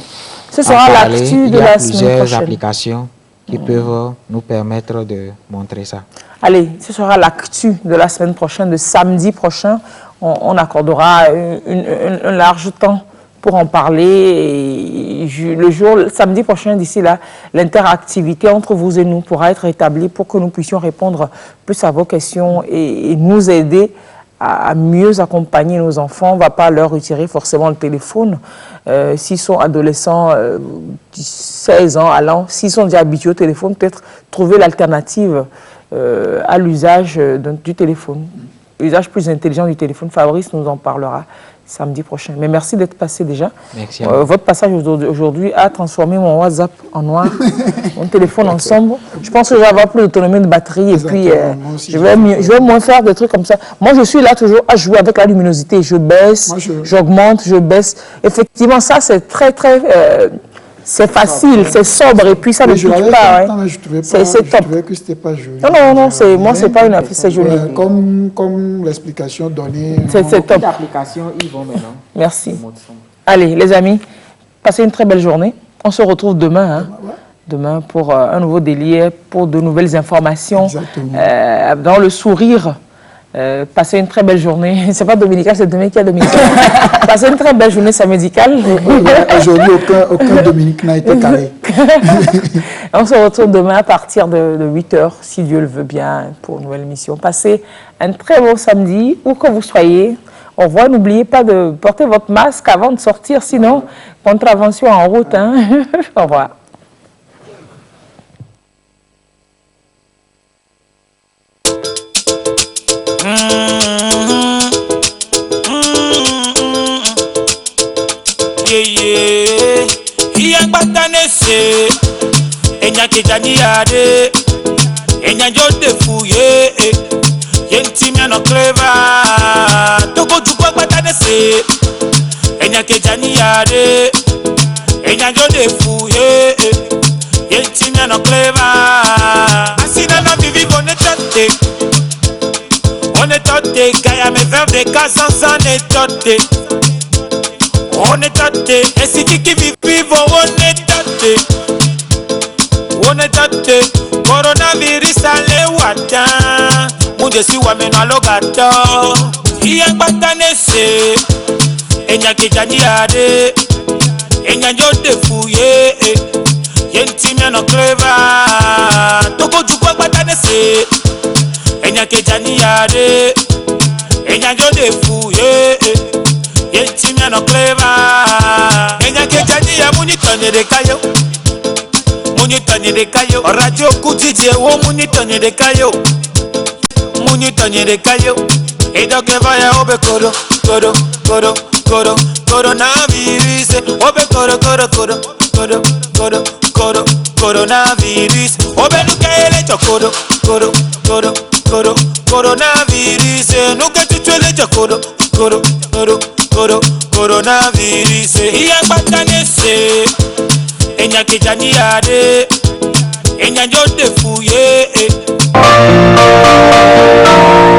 ce sera l'actu de la semaine prochaine. Il y a plusieurs applications qui peuvent nous permettre de montrer ça. Allez, ce sera l'actu de la semaine prochaine, de samedi prochain. On accordera un large temps pour en parler. Et samedi prochain, d'ici là, l'interactivité entre vous et nous pourra être établie pour que nous puissions répondre plus à vos questions et nous aider à mieux accompagner nos enfants. On ne va pas leur retirer forcément le téléphone. S'ils sont adolescents, 16 ans allant, s'ils sont déjà habitués au téléphone, peut-être trouver l'alternative à l'usage du téléphone. L'usage plus intelligent du téléphone. Fabrice nous en parlera samedi prochain. Mais merci d'être passé déjà. Merci. Votre passage aujourd'hui a transformé mon WhatsApp en noir, mon téléphone en sombre. Je pense que je vais avoir plus d'autonomie de batterie et puis je vais moins faire des trucs comme ça. Moi, je suis là toujours à jouer avec la luminosité. Je baisse, j'augmente, je baisse. Effectivement, ça, c'est très, très... c'est facile, c'est sobre et puis ça ne pique pas. C'est top. Je trouvais que c'était pas joli. Non, moi, c'est pas une affaire, c'est joli. Comme l'explication donnée. C'est top. D'applications, ils vont maintenant. Merci. Allez, les amis, passez une très belle journée. On se retrouve demain. Demain pour un nouveau délire, pour de nouvelles informations. Dans le sourire. Passez une très belle journée. C'est pas dominical, c'est Dominique qui a dominical. Passez une très belle journée, c'est médical. Aujourd'hui, aucun Dominique n'a été carré. On se retrouve demain à partir de 8h, si Dieu le veut bien, pour une nouvelle émission. Passez un très beau samedi, où que vous soyez. Au revoir, n'oubliez pas de porter votre masque avant de sortir, sinon, contravention en route. Au revoir. Enya kejani yade, enya jote fuye, yenti miano clever, toko jukwa batane se. Enya kejani yade, enya jote fuye, yenti miano clever. Asina na vivi on est toté, kaya me verve de cassans on est toté. On est toté, et si qui vivo on est toté. On est toté, coronavirus ale wata. Muje si wa meno alogato. Iyang batane se, enya kejani yade, enya jote fuye, yenti miano clever. Toko jukwa batane se, enya kejani yade, enya jote fuye. Yenti miano clever. Enya kejani ya muni tonye de kayo. Muni tonye de kayo. Radio kutije wo muni tonye de kayo. Muni tonye de kayo. Edo que vaya obe koro, koro, koro, koro, coronavirus. Obe koro, koro, koro, koro, koro, koro, coronavirus. Obe nuke ele chokoro, koro, koro, koro, coronavirus. Nuke chuchele chokoro, koro, koro, coronavirus. Iyang batane se, enya kejani yade, enya jote fuye.